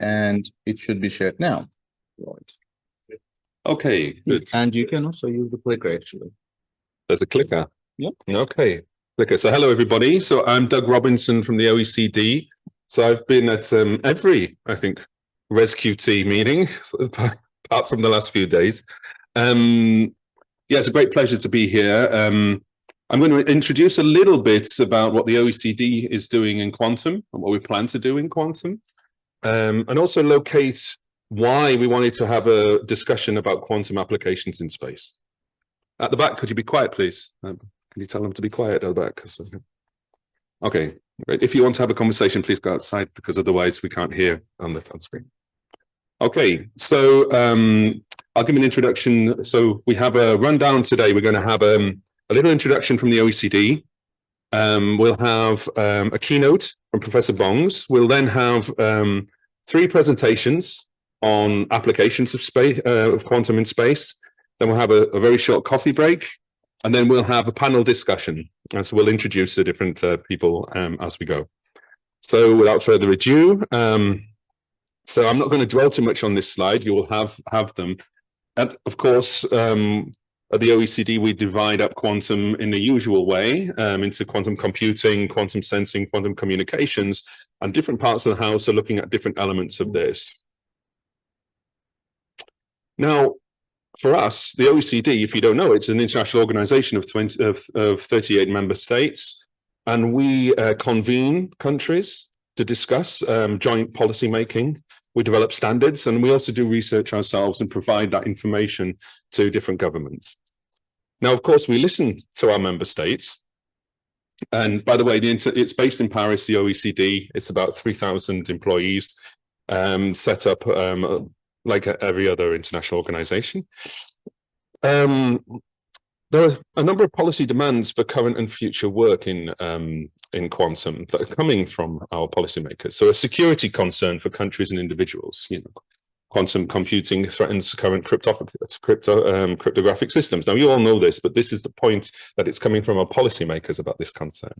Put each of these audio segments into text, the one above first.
and it should be shared now. Right. Okay, good. And you can also use the clicker, actually. There's a clicker. Yep. Okay, clicker. So hello, everybody. So I'm Doug Robinson from the OECD. So I've been at every, I think, ResQT meeting, apart from the last few days. Yeah, it's a great pleasure to be here. I'm going to introduce a little bit about what the OECD is doing in quantum and what we plan to do in quantum, and also locate why we wanted to have a discussion about quantum applications in space. At the back, could you be quiet, please? Can you tell them to be quiet at the back? Okay, great. If you want to have a conversation, please go outside, because otherwise we can't hear on the screen. Okay, so I'll give an introduction. So we have a rundown today. We're going to have a little introduction from the OECD. We'll have a keynote from Professor Bongs. We'll then have 3 presentations on applications of space, of quantum in space. Then we'll have a very short coffee break, and then we'll have a panel discussion. And so we'll introduce the different people as we go. So without further ado, so I'm not going to dwell too much on this slide. You will have them. And of course, at the OECD, we divide up quantum in the usual way into quantum computing, quantum sensing, quantum communications, and different parts of the house are looking at different elements of this. Now, for us, the OECD, if you don't know, it's an international organization of 38 member states, and we convene countries to discuss joint policy making. We develop standards, and we also do research ourselves and provide that information to different governments. Now, of course, we listen to our member states. And by the way, it's based in Paris, the OECD. It's about 3,000 employees set up like every other international organization. There are a number of policy demands for current and future work in quantum that are coming from our policymakers. So a security concern for countries and individuals. You know, quantum computing threatens current cryptographic systems. Now, you all know this, but this is the point that it's coming from our policymakers about this concern.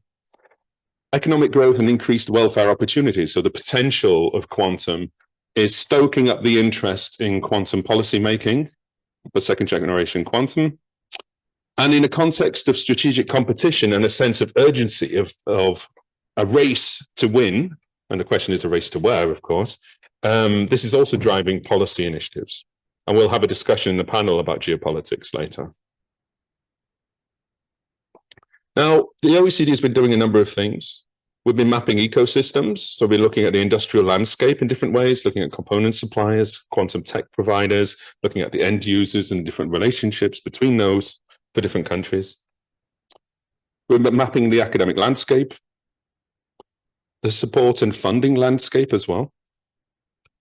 Economic growth and increased welfare opportunities. So the potential of quantum is stoking up the interest in quantum policy making for second generation quantum. And in a context of strategic competition and a sense of urgency of a race to win, and the question is a race to where, of course, this is also driving policy initiatives. And we'll have a discussion in the panel about geopolitics later. Now, the OECD has been doing a number of things. We've been mapping ecosystems. So we're looking at the industrial landscape in different ways, looking at component suppliers, quantum tech providers, looking at the end users and different relationships between those for different countries. We're mapping the academic landscape, the support and funding landscape as well.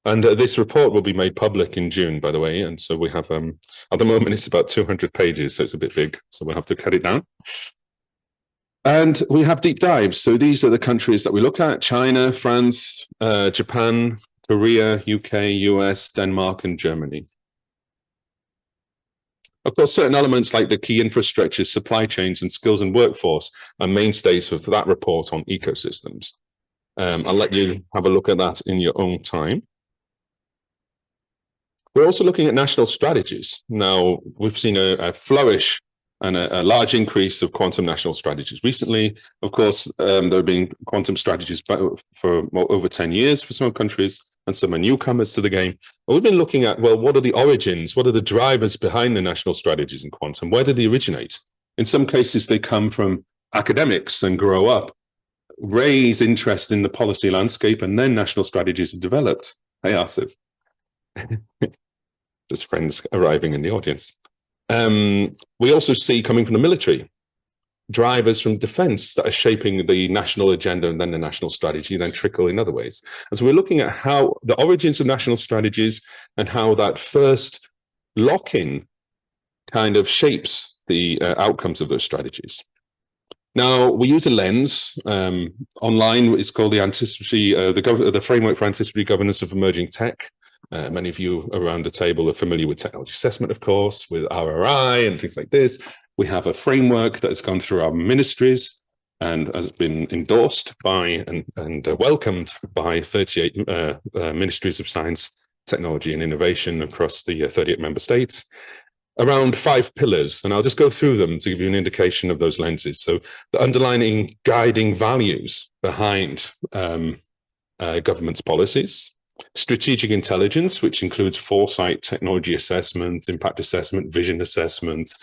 And this report will be made public in June, by the way. And so we have, at the moment, it's about 200 pages, so it's a bit big. So we'll have to cut it down. And we have deep dives. So these are the countries that we look at: China, France, Japan, Korea, UK, US, Denmark, and Germany. Of course, certain elements like the key infrastructures, supply chains, and skills and workforce are mainstays for that report on ecosystems. I'll let you have a look at that in your own time. We're also looking at national strategies. Now, we've seen a flourish and a large increase of quantum national strategies recently. Of course, there have been quantum strategies for over 10 years for some countries, and some are newcomers to the game. But we've been looking at, well, what are the origins? What are the drivers behind the national strategies in quantum? Where did they originate? In some cases, they come from academics and grow up, raise interest in the policy landscape, and then national strategies are developed. Hey, Asif. Just friends arriving in the audience. We also see coming from the military, drivers from defense that are shaping the national agenda, and then the national strategy then trickle in other ways. And so we're looking at how the origins of national strategies and how that first lock-in kind of shapes the outcomes of those strategies. Now, we use a lens online. It's called the Framework for Anticipatory Governance of Emerging Tech. Many of you around the table are familiar with technology assessment, of course, with RRI and things like this. We have a framework that has gone through our ministries. and has been endorsed by and welcomed by 38 ministries of science, technology and innovation across the 38 member states, around 5 pillars. And I'll just go through them to give you an indication of those lenses. So the underlying guiding values behind government's policies, strategic intelligence, which includes foresight, technology assessment, impact assessment, vision assessment,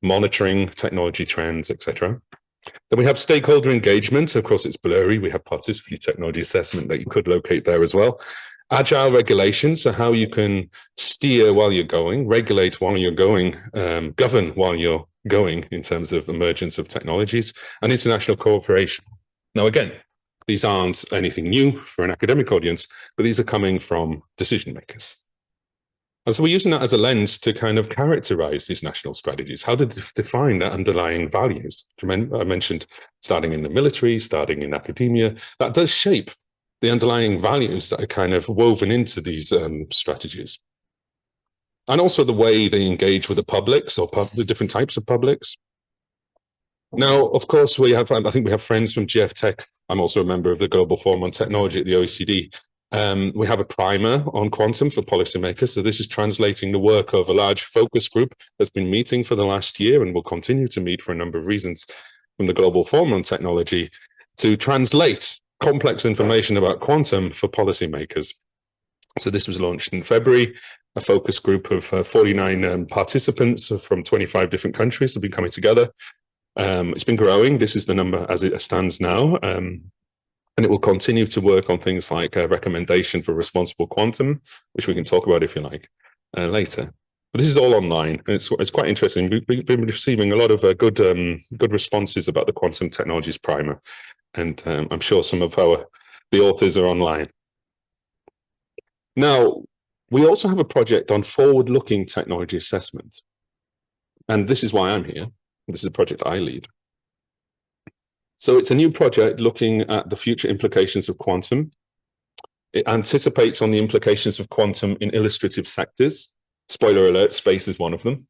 monitoring technology trends, etc. Then we have stakeholder engagement. Of course, it's blurry. We have participatory technology assessment that you could locate there as well. Agile regulation, so how you can steer while you're going, regulate while you're going, govern while you're going in terms of emergence of technologies, and international cooperation. Now, again, these aren't anything new for an academic audience, but these are coming from decision makers. And so we're using that as a lens to kind of characterize these national strategies, how to define their underlying values. I mentioned starting in the military, starting in academia, that does shape the underlying values that are kind of woven into these strategies. And also the way they engage with the publics or the different types of publics. Now, of course, I think we have friends from GF Tech. I'm also a member of the Global Forum on Technology at the OECD. We have a primer on quantum for policymakers. So this is translating the work of a large focus group that's been meeting for the last year and will continue to meet for a number of reasons from the Global Forum on Technology to translate complex information about quantum for policymakers. So this was launched in February. A focus group of 49 participants from 25 different countries have been coming together. It's been growing. This is the number as it stands now. And it will continue to work on things like a recommendation for responsible quantum, which we can talk about if you like later. But this is all online, and it's quite interesting. We've been receiving a lot of good responses about the Quantum Technologies Primer, and I'm sure some of the authors are online. Now, we also have a project on forward-looking technology assessment, and this is why I'm here. This is a project I lead. So it's a new project looking at the future implications of quantum. It anticipates on the implications of quantum in illustrative sectors. Spoiler alert, space is one of them.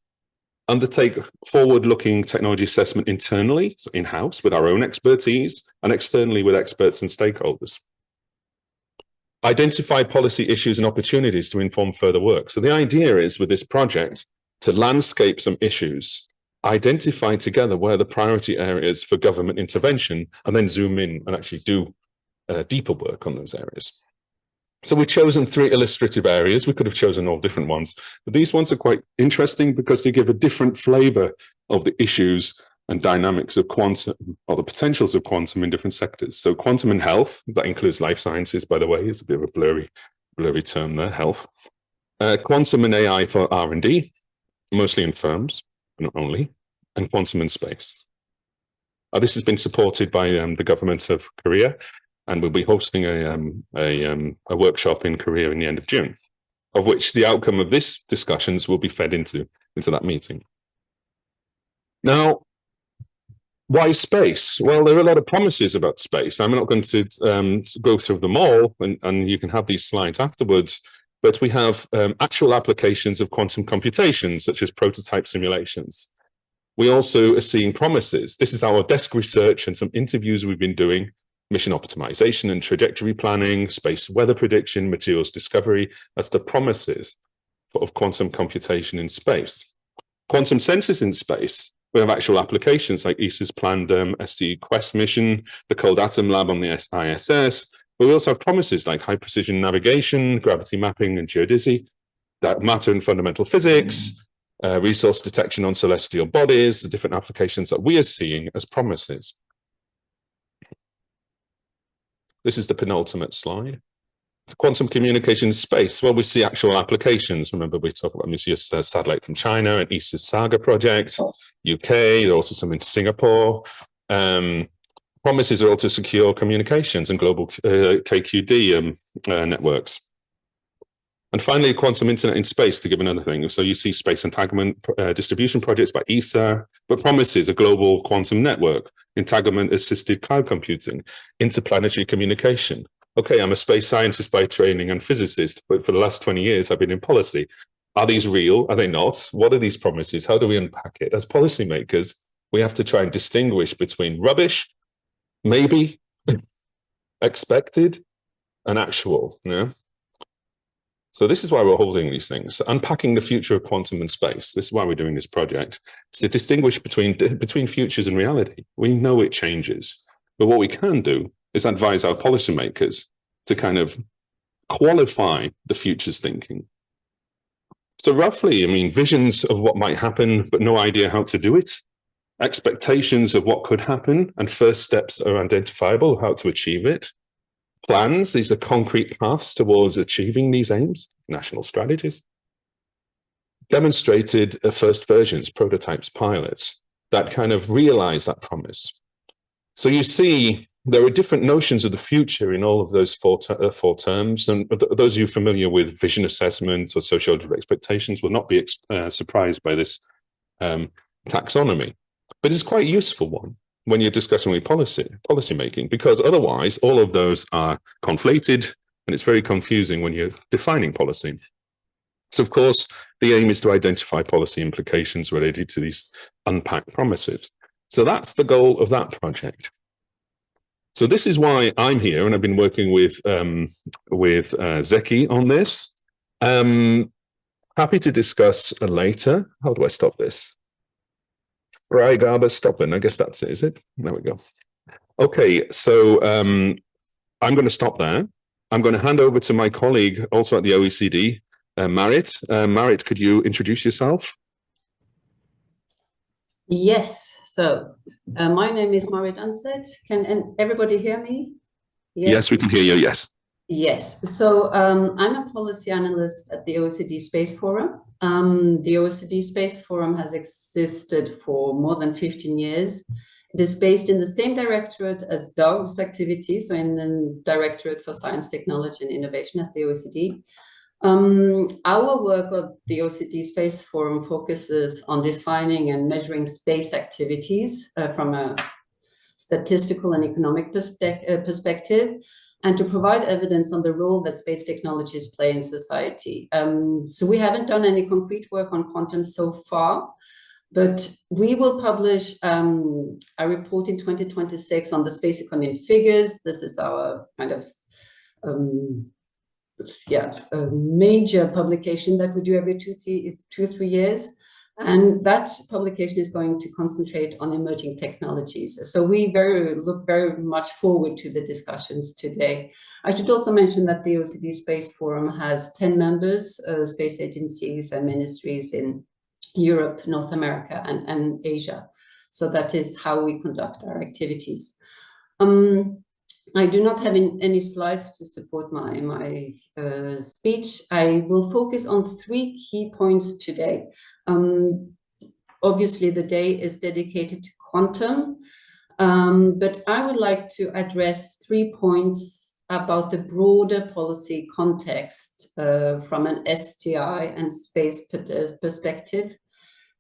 Undertake forward-looking technology assessment internally, so in-house with our own expertise, and externally with experts and stakeholders. Identify policy issues and opportunities to inform further work. So the idea is with this project to landscape some issues, identify together where the priority areas for government intervention, and then zoom in and actually do deeper work on those areas. So we've chosen 3 illustrative areas. We could have chosen all different ones, but these ones are quite interesting because they give a different flavor of the issues and dynamics of quantum, or the potentials of quantum in different sectors. So quantum and health, that includes life sciences, by the way, is a bit of a blurry term there, health. Quantum and AI for R&D, mostly in firms, not only, and quantum in space. This has been supported by the government of Korea, and we'll be hosting a workshop in Korea in the end of June, of which the outcome of this discussions will be fed into that meeting. Now, why space? Well, there are a lot of promises about space. I'm not going to go through them all, and you can have these slides afterwards, but we have actual applications of quantum computation, such as prototype simulations. We also are seeing promises. This is our desk research and some interviews we've been doing, mission optimization and trajectory planning, space weather prediction, materials discovery, as the promises of quantum computation in space. Quantum sensors in space, we have actual applications like ESA's planned ST Quest mission, the Cold Atom Lab on the ISS, but we also have promises like high precision navigation, gravity mapping and geodesy, dark matter and fundamental physics, resource detection on celestial bodies, the different applications that we are seeing as promises. This is the penultimate slide. Quantum communication in space. Well, we see actual applications. Remember, we talk about Musia's satellite from China and ESA's Saga project, UK, there are also some in Singapore. Promises are also secure communications and global KQD networks. And finally, quantum internet in space, to give another thing. So you see space entanglement distribution projects by ESA, but promises a global quantum network, entanglement-assisted cloud computing, interplanetary communication. Okay, I'm a space scientist by training and physicist, but for the last 20 years, I've been in policy. Are these real? Are they not? What are these promises? How do we unpack it? As policymakers, We have to try and distinguish between rubbish, maybe, expected, and actual. Yeah. So this is why we're holding these things, unpacking the future of quantum and space. This is why we're doing this project, to distinguish between futures and reality. We know it changes, but what we can do is advise our policymakers to kind of qualify the futures thinking. So roughly, I mean, visions of what might happen, but no idea how to do it. Expectations of what could happen, and first steps are identifiable, how to achieve it. Plans, these are concrete paths towards achieving these aims, national strategies. Demonstrated first versions, prototypes, pilots, that kind of realize that promise. So you see, there are different notions of the future in all of those four terms, and those of you familiar with vision assessment or sociological expectations will not be surprised by this taxonomy. But it's quite a useful one when you're discussing with policy making, because otherwise all of those are conflated, and it's very confusing when you're defining policy. So of course, the aim is to identify policy implications related to these unpacked promises. So that's the goal of that project. So this is why I'm here, and I've been working with Zeki on this. Happy to discuss later. How do I stop this? Freigabe stoppen. I guess that's it, is it? There we go. Okay, so I'm going to stop there. I'm going to hand over to my colleague, also at the OECD, Marit. Marit, could you introduce yourself? Yes, so my name is Marit Undseth. Can everybody hear me? Yes, we can hear you, yes. Yes, so I'm a policy analyst at the OECD Space Forum. The OECD Space Forum has existed for more than 15 years. It is based in the same directorate as Doug's activities, so in the Directorate for Science, Technology and Innovation at the OECD. Our work at the OECD Space Forum focuses on defining and measuring space activities from a statistical and economic perspective, and to provide evidence on the role that space technologies play in society. So we haven't done any concrete work on quantum so far, but we will publish a report in 2026 on the space economy in figures. This is our kind of a major publication that we do every two or three years. And that publication is going to concentrate on emerging technologies. So we look very much forward to the discussions today. I should also mention that the OECD Space Forum has 10 members, space agencies and ministries in Europe, North America, and Asia. So that is how we conduct our activities. I do not have any slides to support my speech. I will focus on 3 key points today. Obviously, the day is dedicated to quantum, but I would like to address 3 points about the broader policy context from an STI and space perspective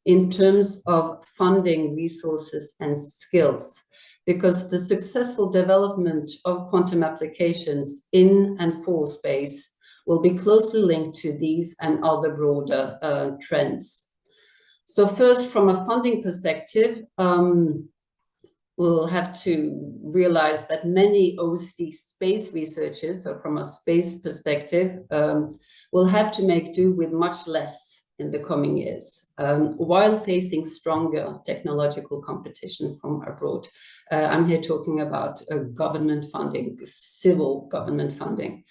in terms of funding, resources, and skills. Because the successful development of quantum applications in and for space will be closely linked to these and other broader trends. So first, from a funding perspective, we'll have to realize that many OECD space researchers, so from a space perspective, will have to make do with much less in the coming years, while facing stronger technological competition from abroad. I'm here talking about government funding, civil government funding.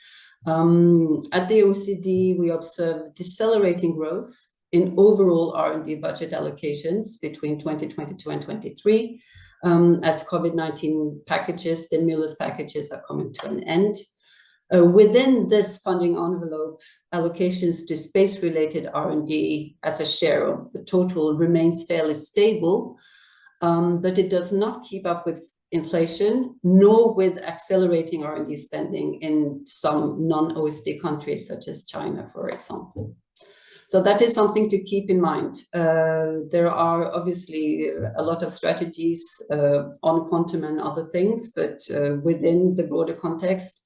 At the OECD, we observe decelerating growth in overall R&D budget allocations between 2022 and 23, as COVID-19 packages, stimulus packages are coming to an end. Within this funding envelope, allocations to space-related R&D as a share of the total remains fairly stable, but it does not keep up with inflation, nor with accelerating R&D spending in some non-OECD countries, such as China, for example. So that is something to keep in mind. There are obviously a lot of strategies on quantum and other things, but within the broader context,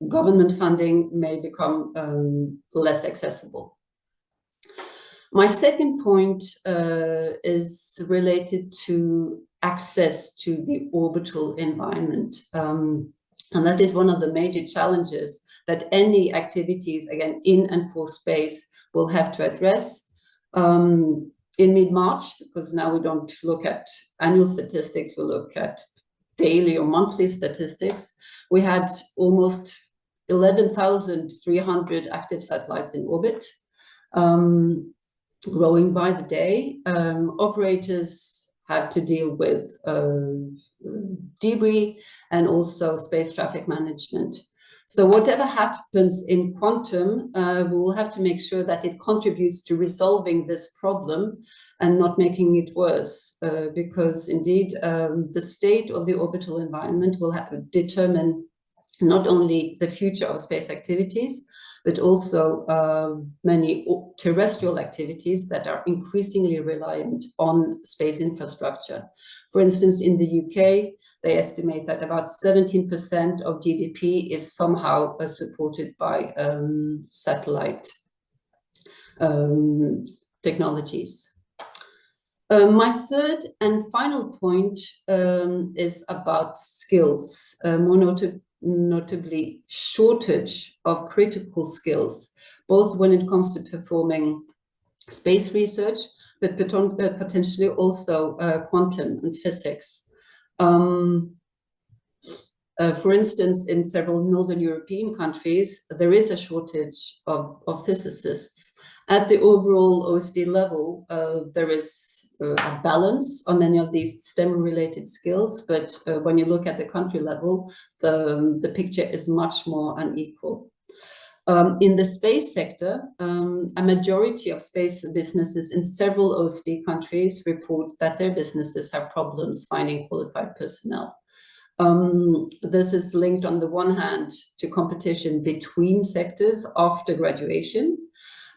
government funding may become less accessible. My second point is related to access to the orbital environment. And that is one of the major challenges that any activities, again, in and for space will have to address. In mid-March, because now we don't look at annual statistics, we look at daily or monthly statistics, we had almost 11,300 active satellites in orbit, growing by the day. Operators had to deal with debris and also space traffic management. So whatever happens in quantum, we will have to make sure that it contributes to resolving this problem and not making it worse, because indeed the state of the orbital environment will determine not only the future of space activities, but also many terrestrial activities that are increasingly reliant on space infrastructure. For instance, in the UK, they estimate that about 17% of GDP is somehow supported by satellite technologies. My third and final point is about skills, more notably shortage of critical skills, both when it comes to performing space research, but potentially also quantum and physics. For instance, in several Northern European countries, there is a shortage of physicists. At the overall OECD level, there is a balance on many of these STEM-related skills, but when you look at the country level, the picture is much more unequal. In the space sector, a majority of space businesses in several OECD countries report that their businesses have problems finding qualified personnel. This is linked on the one hand to competition between sectors after graduation,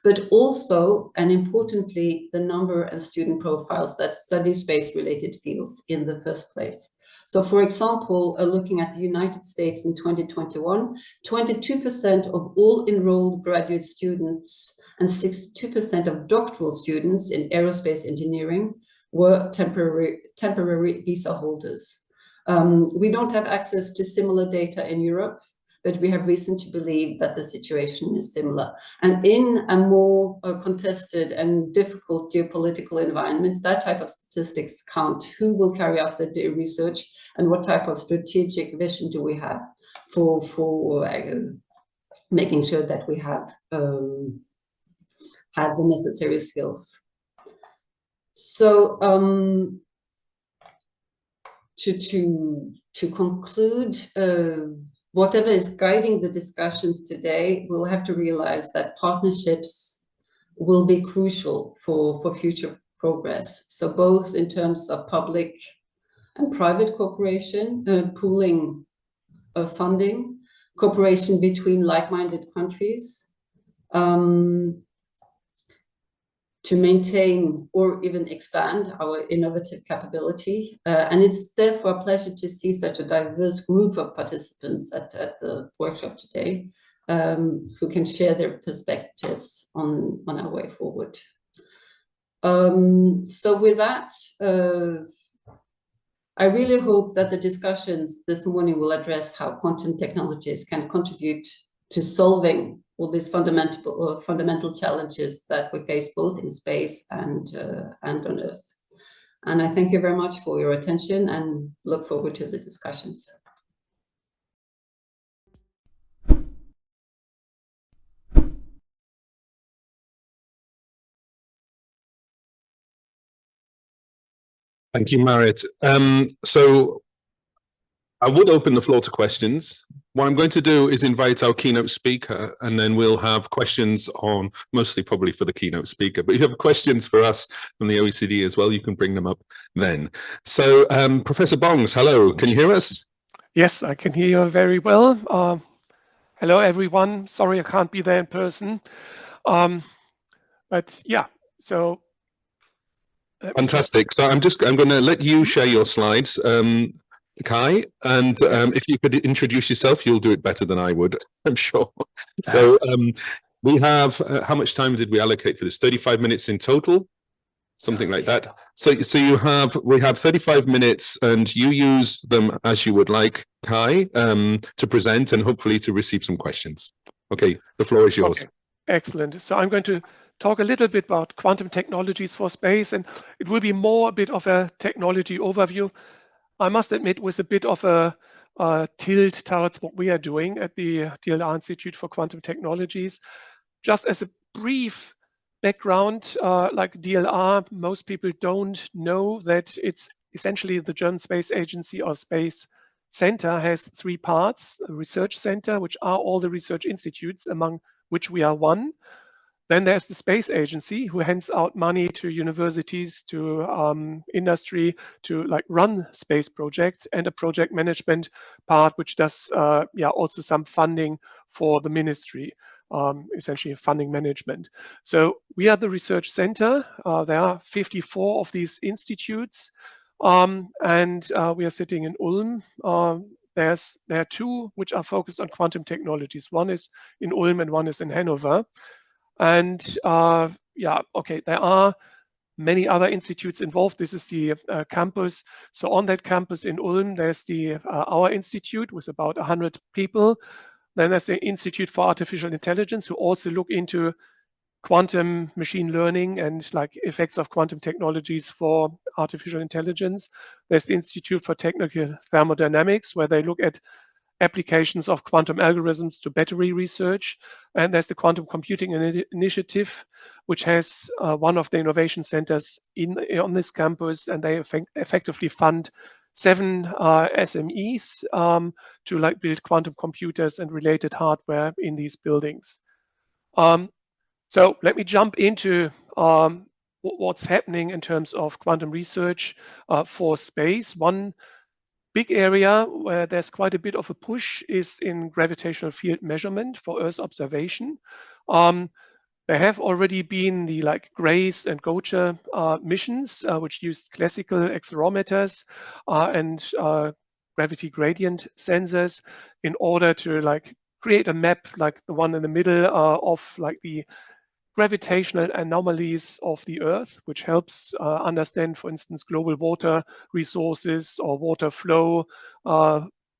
but also, and importantly, the number and student profiles that study space-related fields in the first place. So, for example, looking at the United States in 2021, 22% of all enrolled graduate students and 62% of doctoral students in aerospace engineering were temporary visa holders. We don't have access to similar data in Europe, but we have reason to believe that the situation is similar. And in a more contested and difficult geopolitical environment, that type of statistics count. Who will carry out the research and what type of strategic vision do we have for making sure that we have the necessary skills. So to conclude, whatever is guiding the discussions today, we'll have to realize that partnerships will be crucial for future progress. So both in terms of public and private cooperation, pooling of funding, cooperation between like-minded countries, to maintain or even expand our innovative capability. And it's therefore a pleasure to see such a diverse group of participants at the workshop today, who can share their perspectives on our way forward. So with that, I really hope that the discussions this morning will address how quantum technologies can contribute to solving all these fundamental challenges that we face both in space and on Earth. And I thank you very much for your attention and look forward to the discussions. Thank you, Marit. So I would open the floor to questions. What I'm going to do is invite our keynote speaker, and then we'll have questions on, mostly probably for the keynote speaker, but you have questions for us from the OECD as well. You can bring them up then. So Professor Bongs, hello, can you hear us? Yes, I can hear you very well. Hello, everyone. Sorry I can't be there in person. But yeah, so. Fantastic. So I'm going to let you share your slides, Kai, and Yes. if you could introduce yourself, you'll do it better than I would, I'm sure. So We have, how much time did we allocate for this? 35 minutes in total? Something like that. So we have 35 minutes and you use them as you would like, Kai, to present and hopefully to receive some questions. Okay, the floor is yours. Okay. Excellent. So I'm going to talk a little bit about quantum technologies for space, and it will be more a bit of a technology overview. I must admit, with a bit of a tilt towards what we are doing at the DLR Institute for Quantum Technologies. Just as a brief background, like DLR, most people don't know that it's essentially the German Space Agency or Space Center has three parts: a research center, which are all the research institutes, among which we are one. Then there's the Space Agency, who hands out money to universities, to industry, to like run space projects, and a project management part, which does also some funding for the ministry, essentially funding management. So we are the research center. There are 54 of these institutes, and we are sitting in Ulm. There are two which are focused on quantum technologies. One is in Ulm and one is in Hanover. And there are many other institutes involved. This is the campus. So on that campus in Ulm, there's our institute with about 100 people. Then there's the Institute for Artificial Intelligence, who also look into quantum machine learning and like effects of quantum technologies for artificial intelligence. There's the Institute for Technical Thermodynamics, where they look at applications of quantum algorithms to battery research. And there's the Quantum Computing Initiative, which has one of the innovation centers on this campus, and they effectively fund 7 SMEs to like build quantum computers and related hardware in these buildings. So let me jump into what's happening in terms of quantum research for space. One big area where there's quite a bit of a push is in gravitational field measurement for Earth observation. There have already been the like GRACE and GOCHA missions, which used classical accelerometers and gravity gradient sensors in order to like create a map like the one in the middle of like the gravitational anomalies of the Earth, which helps understand, for instance, global water resources or water flow.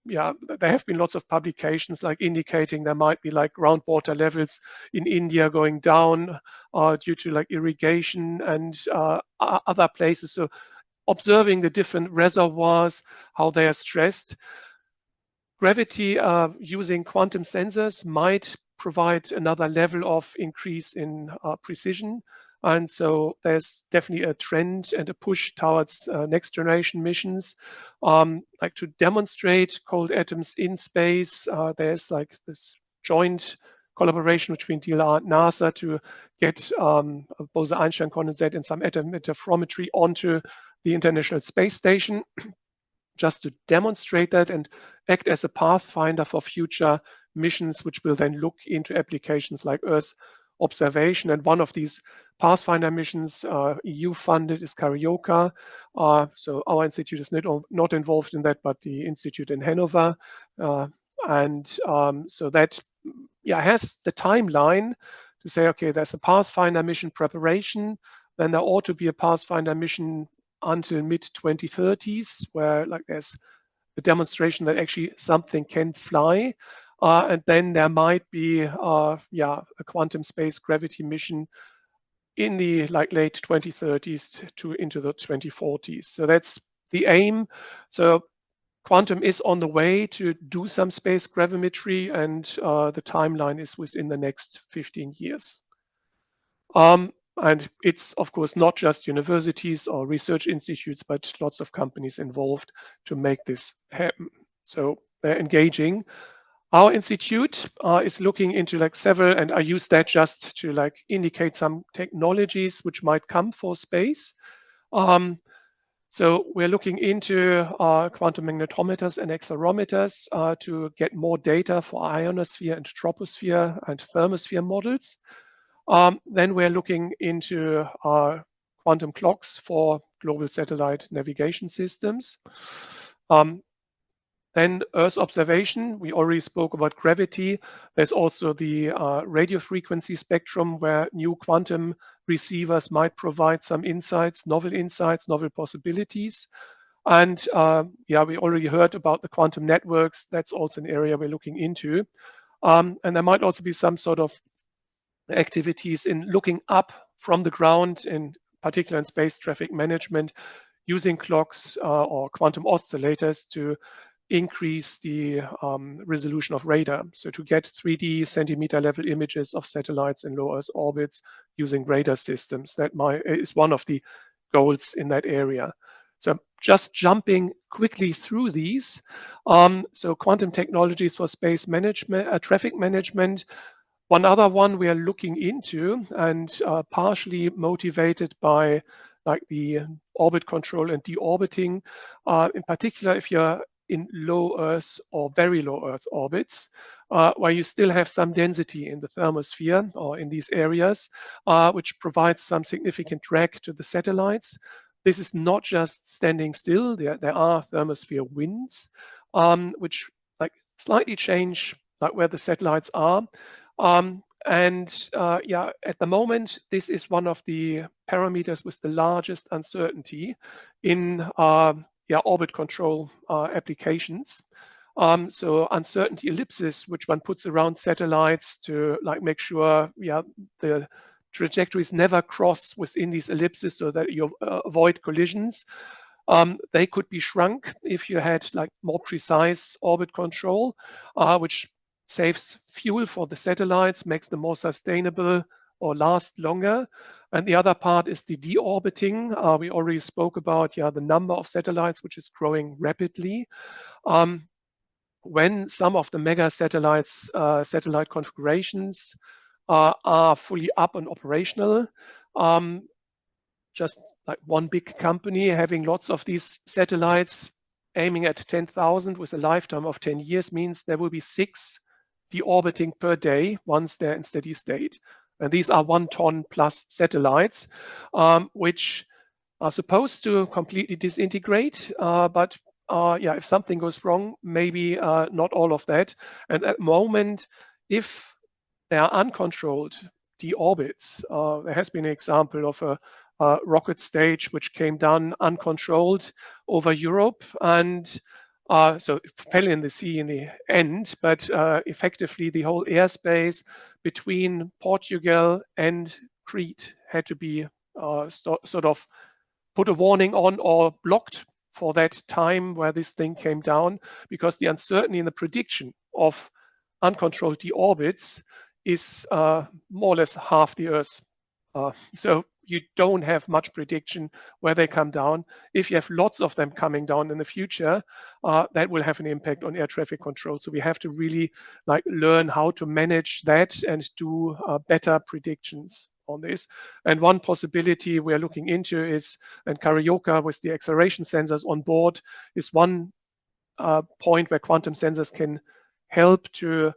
There have been lots of publications like indicating there might be like groundwater levels in India going down due to like irrigation and other places. So observing the different reservoirs, how they are stressed. Gravity using quantum sensors might provide another level of increase in precision. And so there's definitely a trend and a push towards next generation missions. Like to demonstrate cold atoms in space, there's like this joint collaboration between DLR and NASA to get Bose-Einstein condensate and some atom interferometry onto the International Space Station, just to demonstrate that and act as a pathfinder for future missions, which will then look into applications like Earth observation. And one of these pathfinder missions, EU funded, is Carioca. So our institute is not involved in that, but the institute in Hanover. So that has the timeline to say, okay, there's a pathfinder mission preparation, then there ought to be a pathfinder mission until mid-2030s, where like there's a demonstration that actually something can fly. And then there might be a quantum space gravity mission in the like late 2030s to into the 2040s. So that's the aim. So quantum is on the way to do some space gravimetry, and the timeline is within the next 15 years. And it's, of course, not just universities or research institutes, but lots of companies involved to make this happen. So they're engaging. Our institute is looking into like several, and I use that just to like indicate some technologies which might come for space. So we're looking into quantum magnetometers and accelerometers to get more data for ionosphere and troposphere and thermosphere models. Then we're looking into quantum clocks for global satellite navigation systems. Then Earth observation, we already spoke about gravity. There's also the radio frequency spectrum where new quantum receivers might provide some insights, novel possibilities. And yeah, we already heard about the quantum networks. That's also an area we're looking into. And there might also be some sort of activities in looking up from the ground, in particular in space traffic management, using clocks or quantum oscillators to increase the resolution of radar. So to get 3D centimeter level images of satellites in low Earth orbits using radar systems. That is one of the goals in that area. So just jumping quickly through these. So quantum technologies for space management, traffic management. One other one we are looking into, and partially motivated by like the orbit control and deorbiting, in particular if you're in low Earth or very low Earth orbits, where you still have some density in the thermosphere or in these areas, which provides some significant drag to the satellites. This is not just standing still. There are thermosphere winds, which like slightly change like where the satellites are. Yeah, at the moment, this is one of the parameters with the largest uncertainty in orbit control applications. So uncertainty ellipses, which one puts around satellites to like make sure the trajectories never cross within these ellipses so that you avoid collisions. They could be shrunk if you had like more precise orbit control, which saves fuel for the satellites, makes them more sustainable or last longer. And the other part is the deorbiting. We already spoke about the number of satellites, which is growing rapidly. When some of the mega satellites, satellite configurations are fully up and operational, just like one big company having lots of these satellites aiming at 10,000 with a lifetime of 10 years means there will be 6 deorbiting per day once they're in steady state. And these are 1 ton plus satellites, which are supposed to completely disintegrate, but if something goes wrong, maybe not all of that. And at the moment, if they are uncontrolled deorbits, there has been an example of a rocket stage which came down uncontrolled over Europe, and so it fell in the sea in the end, but effectively the whole airspace between Portugal and Crete had to be sort of put a warning on or blocked for that time where this thing came down, because the uncertainty in the prediction of uncontrolled deorbits is more or less half the Earth. So you don't have much prediction where they come down. If you have lots of them coming down in the future, that will have an impact on air traffic control. So we have to really like learn how to manage that and do better predictions on this. And one possibility we are looking into is, and Carioca with the acceleration sensors on board is one point where quantum sensors can help to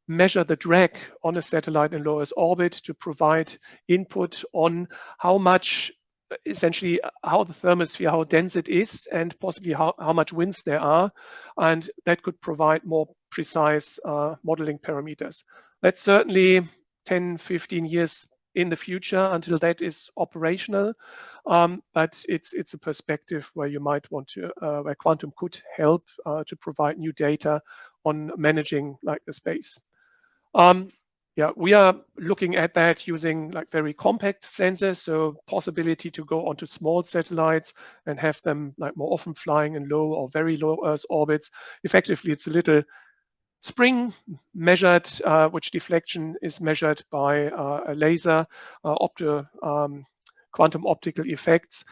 measure the drag on a satellite in low Earth orbit to provide input on how much, essentially how the thermosphere, how dense it is, and possibly how much winds there are. And that could provide more precise modeling parameters. That's certainly 10, 15 years in the future until that is operational. But it's a perspective where you might want to, where quantum could help to provide new data on managing like the space. We are looking at that using like very compact sensors, so possibility to go onto small satellites and have them like more often flying in low or very low Earth orbits. Effectively, it's a little spring measured, which deflection is measured by a laser, quantum optical effects,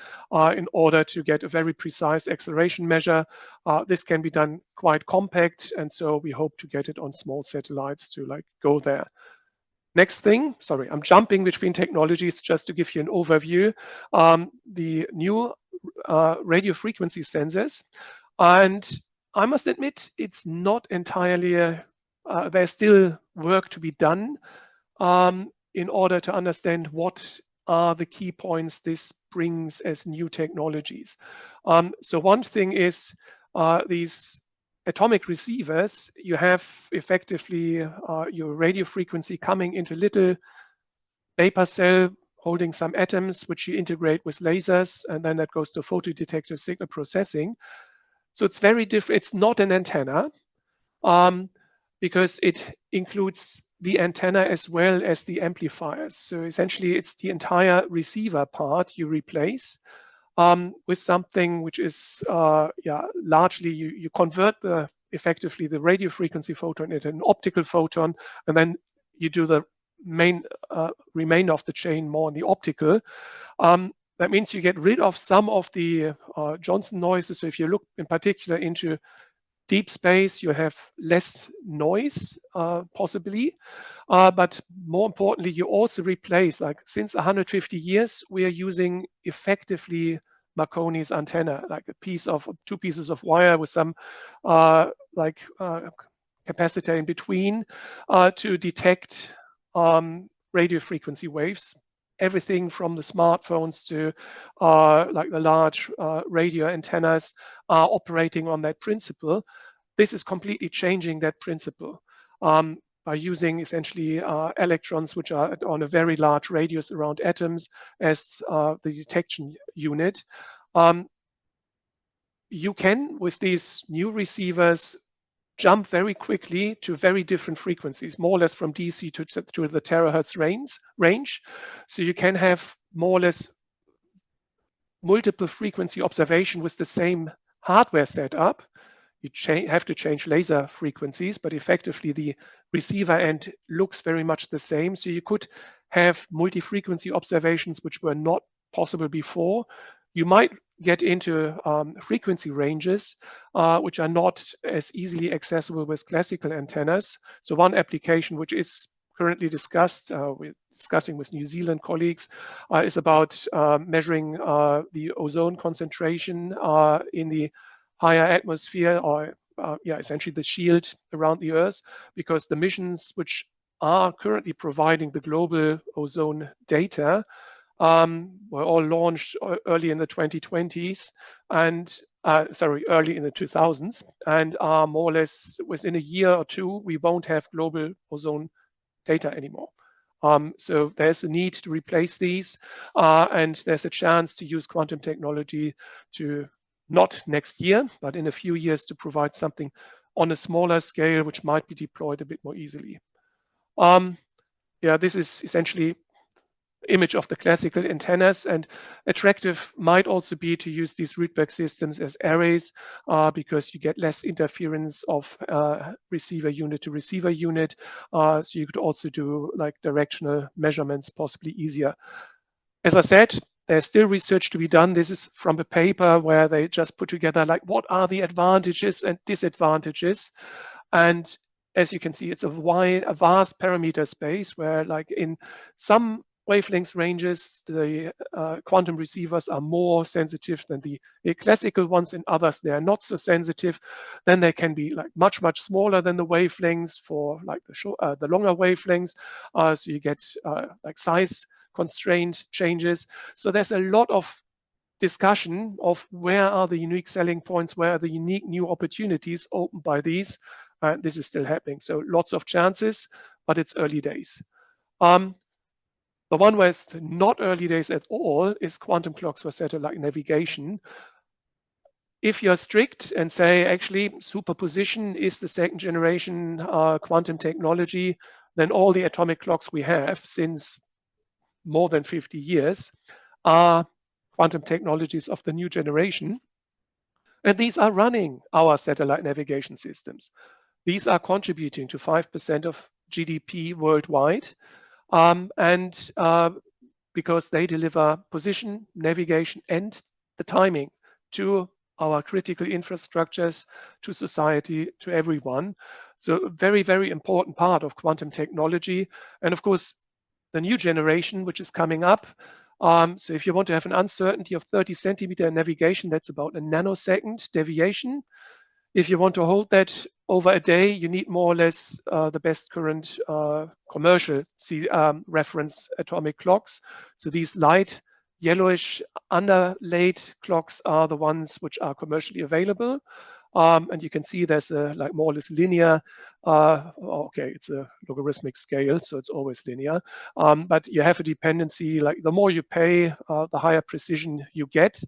in order to get a very precise acceleration measure. This can be done quite compact, and so we hope to get it on small satellites to like go there. Next thing, sorry, I'm jumping between technologies just to give you an overview. The new radio frequency sensors, and I must admit it's not entirely, there's still work to be done in order to understand what are the key points this brings as new technologies. So one thing is these atomic receivers, you have effectively your radio frequency coming into little vapor cell holding some atoms, which you integrate with lasers, and then that goes to photodetector signal processing. So it's very different. It's not an antenna because it includes the antenna as well as the amplifiers. So essentially, it's the entire receiver part you replace with something which is, largely you convert effectively the radio frequency photon into an optical photon, and then you do the main remainder of the chain more on the optical. That means you get rid of some of the Johnson noises. So if you look in particular into deep space, you have less noise, possibly. But more importantly, you also replace, like since 150 years, we are using effectively Marconi's antenna, like two pieces of wire with some capacitor in between to detect radio frequency waves. Everything from the smartphones to like the large radio antennas are operating on that principle. This is completely changing that principle by using essentially electrons which are on a very large radius around atoms as the detection unit. You can, with these new receivers, jump very quickly to very different frequencies, more or less from DC to the terahertz range. So you can have more or less multiple frequency observation with the same hardware setup. You have to change laser frequencies, but effectively the receiver end looks very much the same. So you could have multi-frequency observations which were not possible before. You might get into frequency ranges which are not as easily accessible with classical antennas. So one application which is currently discussed, we're discussing with New Zealand colleagues, is about measuring the ozone concentration in the higher atmosphere, or essentially the shield around the Earth, because the missions which are currently providing the global ozone data were all launched early in the 2020s and early in the 2000s, and are more or less within a year or two, we won't have global ozone data anymore. So there's a need to replace these, and there's a chance to use quantum technology to, not next year, but in a few years, to provide something on a smaller scale, which might be deployed a bit more easily. This is essentially image of the classical antennas, and attractive might also be to use these Rydberg systems as arrays because you get less interference of receiver unit to receiver unit. So you could also do like directional measurements possibly easier. As I said, there's still research to be done. This is from a paper where they just put together like what are the advantages and disadvantages. And as you can see, it's a vast parameter space where like in some wavelength ranges, the quantum receivers are more sensitive than the classical ones. In others, they are not so sensitive. Then they can be like much smaller than the wavelengths for like the longer wavelengths. So you get like size constraint changes. So there's a lot of discussion of where are the unique selling points, where are the unique new opportunities opened by these. This is still happening. So lots of chances, but it's early days. The one where it's not early days at all is quantum clocks for satellite navigation. If you're strict and say, actually, superposition is the second generation quantum technology, then all the atomic clocks we have since more than 50 years are quantum technologies of the new generation. And these are running our satellite navigation systems. These are contributing to 5% of GDP worldwide. Because they deliver position, navigation, and the timing to our critical infrastructures, to society, to everyone. So a very, very important part of quantum technology. And of course, the new generation, which is coming up. So if you want to have an uncertainty of 30 centimeter in navigation, that's about a nanosecond deviation. If you want to hold that over a day, you need more or less the best current commercial reference atomic clocks. So these light yellowish underlaid clocks are the ones which are commercially available. And you can see there's a like more or less linear, okay, it's a logarithmic scale, so it's always linear. But you have a dependency, like the more you pay, the higher precision you get.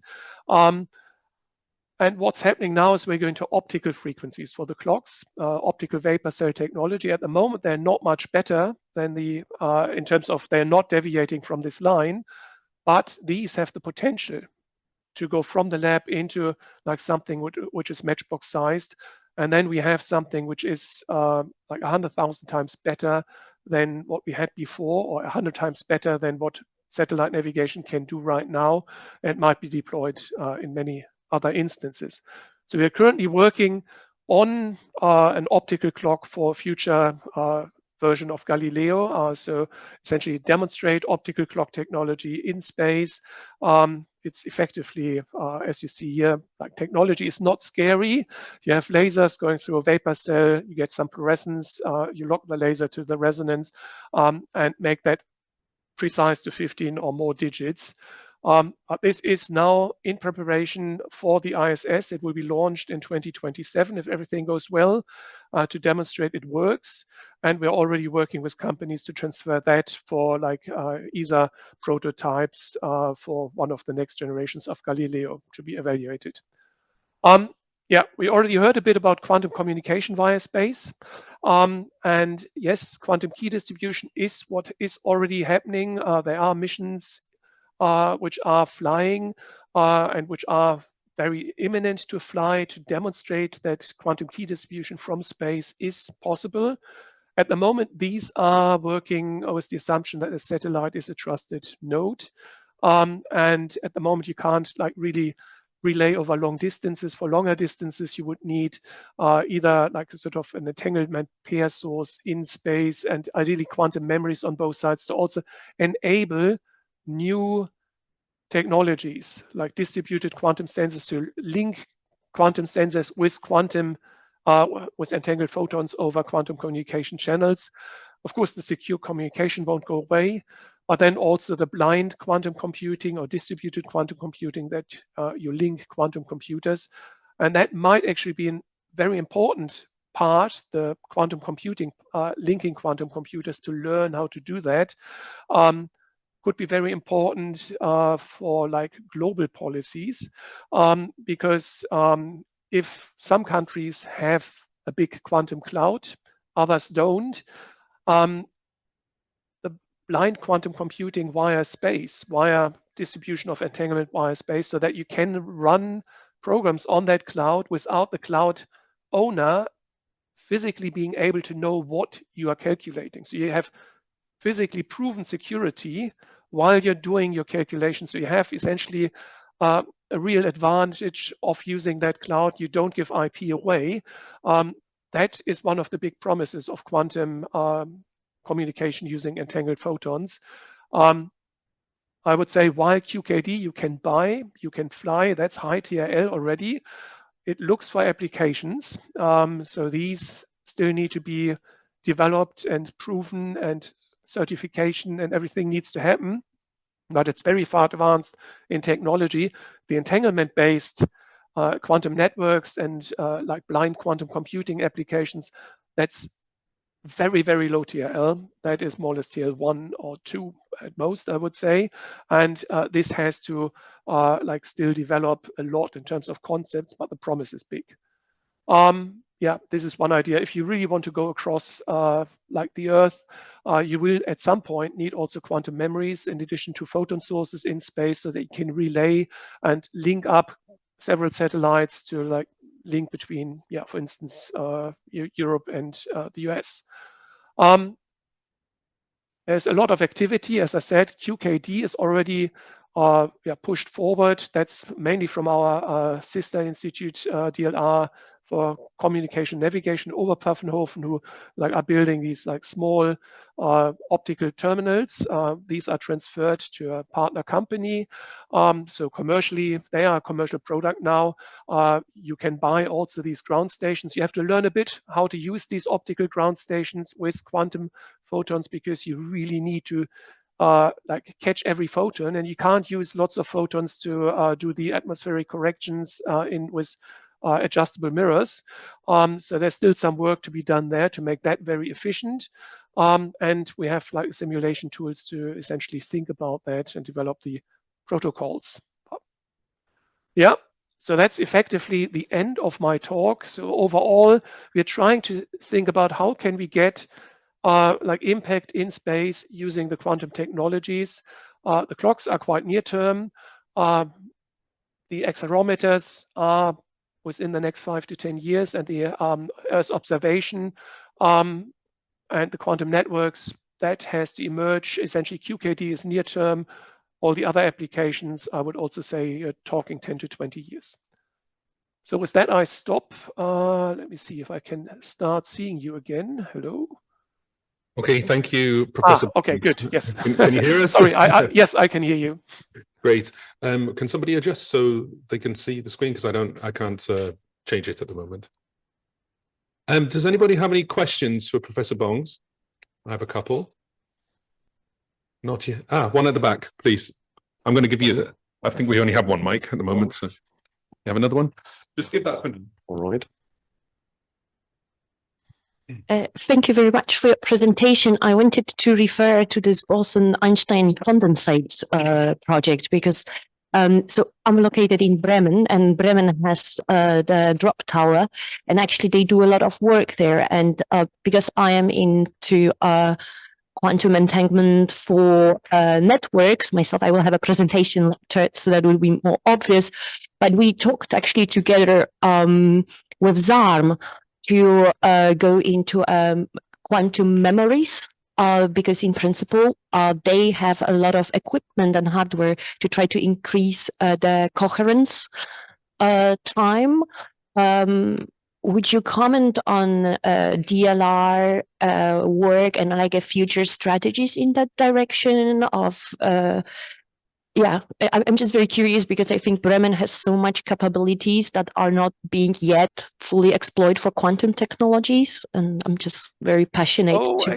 And what's happening now is we're going to optical frequencies for the clocks, optical vapor cell technology. At the moment, they're not much better than the, in terms of they're not deviating from this line, but these have the potential to go from the lab into like something which is matchbox sized. And then we have something which is like 100,000 times better than what we had before, or 100 times better than what satellite navigation can do right now, and might be deployed in many other instances. So we are currently working on an optical clock for future version of Galileo. So essentially demonstrate optical clock technology in space. It's effectively, as you see here, like technology is not scary. You have lasers going through a vapor cell, you get some fluorescence, you lock the laser to the resonance and make that precise to 15 or more digits. This is now in preparation for the ISS. It will be launched in 2027 if everything goes well, to demonstrate it works. And we're already working with companies to transfer that for like ESA prototypes for one of the next generations of Galileo to be evaluated. Yeah, we already heard a bit about quantum communication via space. And yes, quantum key distribution is what is already happening. There are missions which are flying and which are very imminent to fly to demonstrate that quantum key distribution from space is possible. At the moment, these are working with the assumption that a satellite is a trusted node. And at the moment, you can't like really relay over long distances. For longer distances, you would need either like a sort of an entanglement pair source in space, and ideally quantum memories on both sides to also enable new technologies like distributed quantum sensors to link quantum sensors with quantum with entangled photons over quantum communication channels. Of course, the secure communication won't go away, but then also the blind quantum computing or distributed quantum computing that you link quantum computers. And that might actually be a very important part, the quantum computing, linking quantum computers to learn how to do that. Could be very important for like global policies, because if some countries have a big quantum cloud, others don't, the blind quantum computing via space, via distribution of entanglement via space, so that you can run programs on that cloud without the cloud owner physically being able to know what you are calculating. So you have physically proven security while you're doing your calculations. So you have essentially a real advantage of using that cloud. You don't give IP away. That is one of the big promises of quantum communication using entangled photons. I would say while QKD you can buy, you can fly, that's high TRL already. It looks for applications. So these still need to be developed and proven, and certification and everything needs to happen, but it's very far advanced in technology. The entanglement-based quantum networks and like blind quantum computing applications, that's very, very low TRL. That is more or less TRL 1 or 2 at most, I would say. And this has to like still develop a lot in terms of concepts, but the promise is big. Yeah, this is one idea. If you really want to go across like the Earth, you will at some point need also quantum memories in addition to photon sources in space, so that you can relay and link up several satellites to like link between, yeah, for instance, Europe and the US. There's a lot of activity. As I said, QKD is already pushed forward. That's mainly from our sister institute, DLR, for communication navigation, Oberpfaffenhofen, who like are building these like small optical terminals. These are transferred to a partner company. So commercially, they are a commercial product now. You can buy also these ground stations. You have to learn a bit how to use these optical ground stations with quantum photons, because you really need to like catch every photon, and you can't use lots of photons to do the atmospheric corrections with adjustable mirrors. So there's still some work to be done there to make that very efficient. And we have like simulation tools to essentially think about that and develop the protocols. Yeah, so that's effectively the end of my talk. So overall, we're trying to think about how can we get like impact in space using the quantum technologies. The clocks are quite near term. The accelerometers are within the next 5 to 10 years, and the Earth observation and the quantum networks, that has to emerge. Essentially, QKD is near term. All the other applications, I would also say, talking 10 to 20 years. So with that, I stop. Let me see if I can start seeing you again. Hello. Okay, thank you, Professor. Okay, good. Yes. Can you hear us? Sorry, yes, I can hear you. Great. Can somebody adjust so they can see the screen? Because I can't change it at the moment. Does anybody have any questions for Professor Bongs? I have a couple. Not yet. One at the back, please. I'm going to give you. I think we only have one mic at the moment. So you have another one? Just give that one. All right. Thank you very much for your presentation. I wanted to refer to this Bose-Einstein condensate project because so I'm located in Bremen, and Bremen has the drop tower, and actually they do a lot of work there. And because I am into quantum entanglement for networks myself, I will have a presentation later, so that will be more obvious. But we talked actually together with ZARM to go into quantum memories, because in principle, they have a lot of equipment and hardware to try to increase the coherence time. Would you comment on DLR work and like a future strategies in that direction of yeah, I'm just very curious because I think Bremen has so much capabilities that are not being yet fully exploited for quantum technologies, and I'm just very passionate to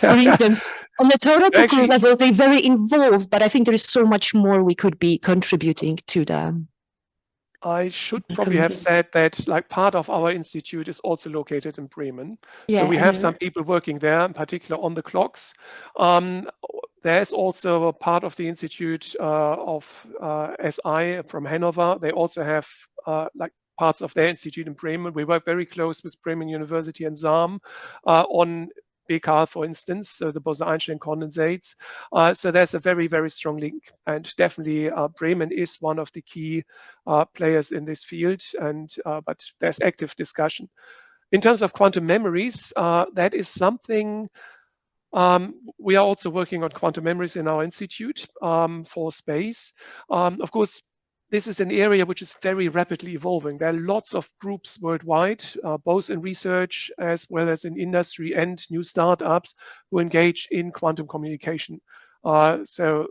read them. On the theoretical level, they're very involved, but I think there is so much more we could be contributing to them. I should probably have said that like part of our institute is also located in Bremen. Yeah, so we have some people working there, in particular on the clocks. There's also a part of the Institute of SI from Hanover. They also have like parts of their institute in Bremen. We work very close with Bremen University and ZARM on Beata, for instance, so the Bose-Einstein condensates. So there's a very, very strong link, and definitely Bremen is one of the key players in this field, and but there's active discussion. In terms of quantum memories, that is something we are also working on quantum memories in our institute for space. Of course, this is an area which is very rapidly evolving. There are lots of groups worldwide, both in research as well as in industry and new startups who engage in quantum communication. So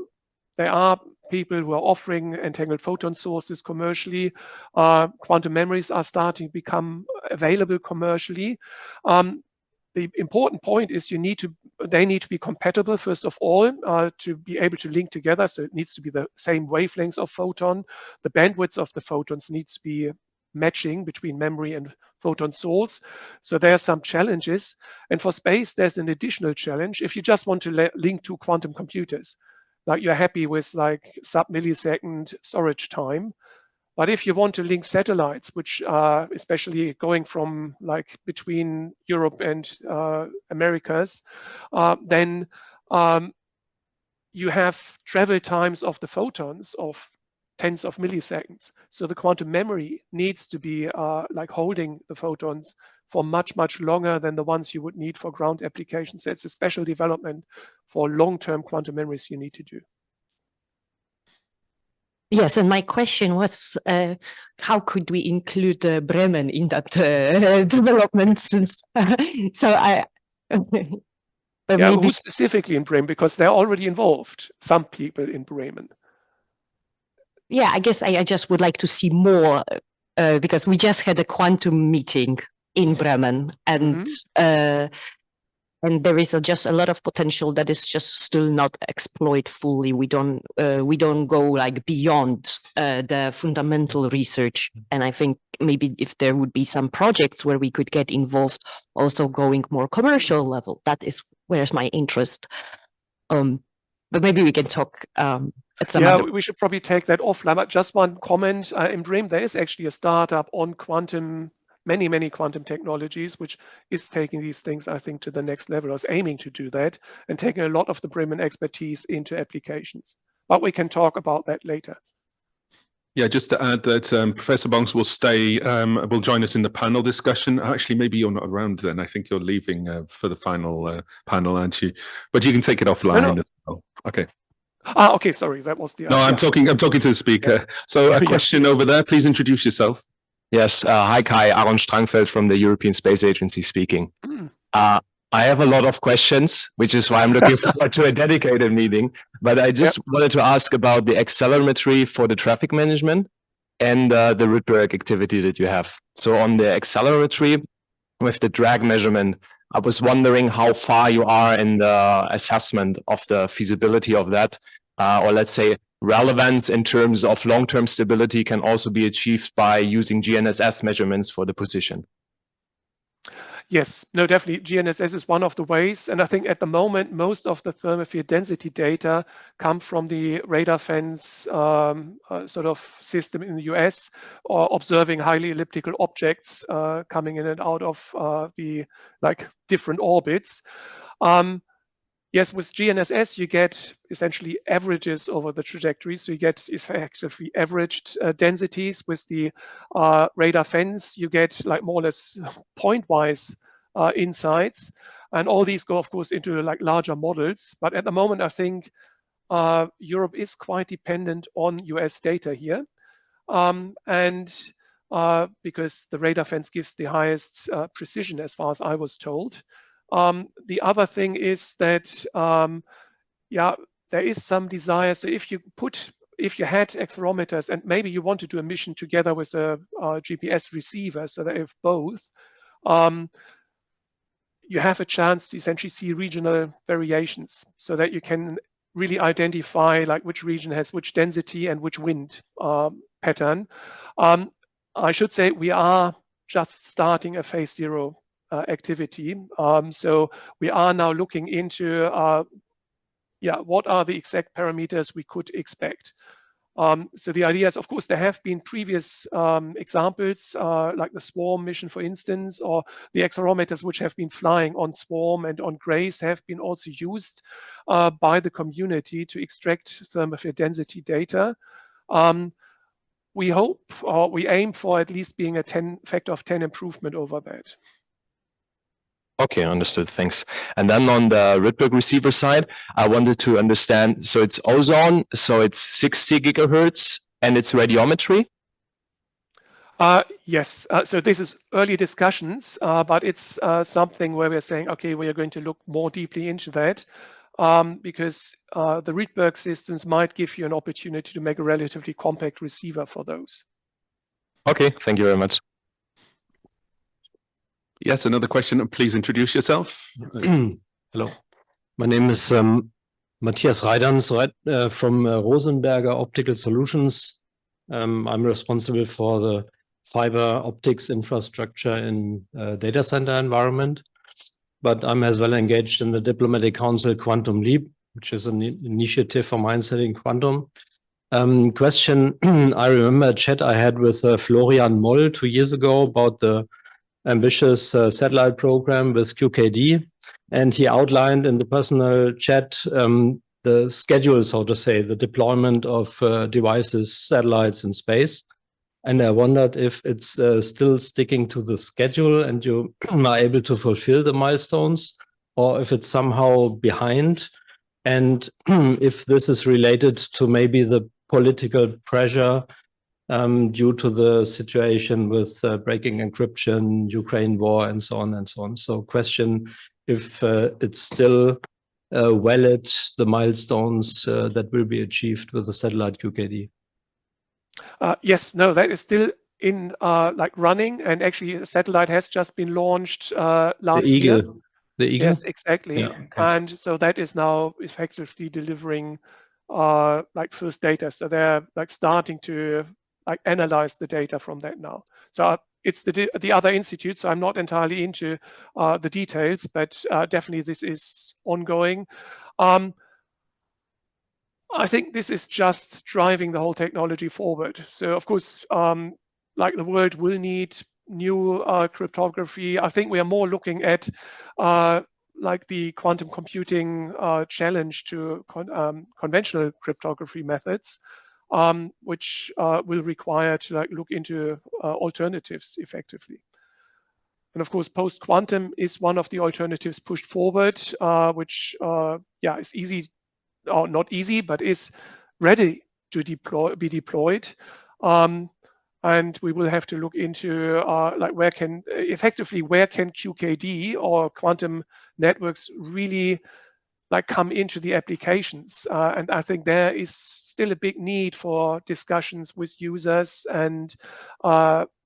there are people who are offering entangled photon sources commercially. Quantum memories are starting to become available commercially. The important point is they need to be compatible, first of all, to be able to link together. So it needs to be the same wavelengths of photon. The bandwidths of the photons needs to be matching between memory and photon source. So there are some challenges. And for space, there's an additional challenge. If you just want to link two quantum computers, like you're happy with like sub-millisecond storage time. But if you want to link satellites, which are especially going from like between Europe and Americas, then you have travel times of the photons of tens of milliseconds. So the quantum memory needs to be like holding the photons for much, much longer than the ones you would need for ground applications. So it's a special development for long-term quantum memories you need to do. Yes, and my question was, how could we include Bremen in that development? Since so I, yeah, who specifically in Bremen? Because they're already involved. Some people in Bremen. Yeah, I guess I just would like to see more because we just had a quantum meeting in Bremen, and and there is just a lot of potential that is just still not exploited fully. We don't go like beyond the fundamental research. And I think maybe if there would be some projects where we could get involved, also going more commercial level, that is where's my interest. But maybe we can talk at some yeah, other... we should probably take that offline. But just one comment, in Bremen, there is actually a startup on quantum, many quantum technologies, which is taking these things, I think, to the next level, or is aiming to do that, and taking a lot of the Bremen expertise into applications. But we can talk about that later. Yeah, just to add that Professor Bongs will join us in the panel discussion. Actually, maybe you're not around then. I think you're leaving for the final panel, aren't you? But you can take it offline. No. As well. Okay. Ah, okay, sorry, that was the... No, I'm talking to the speaker. So a question over there, please introduce yourself. Yes, hi Kai, Aaron Strangfeld from the European Space Agency speaking. I have a lot of questions, which is why I'm looking forward to a dedicated meeting. But I just wanted to ask about the accelerometry for the traffic management and the Rydberg activity that you have. So on the accelerometry with the drag measurement, I was wondering how far you are in the assessment of the feasibility of that, or let's say relevance in terms of long-term stability can also be achieved by using GNSS measurements for the position. Yes, no, definitely. GNSS is one of the ways. And I think at the moment, most of the thermal field density data come from the radar fence sort of system in the US, or observing highly elliptical objects coming in and out of the different orbits. Yes, with GNSS, you get essentially averages over the trajectory. So you get effectively averaged densities. With the radar fence, you get like more or less point-wise insights. And all these go, of course, into like larger models. But at the moment, I think Europe is quite dependent on US data here. Because the radar fence gives the highest precision, as far as I was told. The other thing is that, there is some desire. So if you had accelerometers and maybe you want to do a mission together with a GPS receiver, so that if both, you have a chance to essentially see regional variations, so that you can really identify like which region has which density and which wind pattern. I should say we are just starting a phase 0 activity. So we are now looking into what are the exact parameters we could expect. So the idea is, of course, there have been previous examples, like the SWARM mission, for instance, or the accelerometers which have been flying on SWARM and on GRACE have been also used by the community to extract thermal field density data. We hope, or we aim for at least being a factor of 10 improvement over that. Okay, understood. Thanks. And then on the Rydberg receiver side, I wanted to understand, so it's ozone, so it's 60 gigahertz and it's radiometry? Yes, so this is early discussions, but it's something where we're saying, okay, we are going to look more deeply into that, because the Rydberg systems might give you an opportunity to make a relatively compact receiver for those. Okay, thank you very much. Yes, another question. Please introduce yourself. Hello, my name is Matthias Reidans from Rosenberger Optical Solutions. I'm responsible for the fiber optics infrastructure in data center environment, but I'm as well engaged in the diplomatic council Quantum Leap, which is an initiative for mindset in quantum. Question, I remember a chat I had with Florian Moll 2 years ago about the ambitious satellite program with QKD, and he outlined in the personal chat the schedule, so to say, the deployment of devices, satellites in space. And I wondered if it's still sticking to the schedule and you are able to fulfill the milestones, or if it's somehow behind, and if this is related to maybe the political pressure due to the situation with breaking encryption, Ukraine war, and so on and so on. So question, if it's still valid, the milestones that will be achieved with the satellite QKD. Yes, no, that is still in running, and actually a satellite has just been launched last year. the Eagle? Yes, exactly. Yeah, okay. And so that is now effectively delivering like first data. So they're like starting to like analyze the data from that now. So it's the other institutes. I'm not entirely into the details, but definitely this is ongoing. I think this is just driving the whole technology forward. So of course, like the world will need new cryptography. I think we are more looking at like the quantum computing challenge to conventional cryptography methods, which will require to like look into alternatives effectively. And of course, post-quantum is one of the alternatives pushed forward, which yeah, is easy, or not easy, but is ready to be deployed. And we will have to look into like where can QKD or quantum networks really like come into the applications. And I think there is still a big need for discussions with users and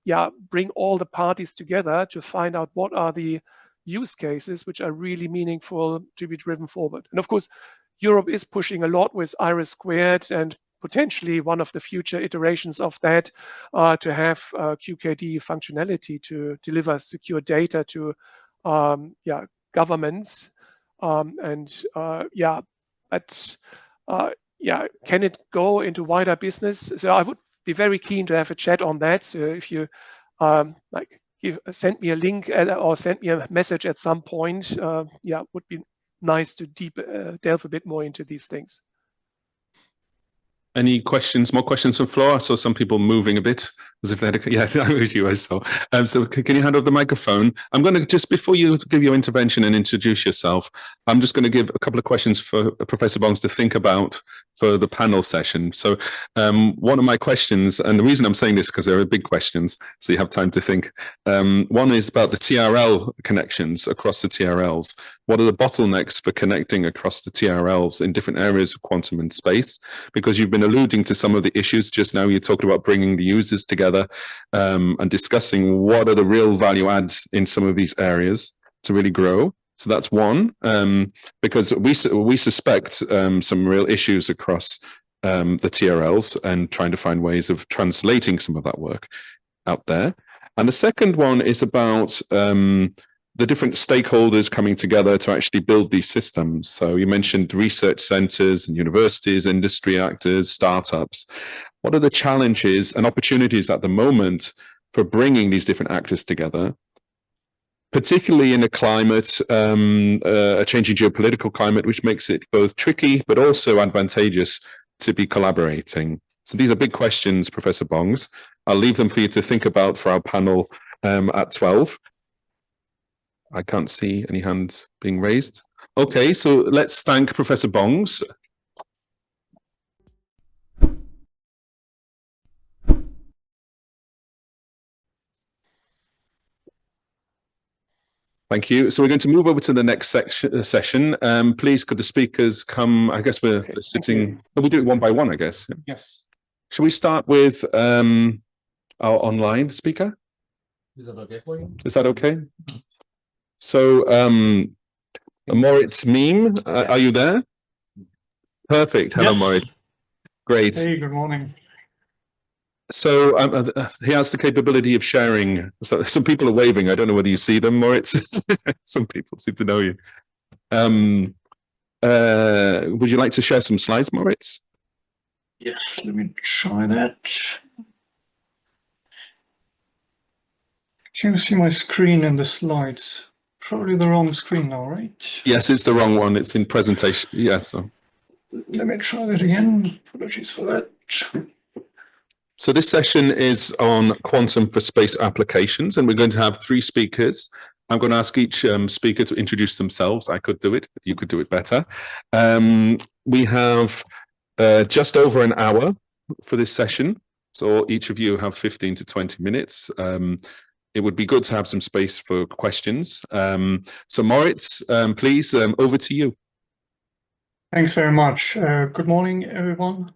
yeah, bring all the parties together to find out what are the use cases which are really meaningful to be driven forward. And of course, Europe is pushing a lot with IRIS² and potentially one of the future iterations of that to have QKD functionality to deliver secure data to yeah, governments. And yeah, but yeah, can it go into wider business? So I would be very keen to have a chat on that. So if you like send me a link or send me a message at some point, yeah, would be nice to delve a bit more into these things. Any questions, more questions from floor? I saw some people moving a bit as if they had a, yeah, that was you, I saw. So can you hand over the microphone? I'm going to just, before you give your intervention and introduce yourself, I'm just going to give a couple of questions for Professor Bongs to think about for the panel session. So one of my questions, and the reason I'm saying this because there are big questions, so you have time to think. One is about the TRL connections across the TRLs. What are the bottlenecks for connecting across the TRLs in different areas of quantum and space? Because you've been alluding to some of the issues just now. You talked about bringing the users together and discussing what are the real value adds in some of these areas to really grow. So that's one, because we suspect some real issues across the TRLs and trying to find ways of translating some of that work out there. And the second one is about the different stakeholders coming together to actually build these systems. So you mentioned research centers and universities, industry actors, startups. What are the challenges and opportunities at the moment for bringing these different actors together, particularly in a climate, a changing geopolitical climate, which makes it both tricky but also advantageous to be collaborating? So these are big questions, Professor Bongs. I'll leave them for you to think about for our panel at 12. I can't see any hands being raised. Okay, so let's thank Professor Bongs. Thank you. So we're going to move over to the next session. Please, could the speakers come? I guess we're sitting. Oh, we do it one by one, I guess. Yes. Shall we start with our online speaker? Is that okay for you? Is that okay? So, Moritz Mihm, are you there? Perfect. Hello, yes. Moritz. Great. Hey, good morning. So he has the capability of sharing. So some people are waving. I don't know whether you see them, Moritz. Some people seem to know you. Would you like to share some slides, Moritz? Yes, let me try that. Can you see my screen and the slides? Probably the wrong screen now, right? Yes, it's the wrong one. It's in presentation. Yes. So. Let me try that again. Apologies for that. So this session is on quantum for space applications, and we're going to have 3 speakers. I'm going to ask each speaker to introduce themselves. I could do it, but you could do it better. We have just over an hour for this session, so each of you have 15 to 20 minutes. It would be good to have some space for questions. So Moritz, please, over to you. Thanks very much. Good morning, everyone.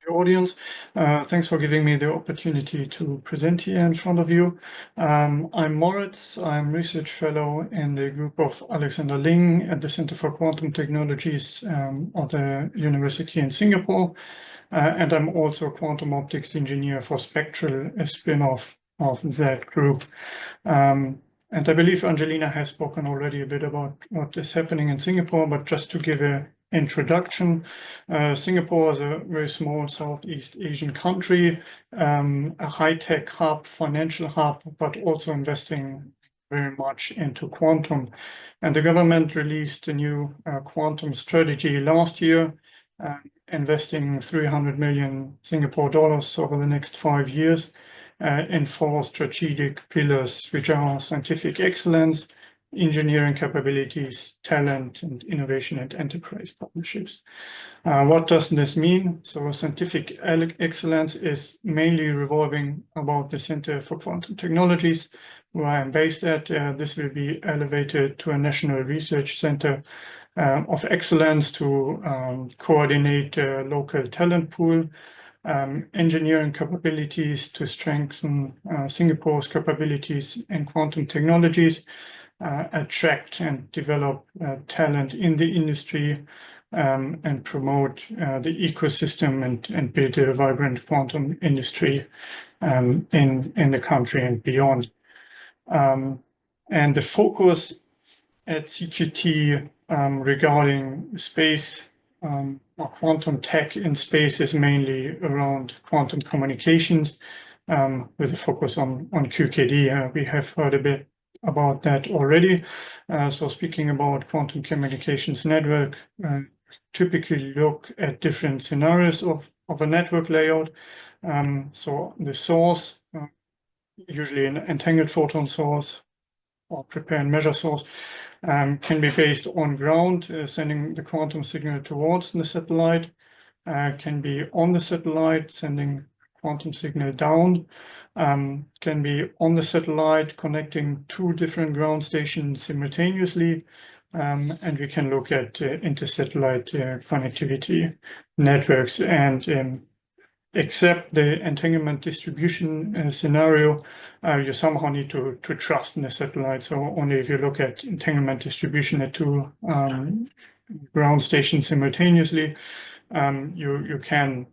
the audience. Thanks for giving me the opportunity to present here in front of you. I'm Moritz. I'm research fellow in the group of Alexander Ling at the Center for Quantum Technologies of the University in Singapore. And I'm also a quantum optics engineer for SpeQtral, a spin-off of that group. And I believe Angelina has spoken already a bit about what is happening in Singapore, but just to give an introduction, Singapore is a very small Southeast Asian country, a high-tech hub, financial hub, but also investing very much into quantum. And the government released a new quantum strategy last year, investing 300 million Singapore dollars over the next 5 years. In 4 strategic pillars, which are scientific excellence, engineering capabilities, talent, and innovation and enterprise partnerships. What does this mean? So scientific excellence is mainly revolving about the Center for Quantum Technologies, where I am based at. This will be elevated to a national research center of excellence to coordinate a local talent pool, engineering capabilities to strengthen Singapore's capabilities in quantum technologies, attract and develop talent in the industry, and promote the ecosystem and build a vibrant quantum industry in the country and beyond. And the focus at CQT regarding space or quantum tech in space is mainly around quantum communications, with a focus on QKD. We have heard a bit about that already. So speaking about quantum communications network, typically look at different scenarios of a network layout. So the source, usually an entangled photon source or prepare and measure source, can be based on ground, sending the quantum signal towards the satellite, can be on the satellite, sending quantum signal down, can be on the satellite, connecting 2 different ground stations simultaneously, and we can look at inter-satellite connectivity networks. And except the entanglement distribution scenario, you somehow need to trust in the satellite. So only if you look at entanglement distribution at 2 ground stations simultaneously, you can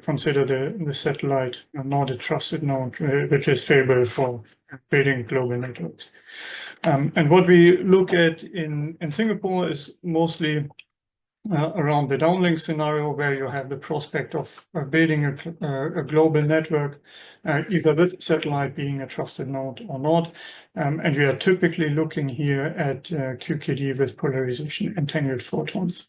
consider the satellite not a trusted node, which is favorable for building global networks. And what we look at in Singapore is mostly around the downlink scenario, where you have the prospect of building a global network, either with satellite being a trusted node or not. And we are typically looking here at QKD with polarization entangled photons.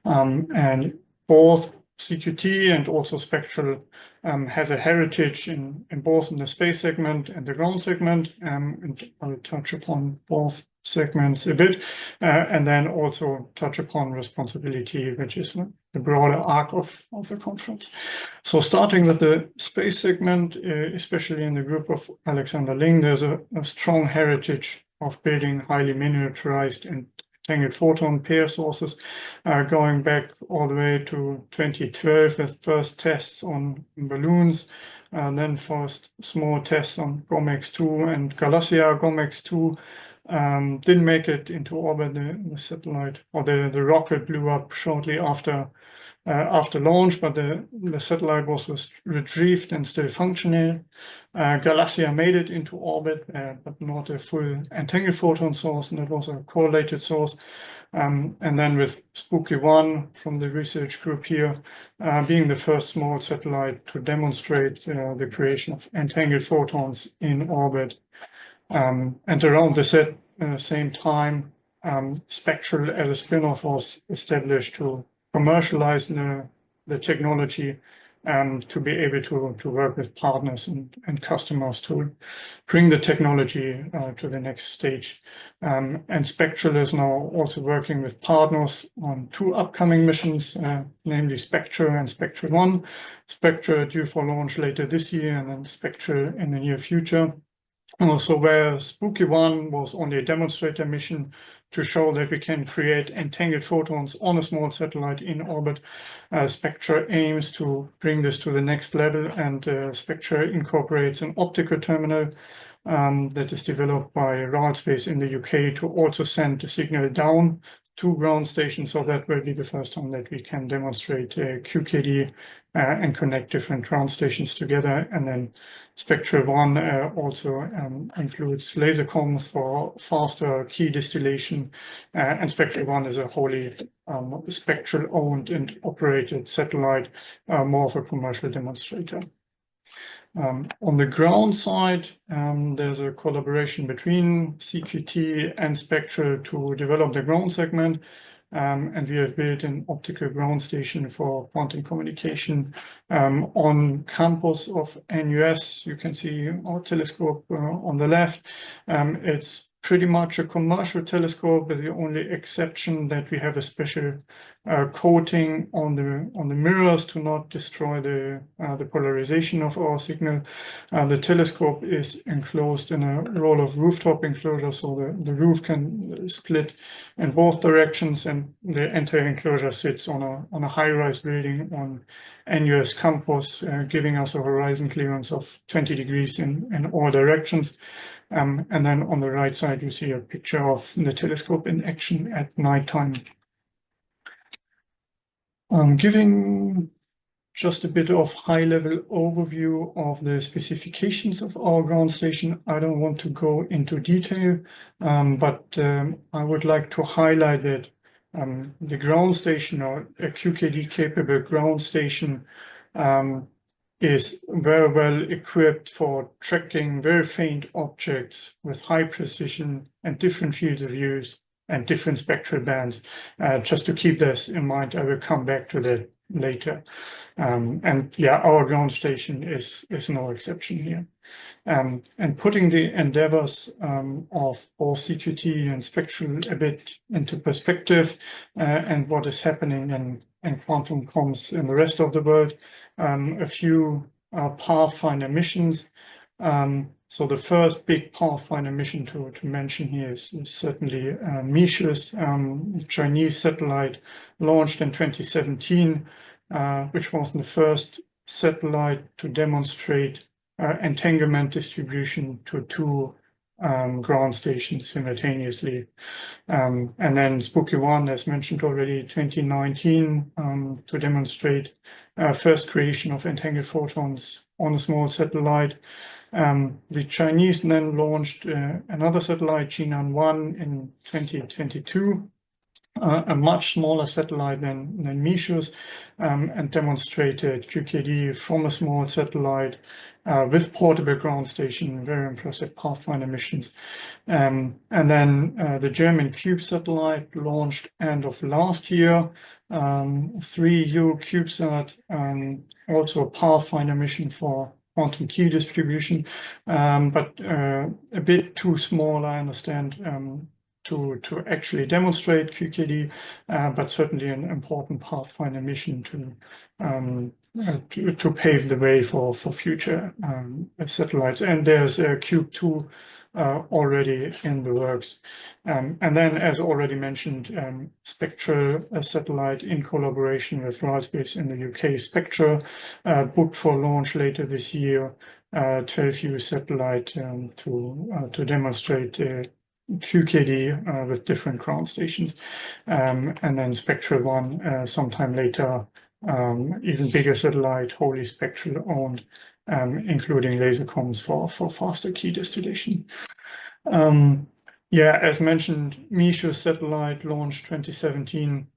And both CQT and also SpeQtral has a heritage in both in the space segment and the ground segment, and I'll touch upon both segments a bit, and then also touch upon responsibility, which is the broader arc of the conference. So starting with the space segment, especially in the group of Alexander Ling, there's a strong heritage of building highly miniaturized and entangled photon pair sources, going back all the way to 2012 with first tests on balloons, then first small tests on GOMEX-2 and Galaxia GOMEX-2. Didn't make it into orbit. The satellite or the rocket blew up shortly after launch, but the satellite was retrieved and still functional. Galaxia made it into orbit, but not a full entangled photon source, and it was a correlated source. And then with SpeQtral from the research group here, being the first small satellite to demonstrate the creation of entangled photons in orbit. And around the same time, SpeQtral as a spin-off was established to commercialize the technology, to be able to work with partners and customers to bring the technology to the next stage. And SpeQtral is now also working with partners on 2 upcoming missions, namely SpeQtral and SpeQtral-1. SpeQtral due for launch later this year, and then SpeQtral in the near future. Also, where SpeQtral was only a demonstrator mission to show that we can create entangled photons on a small satellite in orbit. SpeQtral aims to bring this to the next level, and SpeQtral incorporates an optical terminal that is developed by ResQT in the UK to also send the signal down to ground stations. So that will be the first time that we can demonstrate QKD and connect different ground stations together. And then SpeQtral 1 also includes laser comms for faster key distillation, and SpeQtral 1 is a wholly SpeQtral owned and operated satellite, more of a commercial demonstrator. On the ground side, there's a collaboration between CQT and SpeQtral to develop the ground segment, and we have built an optical ground station for quantum communication on campus of NUS. You can see our telescope on the left. It's pretty much a commercial telescope, with the only exception that we have a special coating on the mirrors to not destroy the polarization of our signal. The telescope is enclosed in a roll of rooftop enclosure, so the roof can split in both directions, and the entire enclosure sits on a high-rise building on NUS campus, giving us a horizon clearance of 20 degrees in all directions. And then on the right side, you see a picture of the telescope in action at nighttime. Giving just a bit of high-level overview of the specifications of our ground station. I don't want to go into detail, but I would like to highlight that the ground station, or a QKD-capable ground station, is very well equipped for tracking very faint objects with high precision and different fields of use and different spectral bands. Just to keep this in mind, I will come back to that later. And yeah, our ground station is no exception here. And putting the endeavors of both CQT and SpeQtral a bit into perspective, and what is happening in quantum comms in the rest of the world, a few Pathfinder missions. So the first big Pathfinder mission to mention here is certainly Misch's, the Chinese satellite launched in 2017, which was the first satellite to demonstrate entanglement distribution to two ground stations simultaneously. And then SpeQtral 1, as mentioned already, 2019, to demonstrate first creation of entangled photons on a small satellite. The Chinese then launched another satellite, Jinan 1, in 2022, a much smaller satellite than Misch's, and demonstrated QKD from a small satellite with portable ground station, very impressive Pathfinder missions. And then the German Cube satellite launched end of last year, 3U CubeSat, also a Pathfinder mission for quantum key distribution, but a bit too small, I understand, to actually demonstrate QKD, but certainly an important Pathfinder mission to pave the way for future satellites. And there's a Cube 2 already in the works. And then, as already mentioned, SpeQtral, a satellite in collaboration with ResQT in the UK, SpeQtral, booked for launch later this year, 12U satellite to demonstrate QKD with different ground stations. And then SpeQtral 1 sometime later, even bigger satellite, wholly SpeQtral owned, including laser comms for faster key distillation. Yeah, as mentioned, Misch's satellite launched 2017,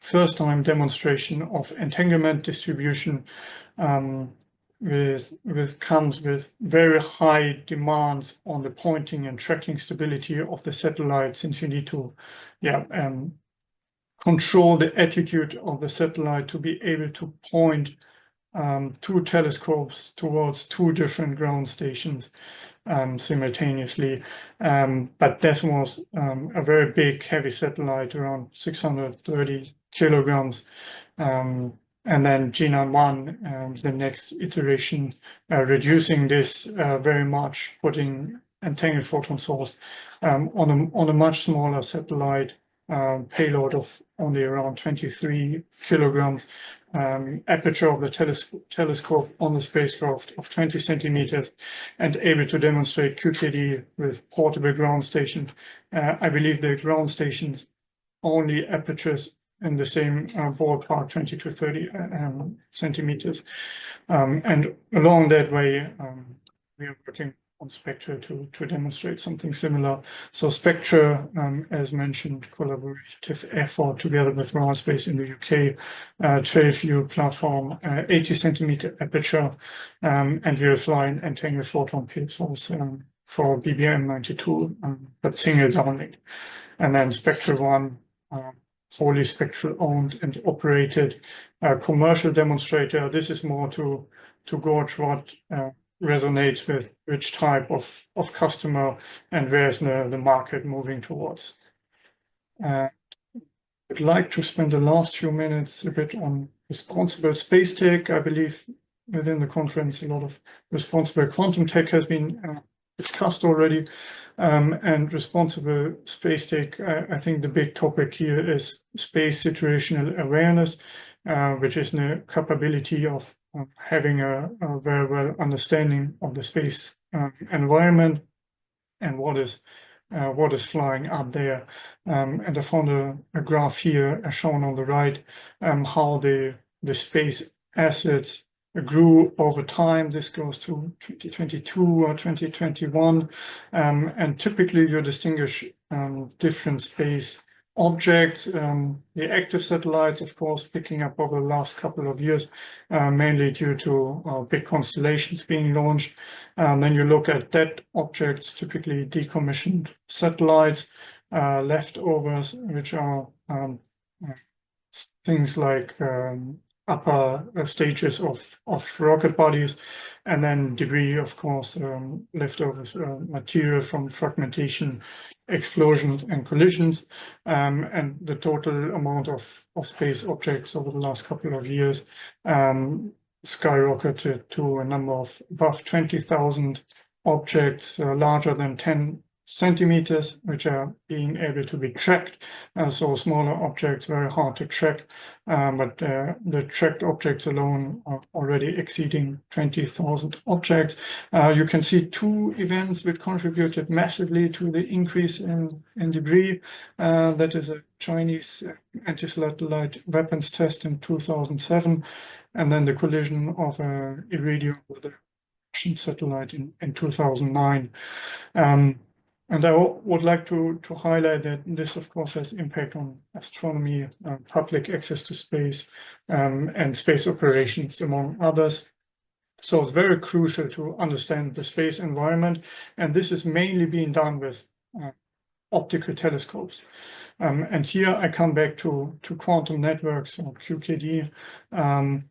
first time demonstration of entanglement distribution, comes with very high demands on the pointing and tracking stability of the satellite, since you need to control the attitude of the satellite to be able to point two telescopes towards two different ground stations simultaneously. But this was a very big, heavy satellite, around 630 kilograms. And then Jinan 1, the next iteration, reducing this very much, putting entangled photon source on a much smaller satellite payload of only around 23 kilograms, aperture of the telescope on the spacecraft of 20 centimeters, and able to demonstrate QKD with portable ground station. I believe the ground stations only apertures in the same ballpark, 20 to 30 centimeters. And along that way, we are working on SpeQtral to demonstrate something similar. So SpeQtral, as mentioned, collaborative effort together with ResQT in the UK, 12U platform, 80 centimeter aperture, and we are flying entangled photon pulsars for BBM 92, but single downlink. And then SpeQtral 1, wholly SpeQtral owned and operated commercial demonstrator. This is more to gauge what resonates with which type of customer and where's the market moving towards. I'd like to spend the last few minutes a bit on responsible space tech. I believe within the conference a lot of responsible quantum tech has been discussed already, and responsible space tech. I think the big topic here is space situational awareness, which is the capability of having a very well understanding of the space environment and what is flying up there. And I found a graph here shown on the right, how the space assets grew over time. This goes to 2022 or 2021, and typically you distinguish different space objects. The active satellites, of course, picking up over the last couple of years, mainly due to big constellations being launched. Then you look at dead objects, typically decommissioned satellites, leftovers, which are things like upper stages of rocket bodies, and then debris, of course, leftovers material from fragmentation, explosions and collisions, and the total amount of space objects over the last couple of years skyrocketed to a number of above 20,000 objects larger than 10 centimeters, which are being able to be tracked. So smaller objects, very hard to track, but the tracked objects alone are already exceeding 20,000 objects. You can see two events which contributed massively to the increase in debris. That is a Chinese anti-satellite weapons test in 2007, and then the collision of Iridium with a Russian satellite in 2009. And I would like to highlight that this, of course, has impact on astronomy, public access to space, and space operations, among others. So it's very crucial to understand the space environment, and this is mainly being done with optical telescopes. And here I come back to quantum networks, or QKD,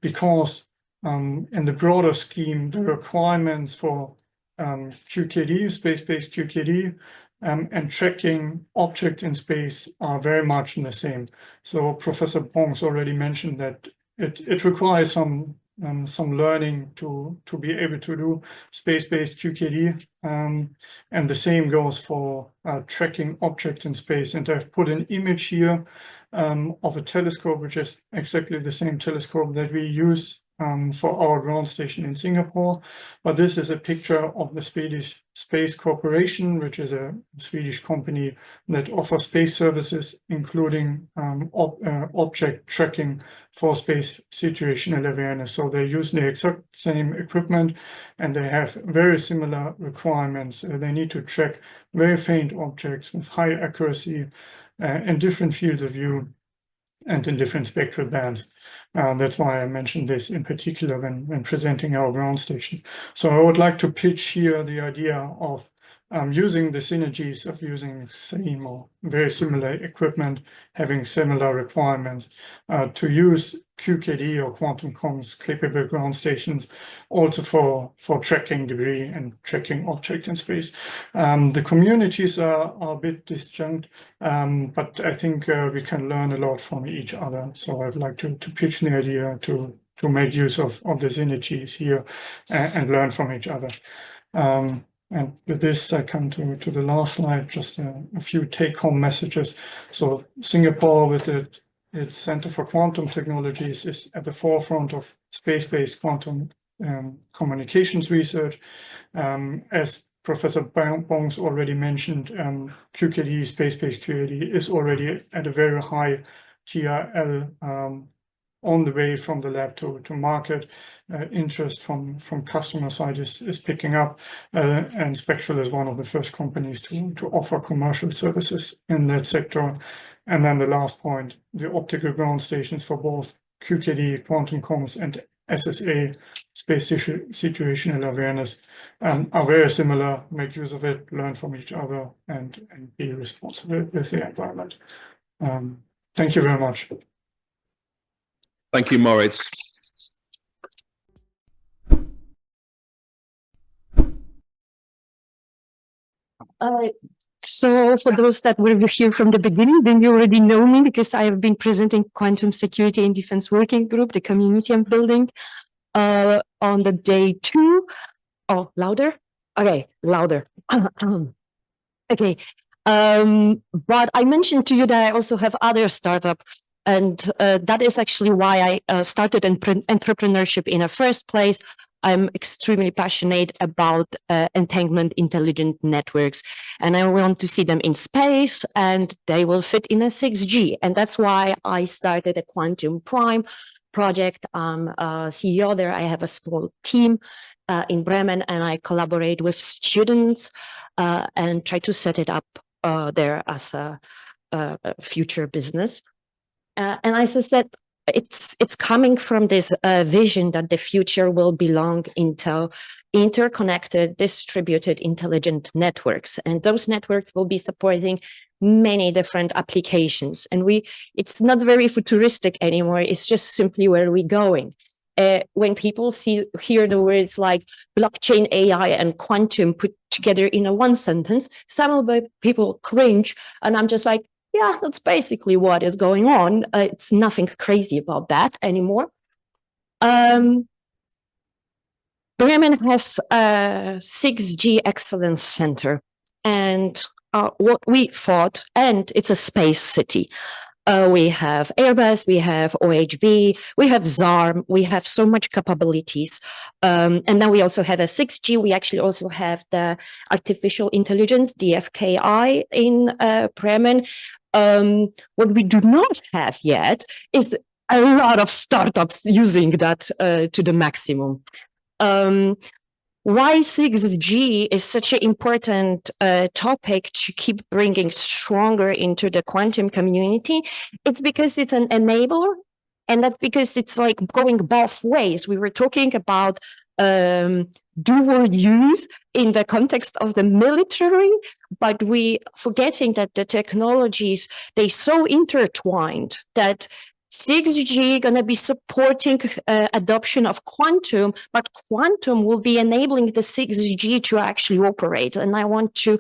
because in the broader scheme, the requirements for QKD, space-based QKD, and tracking objects in space are very much the same. So Professor Bongs already mentioned that it requires some learning to be able to do space-based QKD, and the same goes for tracking objects in space. And I've put an image here of a telescope, which is exactly the same telescope that we use for our ground station in Singapore. But this is a picture of the Swedish Space Corporation, which is a Swedish company that offers space services, including object tracking for space situational awareness. So they use the exact same equipment, and they have very similar requirements. They need to track very faint objects with high accuracy in different fields of view and in different spectral bands. That's why I mentioned this in particular when presenting our ground station. So I would like to pitch here the idea of using the synergies of using same or very similar equipment, having similar requirements, to use QKD or quantum comms capable ground stations also for tracking debris and tracking objects in space. The communities are a bit disjunct, but I think we can learn a lot from each other. So I'd like to pitch the idea to make use of the synergies here and learn from each other. And with this, I come to the last slide, just a few take-home messages. So Singapore, with its Center for Quantum Technologies, is at the forefront of space-based quantum communications research. As Professor Bongs already mentioned, QKD, space-based QKD, is already at a very high TRL on the way from the lab to market. Interest from customer side is picking up, and SpeQtral is one of the first companies to offer commercial services in that sector. And then the last point, the optical ground stations for both QKD, quantum comms, and SSA, space situational awareness, are very similar. Make use of it, learn from each other, and be responsible with the environment. Thank you very much. Thank you, Moritz. So for those that were here from the beginning, then you already know me because I have been presenting Quantum Security and Defense Working Group, the community I'm building, on the day 2. Oh, louder? Okay, louder. Okay. But I mentioned to you that I also have other startup, and that is actually why I started entrepreneurship in the first place. I'm extremely passionate about entanglement intelligent networks, and I want to see them in space, and they will fit in a 6G. And that's why I started a QuantumPrime project. I'm a CEO there. I have a small team in Bremen, and I collaborate with students and try to set it up there as a future business. And as I said, it's coming from this vision that the future will belong into interconnected, distributed, intelligent networks, and those networks will be supporting many different applications. And it's not very futuristic anymore. It's just simply where we're going. When people hear the words like blockchain, AI, and quantum put together in a one sentence, some of the people cringe, and I'm just like, yeah, that's basically what is going on. It's nothing crazy about that anymore. Bremen has a 6G Excellence Center, and what we thought, and it's a space city. We have Airbus, we have OHB, we have ZARM, we have so much capabilities. And then we also have a 6G. We actually also have the artificial intelligence, DFKI, in Bremen. What we do not have yet is a lot of startups using that to the maximum. Why 6G is such an important topic to keep bringing stronger into the quantum community? It's because it's an enabler, and that's because it's like going both ways. We were talking about dual use in the context of the military, but we forgetting that the technologies, they so intertwined that 6G going to be supporting adoption of quantum, but quantum will be enabling the 6G to actually operate. And I want to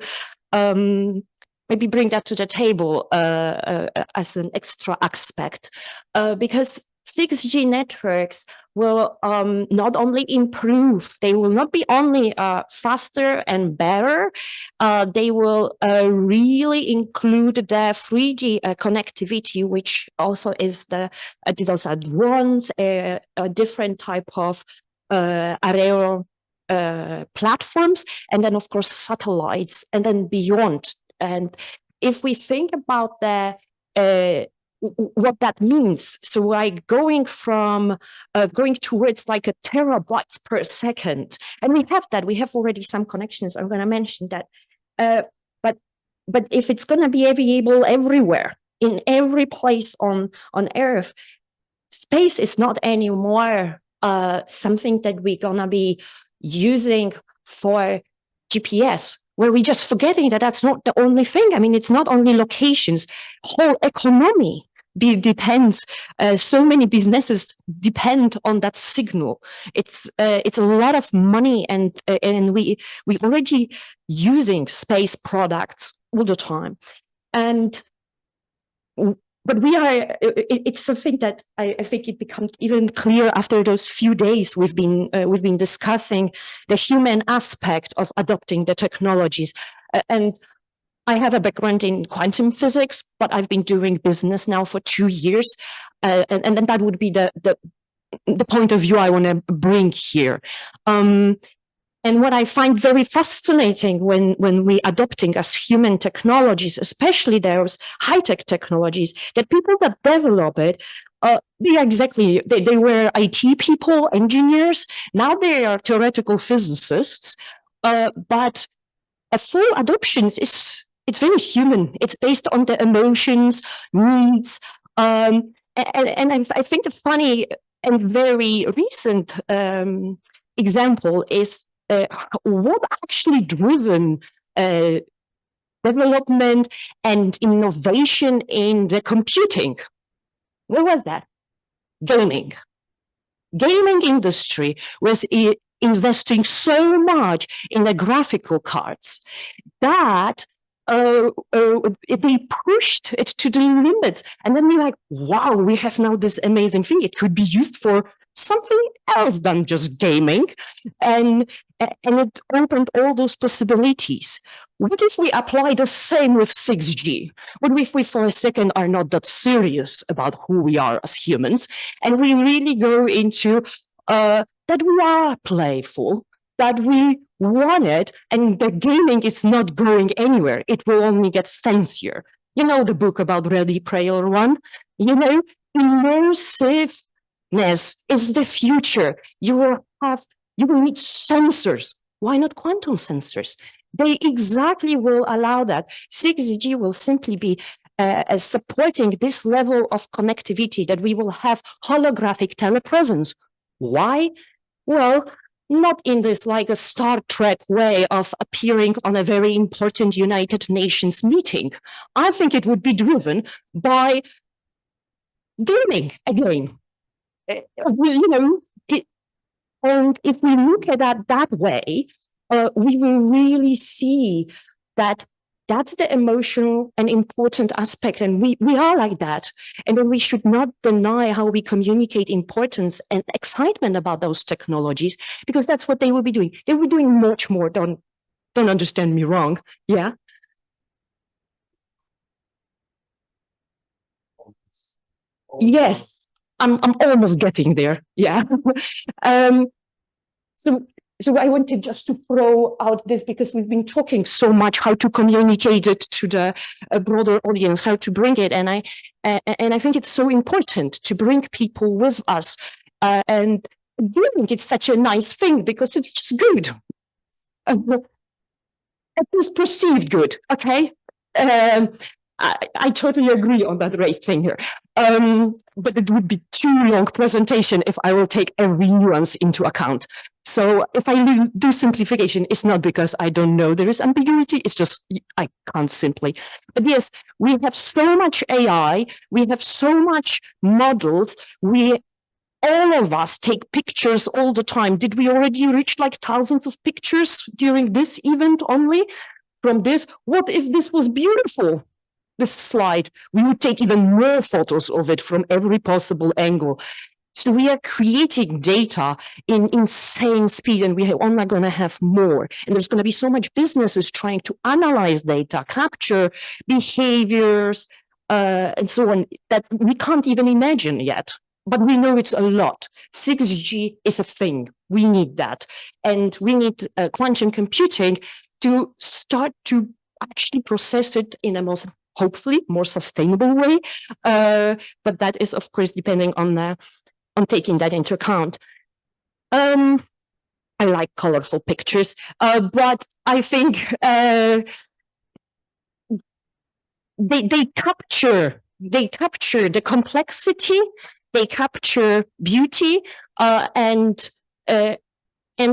maybe bring that to the table as an extra aspect, because 6G networks will not only improve, they will not be only faster and better, they will really include the 3G connectivity, which also is those are drones, a different type of aerial platforms, and then of course satellites, and then beyond. And if we think about what that means, so like going towards like a terabytes per second, and we have already some connections. I'm going to mention that, but if it's going to be available everywhere, in every place on Earth, space is not anymore something that we're going to be using for GPS, where we're just forgetting that that's not the only thing. I mean, it's not only locations, whole economy depends. So many businesses depend on that signal. It's a lot of money, and we already using space products all the time. And but we are, it's something that I think it becomes even clear after those few days we've been discussing the human aspect of adopting the technologies. And I have a background in quantum physics, but I've been doing business now for 2 years. And then that would be the point of view I want to bring here. And what I find very fascinating when we adopting as human technologies, especially those high-tech technologies, that people that develop it, they were IT people, engineers. Now they are theoretical physicists, but a full adoption it's very human. It's based on the emotions, needs, and I think the funny and very recent example is what actually driven development and innovation in the computing. What was that? Gaming. Gaming industry was investing so much in the graphical cards that they pushed it to the limits. And then we're like, wow, we have now this amazing thing. It could be used for something else than just gaming. And it opened all those possibilities. What if we apply the same with 6G? What if we for a second are not that serious about who we are as humans, and we really go into that we are playful, that we want it, and the gaming is not going anywhere. It will only get fancier. You know the book about Ready Player One? You know, immersiveness is the future. You will need sensors. Why not quantum sensors? They exactly will allow that. 6G will simply be supporting this level of connectivity, that we will have holographic telepresence. Why? Well, not in this like a Star Trek way of appearing on a very important United Nations meeting. I think it would be driven by gaming again. You know, and if we look at that way, we will really see that that's the emotional and important aspect. And we are like that. And then we should not deny how we communicate importance and excitement about those technologies, because that's what they will be doing. They will be doing much more. Don't understand me wrong. Yeah. Yes, I'm almost getting there. Yeah. So I wanted just to throw out this, because we've been talking so much how to communicate it to the broader audience, how to bring it, and I think it's so important to bring people with us. And gaming, it's such a nice thing because it's just good. It is perceived good. Okay. I totally agree on that race thing here. But it would be too long presentation if I will take every nuance into account. So if I do simplification, it's not because I don't know there is ambiguity, it's just I can't simply. But yes, we have so much AI, we have so much models, all of us take pictures all the time. Did we already reach like thousands of pictures during this event only? From this, what if this was beautiful? This slide, we would take even more photos of it from every possible angle. So we are creating data in insane speed, and we are only going to have more. And there's going to be so much businesses trying to analyze data, capture behaviors, and so on, that we can't even imagine yet. But we know it's a lot. 6G is a thing. We need that. And we need quantum computing to start to actually process it in a most, hopefully, more sustainable way. But that is, of course, depending on taking that into account. I like colorful pictures, but I think they capture the complexity, they capture beauty, and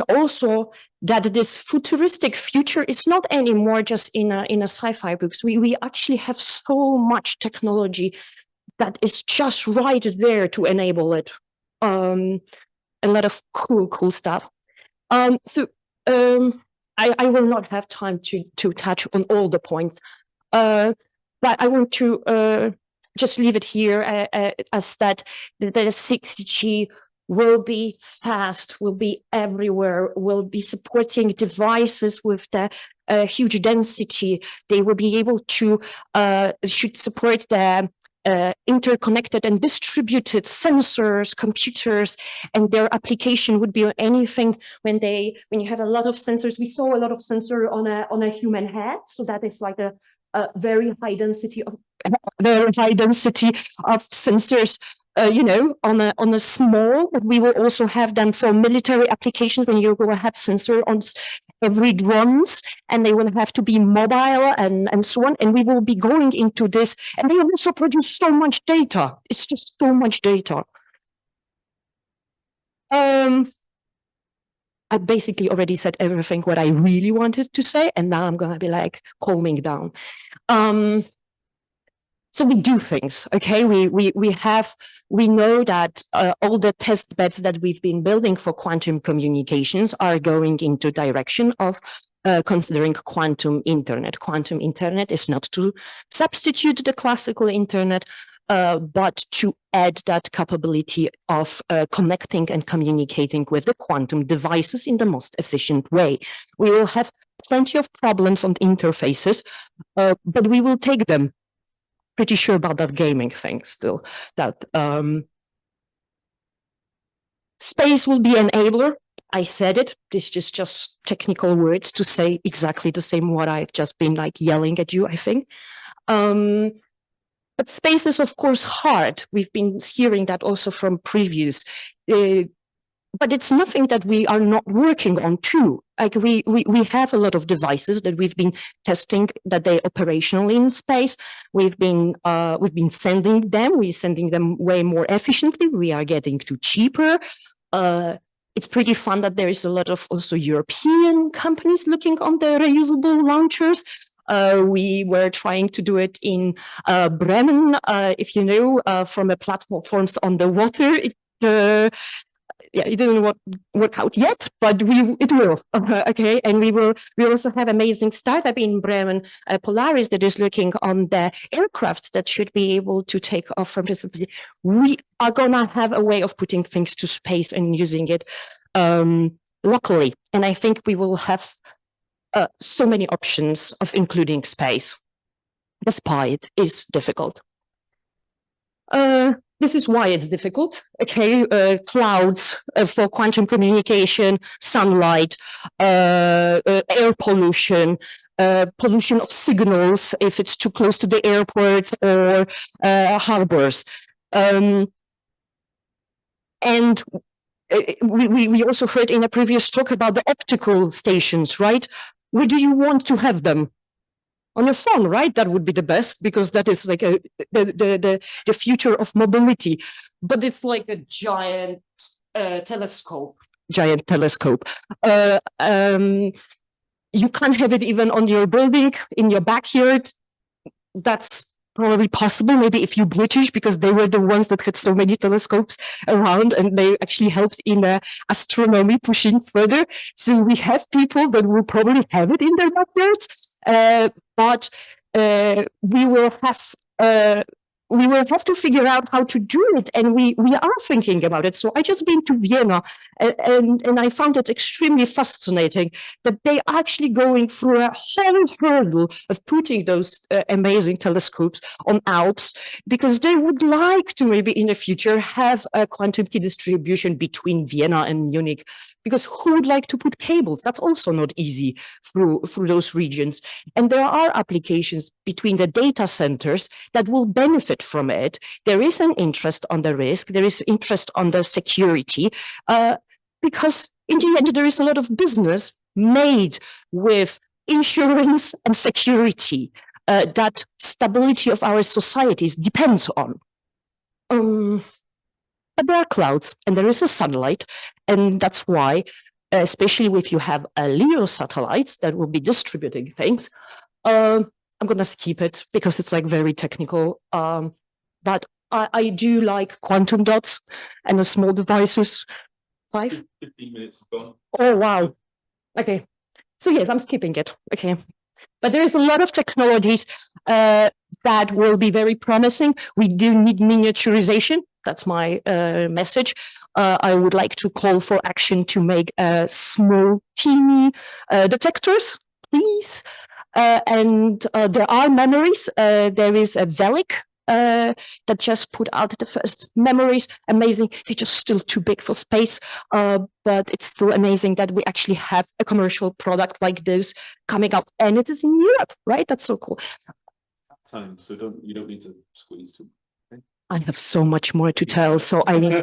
also that this futuristic future is not anymore just in a sci-fi books. We actually have so much technology that is just right there to enable it. A lot of cool stuff. So I will not have time to touch on all the points, but I want to just leave it here as that the 6G will be fast, will be everywhere, will be supporting devices with the huge density. They will be able to, should support the interconnected and distributed sensors, computers, and their application would be anything when you have a lot of sensors. We saw a lot of sensor on a human head, so that is like a very high density of sensors. On a small, but we will also have them for military applications when you will have sensor on every drones, and they will have to be mobile and so on. And we will be going into this, and they also produce so much data. It's just so much data. I basically already said everything what I really wanted to say, and now I'm gonna be like calming down. So we do things, okay? We know that all the test beds that we've been building for quantum communications are going into direction of considering quantum internet. Quantum internet is not to substitute the classical internet, but to add that capability of connecting and communicating with the quantum devices in the most efficient way. We will have plenty of problems on interfaces, but we will take them. Pretty sure about that gaming thing still, that space will be enabler. I said it. This is just technical words to say exactly the same what I've just been like yelling at you, I think. But space is of course hard. We've been hearing that also from previous, but it's nothing that we are not working on too. Like we have a lot of devices that we've been testing that they operational in space. We've been sending them. We're sending them way more efficiently. We are getting to cheaper. It's pretty fun that there is a lot of also European companies looking on the reusable launchers. We were trying to do it in Bremen, if you know, from a platforms on the water. It didn't work out yet, but it will. Okay, and we also have amazing startup in Bremen, Polaris, that is looking on the aircrafts that should be able to take off from this. We are gonna have a way of putting things to space and using it locally, and I think we will have so many options of including space. Despite is difficult. This is why it's difficult, okay? Clouds for quantum communication, sunlight, air pollution, pollution of signals if it's too close to the airports or harbors. And we also heard in a previous talk about the optical stations, right? Where do you want to have them? On your phone, right? That would be the best, because that is like the future of mobility. But it's like a giant telescope. You can't have it even on your building, in your backyard. That's probably possible, maybe if you're British, because they were the ones that had so many telescopes around, and they actually helped in astronomy pushing further. So we have people that will probably have it in their backyards, but we will have to figure out how to do it, and we are thinking about it. So I just been to Vienna, and I found it extremely fascinating that they are actually going through a whole hurdle of putting those amazing telescopes on Alps, because they would like to maybe in the future have a quantum key distribution between Vienna and Munich, because who would like to put cables? That's also not easy through those regions. And there are applications between the data centers that will benefit from it. There is an interest on the risk. There is interest on the security, because in the end, there is a lot of business made with insurance and security that stability of our societies depends on. But there are clouds and there is a sunlight, and that's why, especially if you have LEO satellites that will be distributing things, I'm going to skip it because it's like very technical. But I do like quantum dots and the small devices. 15 minutes gone. Oh, wow. Okay. So yes, I'm skipping it. Okay. But there is a lot of technologies. that will be very promising. We do need miniaturization. That's my message. I would like to call for action to make small, teeny detectors, please. And there are memories. There is a Velic that just put out the first memories. Amazing. They're just still too big for space, but it's still amazing that we actually have a commercial product like this coming out, and it is in Europe, right? That's so cool. Time, so you don't need to squeeze too. Okay. I have so much more to tell, so I will.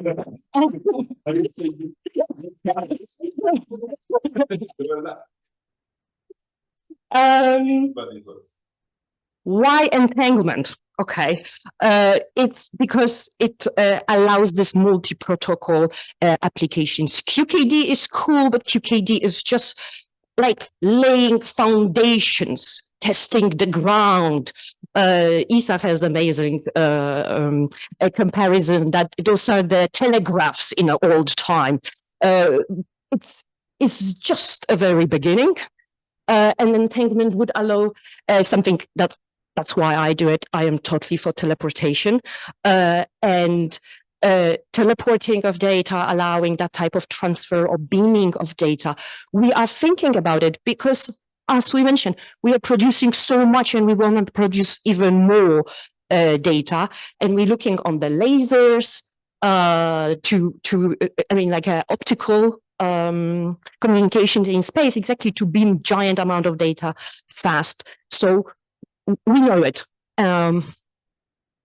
Why entanglement? Okay, it's because it allows this multi-protocol applications. QKD is cool, but QKD is just like laying foundations, testing the ground. ISA has amazing a comparison that those are the telegraphs in an old time. It's just a very beginning. And entanglement would allow something that's why I do it. I am totally for teleportation and teleporting of data, allowing that type of transfer or beaming of data. We are thinking about it because, as we mentioned, we are producing so much and we want to produce even more data. And we're looking on the lasers like optical communications in space, exactly to beam giant amount of data fast. So we know it. Oh,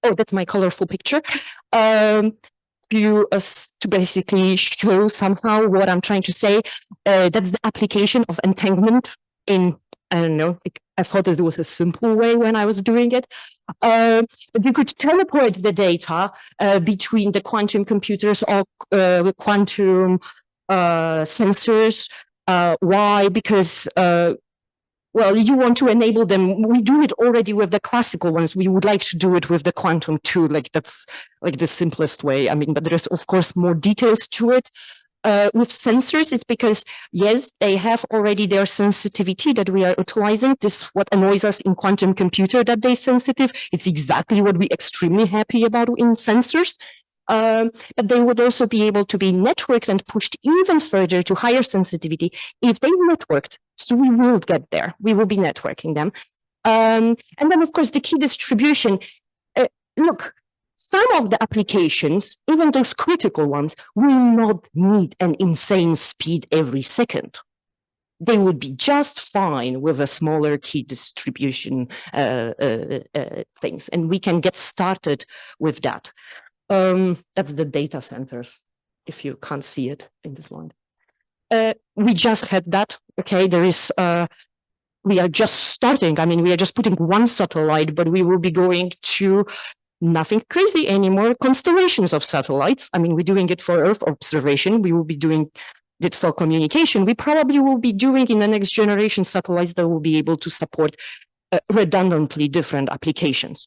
that's my colorful picture. To basically show somehow what I'm trying to say. That's the application of entanglement in, I don't know, I thought it was a simple way when I was doing it. But you could teleport the data between the quantum computers or quantum sensors. Why? Because well, you want to enable them. We do it already with the classical ones. We would like to do it with the quantum too. Like that's like the simplest way. I mean, but there's of course more details to it. With sensors, it's because yes, they have already their sensitivity that we are utilizing. This what annoys us in quantum computer, that they're sensitive. It's exactly what we're extremely happy about in sensors. But they would also be able to be networked and pushed even further to higher sensitivity if they networked. So we will get there. We will be networking them. And then, of course, the key distribution. Look, some of the applications, even those critical ones, will not need an insane speed every second. They would be just fine with a smaller key distribution things. And we can get started with that. That's the data centers, if you can't see it in this line. We just had that, okay, there is, we are just starting, I mean, we are just putting one satellite, but we will be going to nothing crazy anymore, constellations of satellites. I mean, we're doing it for Earth observation, we will be doing it for communication. We probably will be doing in the next generation satellites that will be able to support redundantly different applications.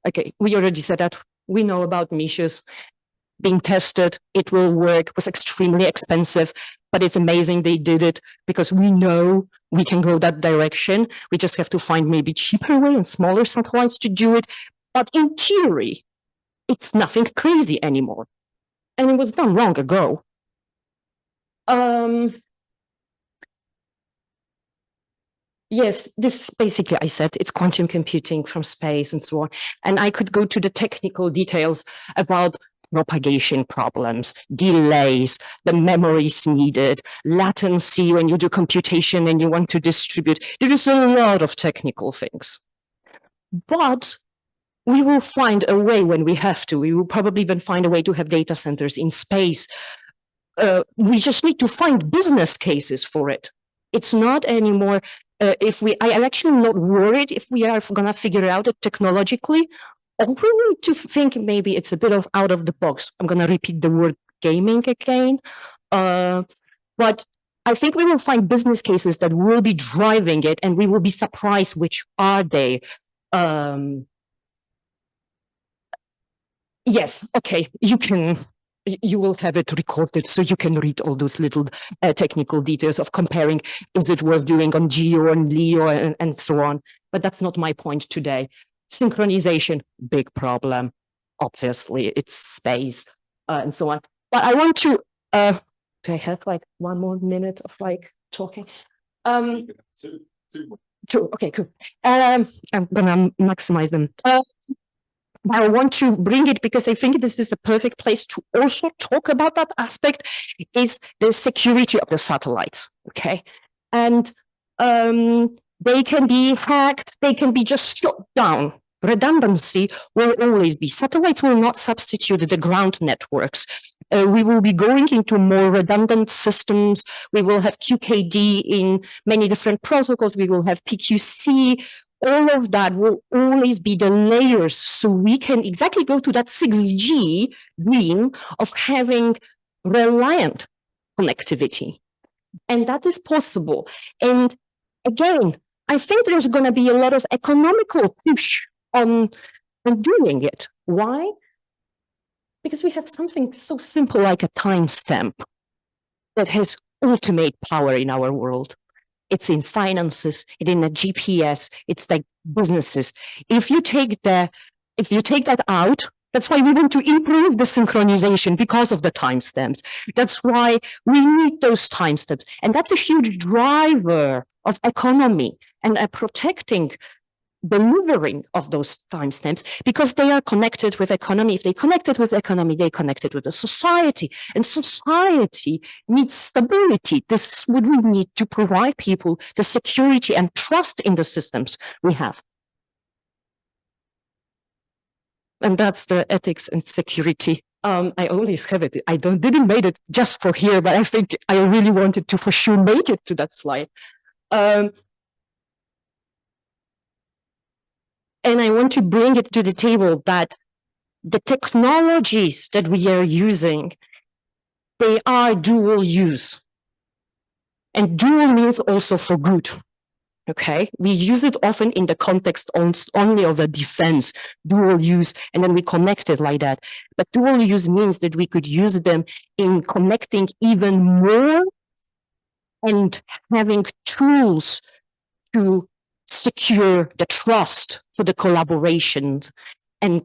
Okay, we already said that. We know about niches being tested. It will work. It was extremely expensive, but it's amazing they did it because we know we can go that direction. We just have to find maybe cheaper way and smaller satellites to do it. But in theory, it's nothing crazy anymore. And it was done long ago. Yes, this basically, I said, it's quantum computing from space and so on. And I could go to the technical details about propagation problems, delays, the memories needed, latency when you do computation and you want to distribute. There is a lot of technical things. But we will find a way when we have to. We will probably even find a way to have data centers in space. We just need to find business cases for it. It's not anymore. I'm actually not worried if we are going to figure it out technologically. Or we need to think maybe it's a bit of out of the box. I'm going to repeat the word gaming again. But I think we will find business cases that will be driving it, and we will be surprised which are they. Yes, okay, you can you will have it recorded so you can read all those little technical details of comparing, is it worth doing on Geo and Leo and so on. But that's not my point today. Synchronization, big problem. Obviously, it's space and so on. But I want to, do I have like 1 more minute of like talking? Two. Okay, cool. I'm gonna maximize them. I want to bring it because I think this is a perfect place to also talk about that aspect, is the security of the satellites, okay? And they can be hacked, they can be just shut down. Redundancy will always be. Satellites will not substitute the ground networks. We will be going into more redundant systems. We will have QKD in many different protocols. We will have PQC. All of that will always be the layers, so we can exactly go to that 6G dream of having reliant connectivity. And that is possible. And again, I think there's going to be a lot of economical push on doing it. Why? Because we have something so simple like a timestamp that has ultimate power in our world. It's in finances, it's in a GPS, it's like businesses. If you take that out, that's why we want to improve the synchronization because of the timestamps. That's why we need those timestamps. And that's a huge driver of economy and protecting delivering of those timestamps, because they are connected with economy. If they connected with economy, they connected with the society, and society needs stability. This would we need to provide people the security and trust in the systems we have. And that's the ethics and security. I always have it. I didn't make it just for here, but I think I really wanted to for sure make it to that slide. And I want to bring it to the table that the technologies that we are using, they are dual use. And dual means also for good. Okay, we use it often in the context only of a defense, dual use, and then we connect it like that. But dual use means that we could use them in connecting even more and having tools to secure the trust for the collaborations. And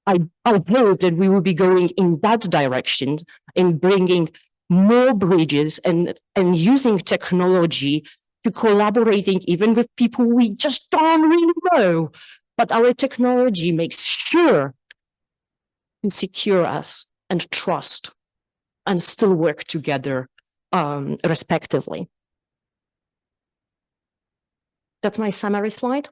I hope that we will be going in that direction in bringing more bridges and using technology to collaborating even with people we just don't really know. But our technology makes sure to secure us and trust and still work together respectively. That's my summary slide.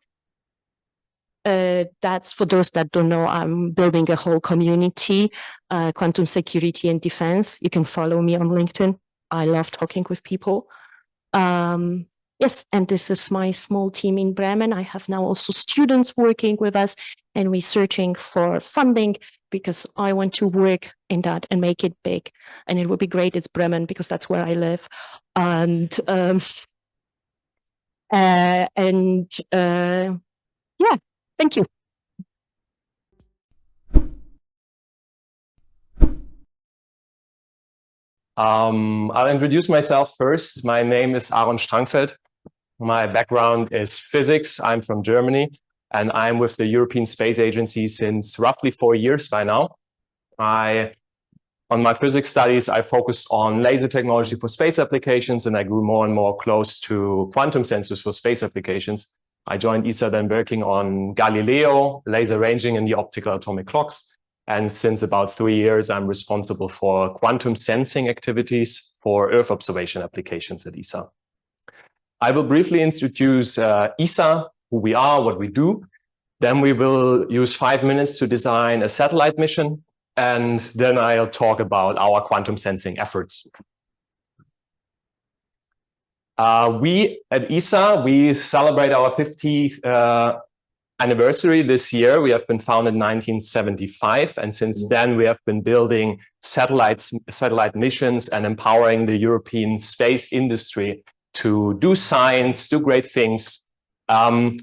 That's for those that don't know, I'm building a whole community, quantum security and defense. You can follow me on LinkedIn. I love talking with people. Yes, and this is my small team in Bremen. I have now also students working with us, and we're searching for funding because I want to work in that and make it big. And it would be great. It's Bremen because that's where I live. And yeah, thank you. I'll introduce myself first. My name is Strangfeld. My background is physics. I'm from Germany, and I'm with the European Space Agency since roughly 4 years by now. On my physics studies, I focused on laser technology for space applications, and I grew more and more close to quantum sensors for space applications. I joined ESA then working on Galileo, laser ranging in the optical atomic clocks. And since about 3 years, I'm responsible for quantum sensing activities for Earth observation applications at ESA. I will briefly introduce ESA, who we are, what we do. Then we will use 5 minutes to design a satellite mission. And then I'll talk about our quantum sensing efforts. We at ESA, we celebrate our 50th anniversary this year. We have been founded in 1975. And since then, we have been building satellite missions and empowering the European space industry to do science, do great things. And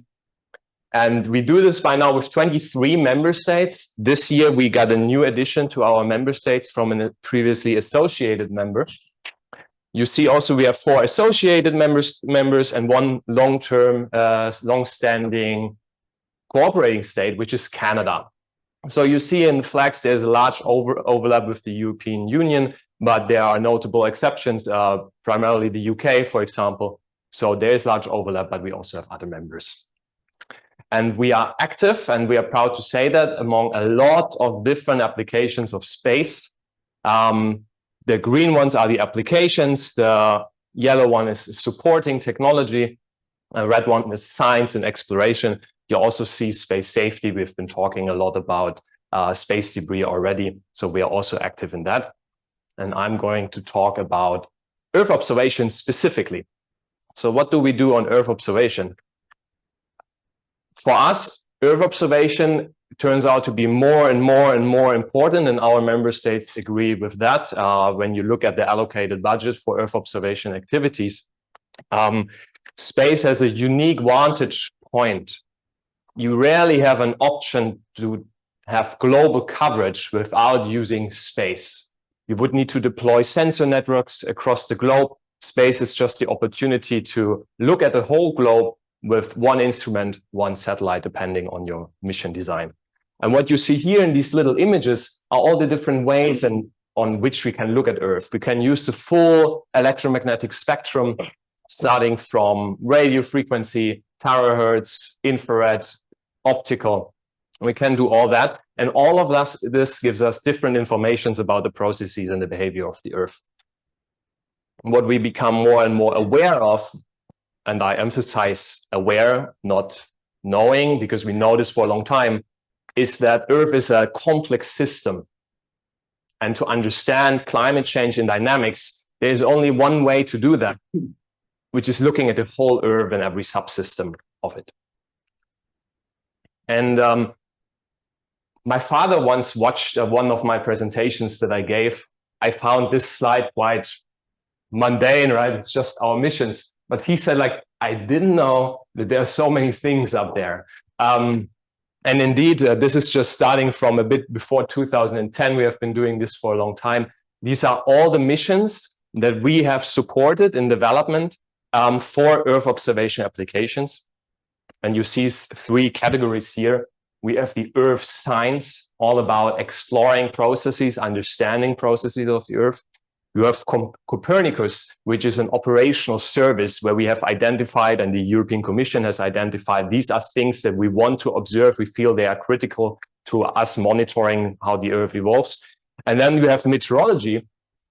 And we do this by now with 23 member states. This year, we got a new addition to our member states from a previously associated member. You see also we have 4 associated members and 1 long-term, long-standing cooperating state, which is Canada. So you see in flags, there's a large overlap with the European Union, but there are notable exceptions, primarily the UK, for example. So there's large overlap, but we also have other members. And we are active, and we are proud to say that, among a lot of different applications of space. The green ones are the applications, the yellow one is supporting technology, the red one is science and exploration. You also see space safety. We've been talking a lot about space debris already, so we are also active in that. And I'm going to talk about Earth observation specifically. So what do we do on Earth observation? For us, Earth observation turns out to be more and more important, and our member states agree with that. When you look at the allocated budget for Earth observation activities, space has a unique vantage point. You rarely have an option to have global coverage without using space. You would need to deploy sensor networks across the globe. Space is just the opportunity to look at the whole globe with 1 instrument, 1 satellite, depending on your mission design. And what you see here in these little images are all the different ways on which we can look at Earth. We can use the full electromagnetic spectrum, starting from radio frequency, terahertz, infrared, optical. We can do all that. And all of this gives us different informations about the processes and the behavior of the Earth. What we become more and more aware of, and I emphasize aware, not knowing, because we know this for a long time, is that Earth is a complex system. And to understand climate change and dynamics, there's only one way to do that, which is looking at the whole Earth and every subsystem of it. And my father once watched one of my presentations that I gave. I found this slide quite mundane, right? It's just our missions. But he said, like, I didn't know that there are so many things up there. And indeed, this is just starting from a bit before 2010. We have been doing this for a long time. These are all the missions that we have supported in development for Earth observation applications. And you see 3 categories here. We have the Earth science, all about exploring processes, understanding processes of the Earth. You have Copernicus, which is an operational service where we have identified, and the European Commission has identified, these are things that we want to observe. We feel they are critical to us monitoring how the Earth evolves. And then we have meteorology,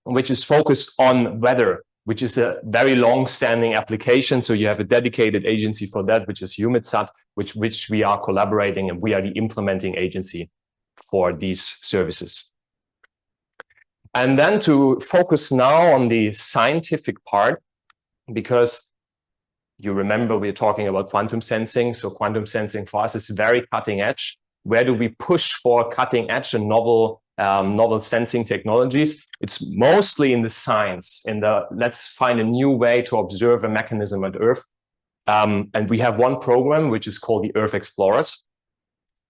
which is focused on weather, which is a very long-standing application. So you have a dedicated agency for that, which is EUMETSAT, which we are collaborating, and we are the implementing agency for these services. And then to focus now on the scientific part, because you remember we're talking about quantum sensing. So quantum sensing for us is very cutting edge. Where do we push for cutting edge and novel sensing technologies? It's mostly in the science, let's find a new way to observe a mechanism at Earth. And we have one program, which is called the Earth Explorers.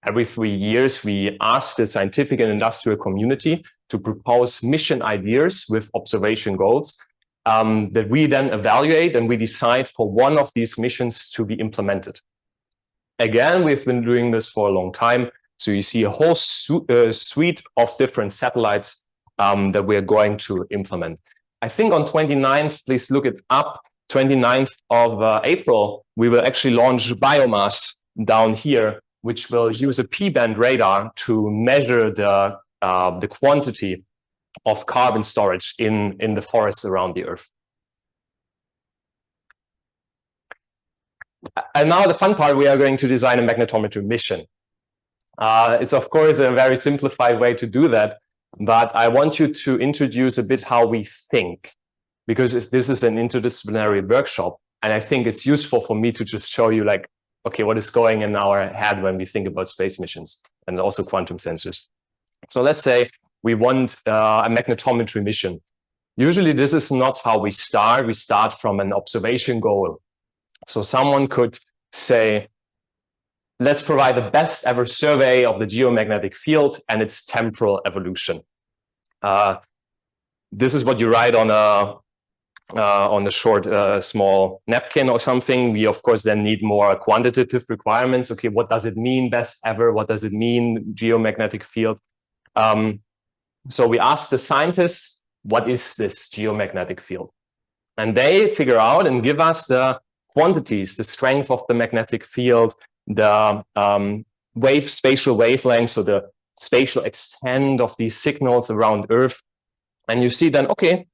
Every 3 years, we ask the scientific and industrial community to propose mission ideas with observation goals that we then evaluate, and we decide for one of these missions to be implemented. Again, we've been doing this for a long time. So you see a whole suite of different satellites that we're going to implement. I think on 29th, please look it up, 29th of April, we will actually launch biomass down here, which will use a P-band radar to measure the quantity of carbon storage in the forests around the Earth. And now the fun part, we are going to design a magnetometry mission. It's of course a very simplified way to do that, but I want you to introduce a bit how we think, because this is an interdisciplinary workshop, and I think it's useful for me to just show you, like, okay, what is going in our head when we think about space missions and also quantum sensors. So let's say we want a magnetometry mission. Usually this is not how we start. We start from an observation goal. So someone could say, let's provide the best ever survey of the geomagnetic field and its temporal evolution. This is what you write on a short, small napkin or something. We, of course, then need more quantitative requirements. Okay, what does it mean, best ever? What does it mean, geomagnetic field? So we asked the scientists, what is this geomagnetic field? And they figure out and give us the quantities, the strength of the magnetic field, the spatial wavelength, so the spatial extent of these signals around Earth. And you see then, okay,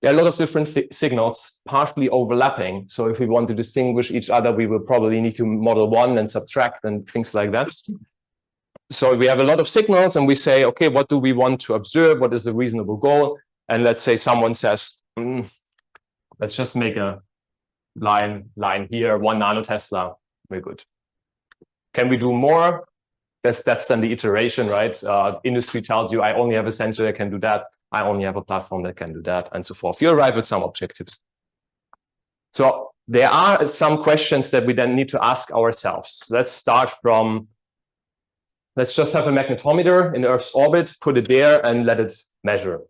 there are a lot of different signals partially overlapping. So if we want to distinguish each other, we will probably need to model one and subtract and things like that. So we have a lot of signals and we say, okay, what do we want to observe? What is the reasonable goal? And let's say someone says, let's just make a line here, 1 nanotesla, very good. Can we do more? That's then the iteration, right? Industry tells you, I only have a sensor that can do that. I only have a platform that can do that, and so forth. You arrive at some objectives. So there are some questions that we then need to ask ourselves. Let's start from, let's just have a magnetometer in Earth's orbit, put it there and let it measure.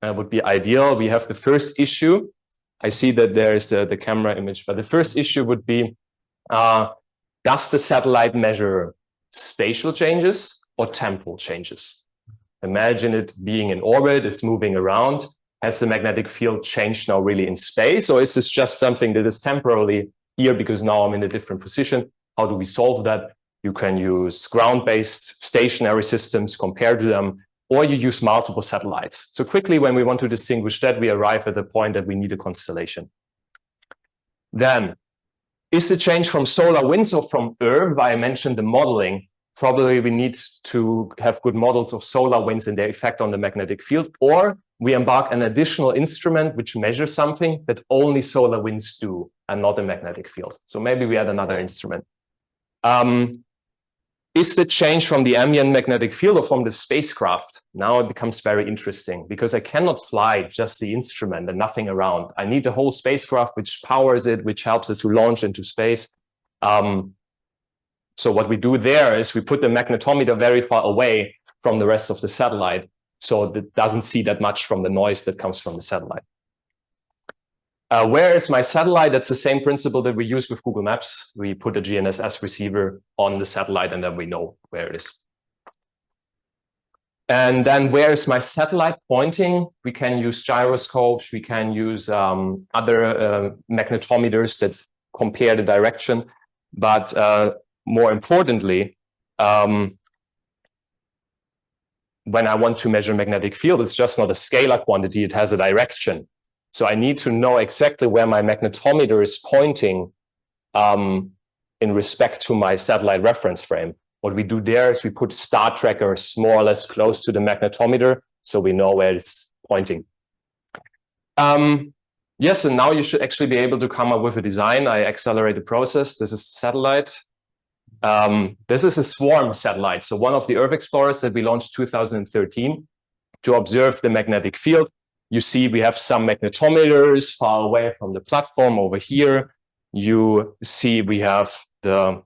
That would be ideal. We have the first issue. I see that there is the camera image, but the first issue would be, does the satellite measure spatial changes or temporal changes? Imagine it being in orbit, it's moving around. Has the magnetic field changed now really in space? Or is this just something that is temporarily here because now I'm in a different position? How do we solve that? You can use ground-based stationary systems, compare to them, or you use multiple satellites. So quickly, when we want to distinguish that, we arrive at the point that we need a constellation. Then, is the change from solar winds or from Earth? I mentioned the modeling. Probably we need to have good models of solar winds and their effect on the magnetic field, or we embark an additional instrument which measures something that only solar winds do and not a magnetic field. So maybe we add another instrument. Is the change from the ambient magnetic field or from the spacecraft? Now it becomes very interesting because I cannot fly just the instrument and nothing around. I need the whole spacecraft which powers it, which helps it to launch into space. So what we do there is we put the magnetometer very far away from the rest of the satellite, so it doesn't see that much from the noise that comes from the satellite. Where is my satellite? That's the same principle that we use with Google Maps. We put a GNSS receiver on the satellite and then we know where it is. And then where is my satellite pointing? We can use gyroscopes. We can use other magnetometers that compare the direction. But more importantly, when I want to measure magnetic field, it's just not a scalar quantity, it has a direction. So I need to know exactly where my magnetometer is pointing in respect to my satellite reference frame. What we do there is we put star trackers more or less close to the magnetometer, so we know where it's pointing. Yes, and now you should actually be able to come up with a design. I accelerate the process. This is satellite. This is a swarm satellite. So one of the Earth explorers that we launched 2013 to observe the magnetic field. You see we have some magnetometers far away from the platform over here. You see we have the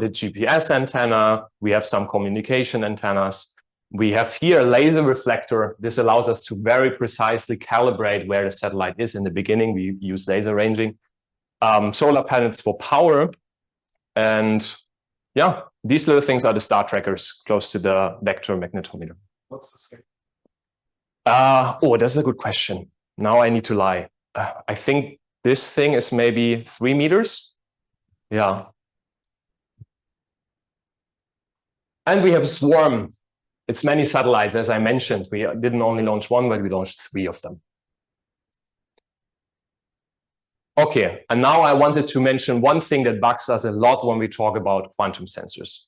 GPS antenna. We have some communication antennas. We have here a laser reflector. This allows us to very precisely calibrate where the satellite is. In the beginning, we use laser ranging. Solar panels for power. And yeah, these little things are the star trackers close to the vector magnetometer. What's the scale? Oh, that's a good question. Now I need to lie. I think this thing is maybe 3 meters. Yeah. And we have a swarm. It's many satellites, as I mentioned. We didn't only launch one, but we launched 3 of them. Okay, and now I wanted to mention one thing that bugs us a lot when we talk about quantum sensors.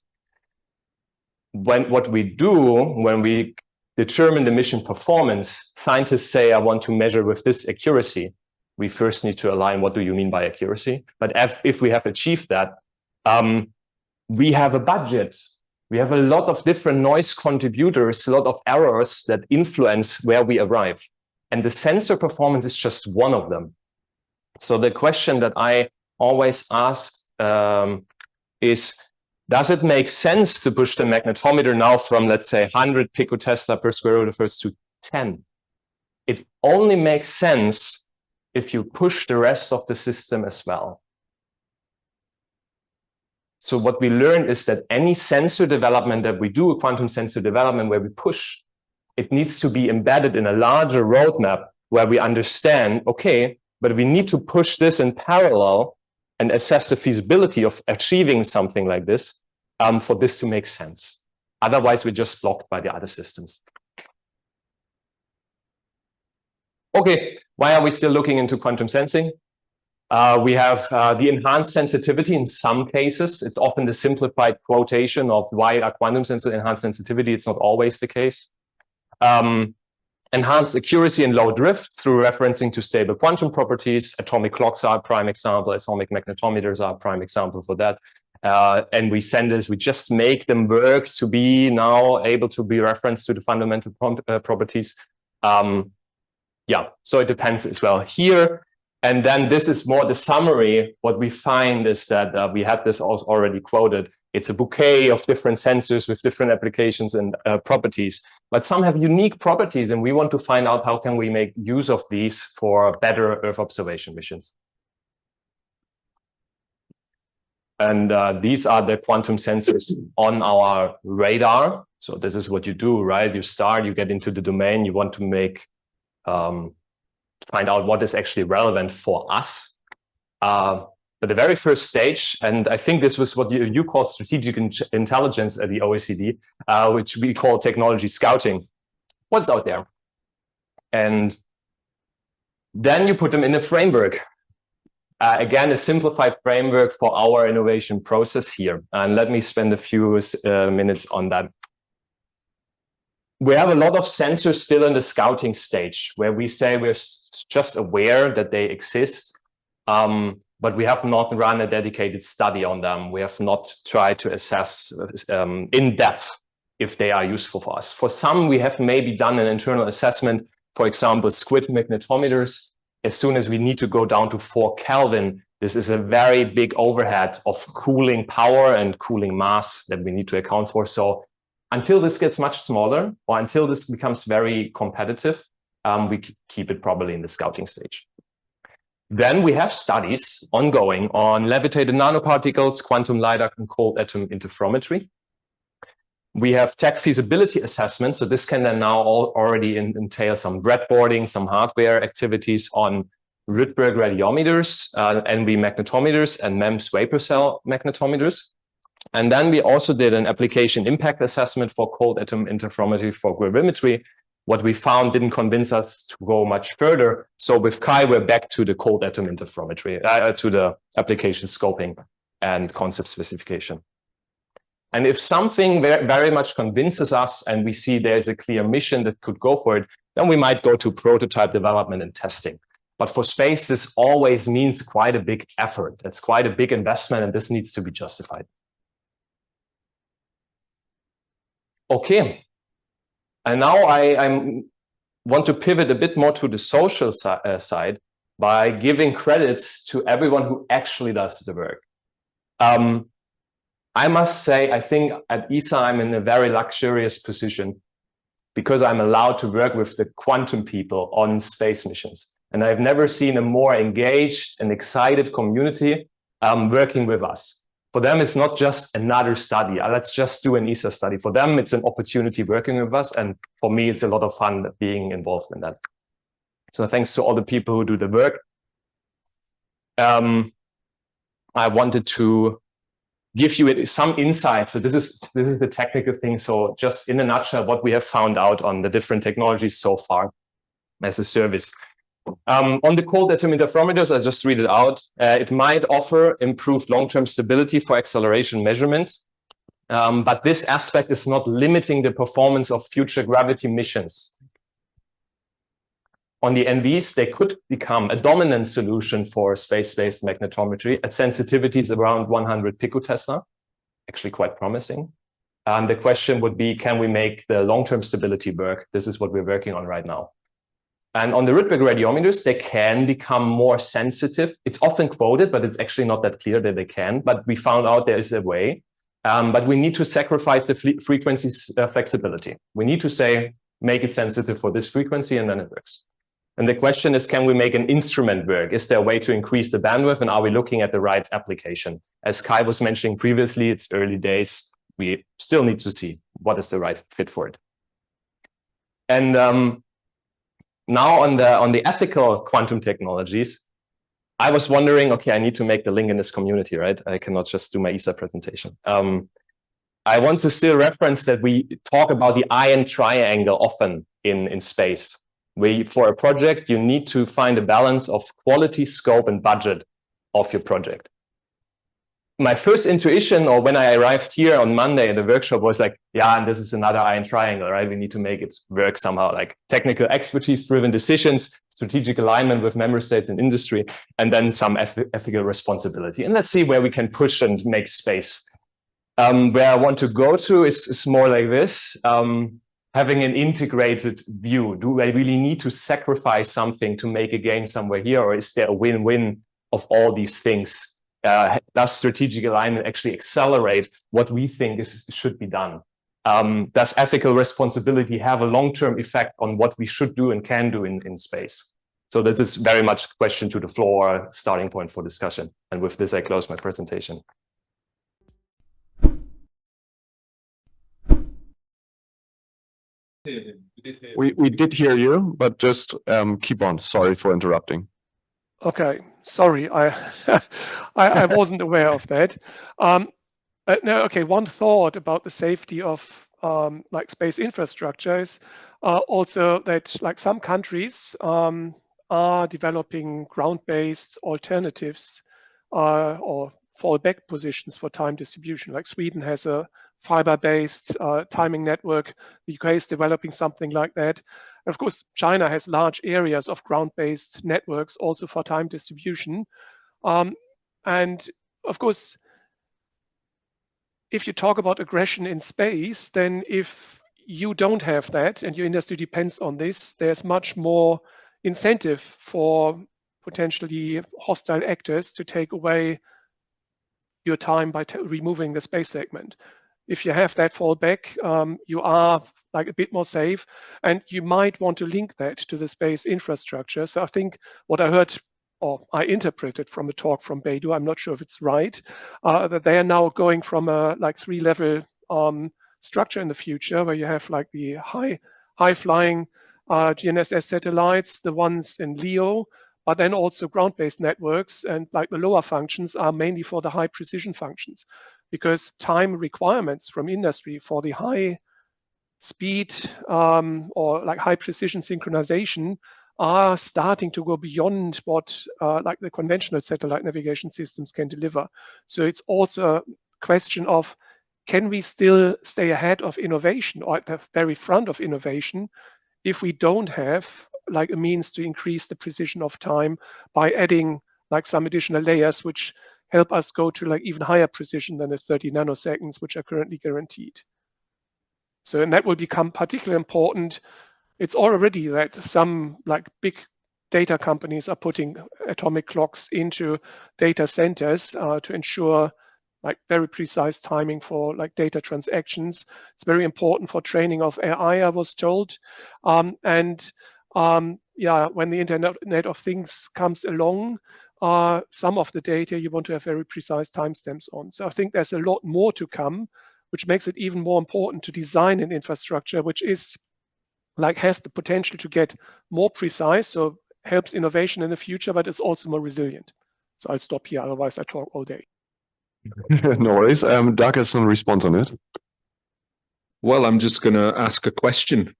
What we do when we determine the mission performance, scientists say, I want to measure with this accuracy. We first need to align what do you mean by accuracy. But if we have achieved that, we have a budget. We have a lot of different noise contributors, a lot of errors that influence where we arrive. And the sensor performance is just one of them. So the question that I always ask is, Does it make sense to push the magnetometer now from, let's say, 100 picotesla per square root of Hertz to 10? It only makes sense if you push the rest of the system as well. So what we learned is that any sensor development that we do, a quantum sensor development where we push, it needs to be embedded in a larger roadmap where we understand, okay, but we need to push this in parallel and assess the feasibility of achieving something like this for this to make sense. Otherwise, we're just blocked by the other systems. Okay, why are we still looking into quantum sensing? We have the enhanced sensitivity in some cases. It's often the simplified quotation of why a quantum sensor enhanced sensitivity. It's not always the case. Enhanced accuracy and low drift through referencing to stable quantum properties. Atomic clocks are a prime example. Atomic magnetometers are a prime example for that. And we just make them work to be now able to be referenced to the fundamental properties. Yeah, so it depends as well here. And then this is more the summary. What we find is that we had this also already quoted. It's a bouquet of different sensors with different applications and properties, but some have unique properties, and we want to find out how can we make use of these for better Earth observation missions. And these are the quantum sensors on our radar. So this is what you do, right? You get into the domain, you want to make find out what is actually relevant for us. But the very first stage, and I think this was what you call strategic intelligence at the OECD, which we call technology scouting. What's out there? And then you put them in a framework. Again, a simplified framework for our innovation process here. And let me spend a few minutes on that. We have a lot of sensors still in the scouting stage where we say we're just aware that they exist, but we have not run a dedicated study on them. We have not tried to assess in depth if they are useful for us. For some, we have maybe done an internal assessment, for example, squid magnetometers. As soon as we need to go down to 4 Kelvin, this is a very big overhead of cooling power and cooling mass that we need to account for. So until this gets much smaller, or until this becomes very competitive, we keep it probably in the scouting stage. Then we have studies ongoing on levitated nanoparticles, quantum LiDAR, and cold atom interferometry. We have tech feasibility assessments. So this can then now already entail some breadboarding, some hardware activities on Rydberg radiometers, NV magnetometers, and MEMS vapor cell magnetometers. And then we also did an application impact assessment for cold atom interferometry for gravimetry. What we found didn't convince us to go much further. So with Kai, we're back to the cold atom interferometry, to the application scoping and concept specification. And if something very much convinces us and we see there's a clear mission that could go for it, then we might go to prototype development and testing. But for space, this always means quite a big effort. It's quite a big investment, and this needs to be justified. Okay, and now I want to pivot a bit more to the social side by giving credits to everyone who actually does the work. I must say, I think at ESA, I'm in a very luxurious position because I'm allowed to work with the quantum people on space missions. And I've never seen a more engaged and excited community working with us. For them, it's not just another study. Let's just do an ESA study. For them, it's an opportunity working with us. And for me, it's a lot of fun being involved in that. So thanks to all the people who do the work. I wanted to give you some insight. So this is the technical thing. So just in a nutshell, what we have found out on the different technologies so far as a service. On the cold atom interferometers, I just read it out. It might offer improved long-term stability for acceleration measurements, but this aspect is not limiting the performance of future gravity missions. On the NVs, they could become a dominant solution for space-based magnetometry at sensitivities around 100 picotesla, actually quite promising. And the question would be, can we make the long-term stability work? This is what we're working on right now. And on the Rydberg radiometers, they can become more sensitive. It's often quoted, but it's actually not that clear that they can. But we found out there is a way. But we need to sacrifice the frequency's flexibility. We need to say, make it sensitive for this frequency, and then it works. And the question is, can we make an instrument work? Is there a way to increase the bandwidth, and are we looking at the right application? As Kai was mentioning previously, it's early days. We still need to see what is the right fit for it. And now on the ethical quantum technologies, I was wondering, okay, I need to make the link in this community, right? I cannot just do my ESA presentation. I want to still reference that we talk about the iron triangle often in space. For a project, you need to find a balance of quality, scope, and budget of your project. My first intuition, or when I arrived here on Monday in the workshop, was like, yeah, and this is another iron triangle, right? We need to make it work somehow, like technical expertise-driven decisions, strategic alignment with member states and industry, and then some ethical responsibility. And let's see where we can push and make space. Where I want to go to is more like this. Having an integrated view. Do I really need to sacrifice something to make a gain somewhere here, or is there a win-win of all these things? Does strategic alignment actually accelerate what we think should be done? Does ethical responsibility have a long-term effect on what we should do and can do in space? So this is very much a question to the floor, starting point for discussion. And with this, I close my presentation. We did hear you, but just keep on. Sorry for interrupting. Okay, sorry, I wasn't aware of that. No, okay, one thought about the safety of like space infrastructure is also that like some countries are developing ground-based alternatives or fallback positions for time distribution. Like Sweden has a fiber-based timing network. The UK is developing something like that. And of course, China has large areas of ground-based networks also for time distribution. And of course, if you talk about aggression in space, then if you don't have that and your industry depends on this, there's much more incentive for potentially hostile actors to take away your time by removing the space segment. If you have that fallback, you are like a bit more safe, and you might want to link that to the space infrastructure. So I think what I heard, or I interpreted from a talk from Beidou, I'm not sure if it's right, that they are now going from a like 3-level structure in the future, where you have like the high flying GNSS satellites, the ones in LEO, but then also ground-based networks, and like the lower functions are mainly for the high precision functions, because time requirements from industry for the high speed or like high precision synchronization are starting to go beyond what like the conventional satellite navigation systems can deliver. So it's also a question of, can we still stay ahead of innovation or at the very front of innovation if we don't have like a means to increase the precision of time by adding like some additional layers which help us go to like even higher precision than the 30 nanoseconds, which are currently guaranteed. So, and that will become particularly important. It's already that some like big data companies are putting atomic clocks into data centers to ensure like very precise timing for like data transactions. It's very important for training of AI, I was told. Yeah, when the Internet of Things comes along, some of the data you want to have very precise timestamps on. So I think there's a lot more to come, which makes it even more important to design an infrastructure which is like has the potential to get more precise, so helps innovation in the future, but it's also more resilient. So I'll stop here, otherwise I talk all day. No worries. Doug has some response on it. Well, I'm just going to ask a question,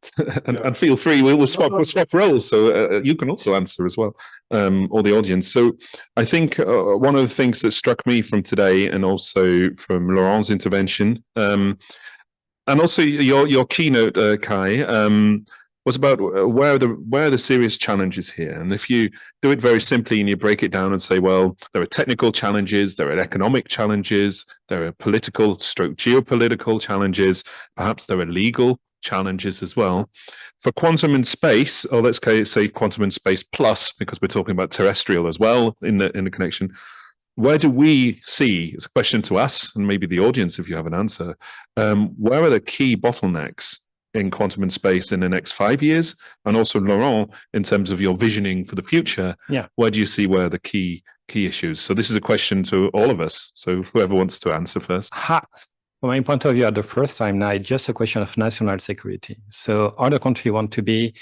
and feel free. We'll swap roles, so you can also answer as well, or the audience. So, I think one of the things that struck me from today, and also from Laurent's intervention, and also your keynote, Kai, was about where are the serious challenges here. And if you do it very simply and you break it down and say, well, there are technical challenges, there are economic challenges, there are political / geopolitical challenges, perhaps there are legal challenges as well. For quantum and space, or let's say quantum and space plus, because we're talking about terrestrial as well in the connection, where do we see, it's a question to us and maybe the audience if you have an answer, where are the key bottlenecks in quantum and space in the next 5 years? And also Laurent, in terms of your visioning for the future, where do you see where the key issues? So this is a question to all of us. So whoever wants to answer first. From my point of view, at the first time now, it's just a question of national security. So other countries want to be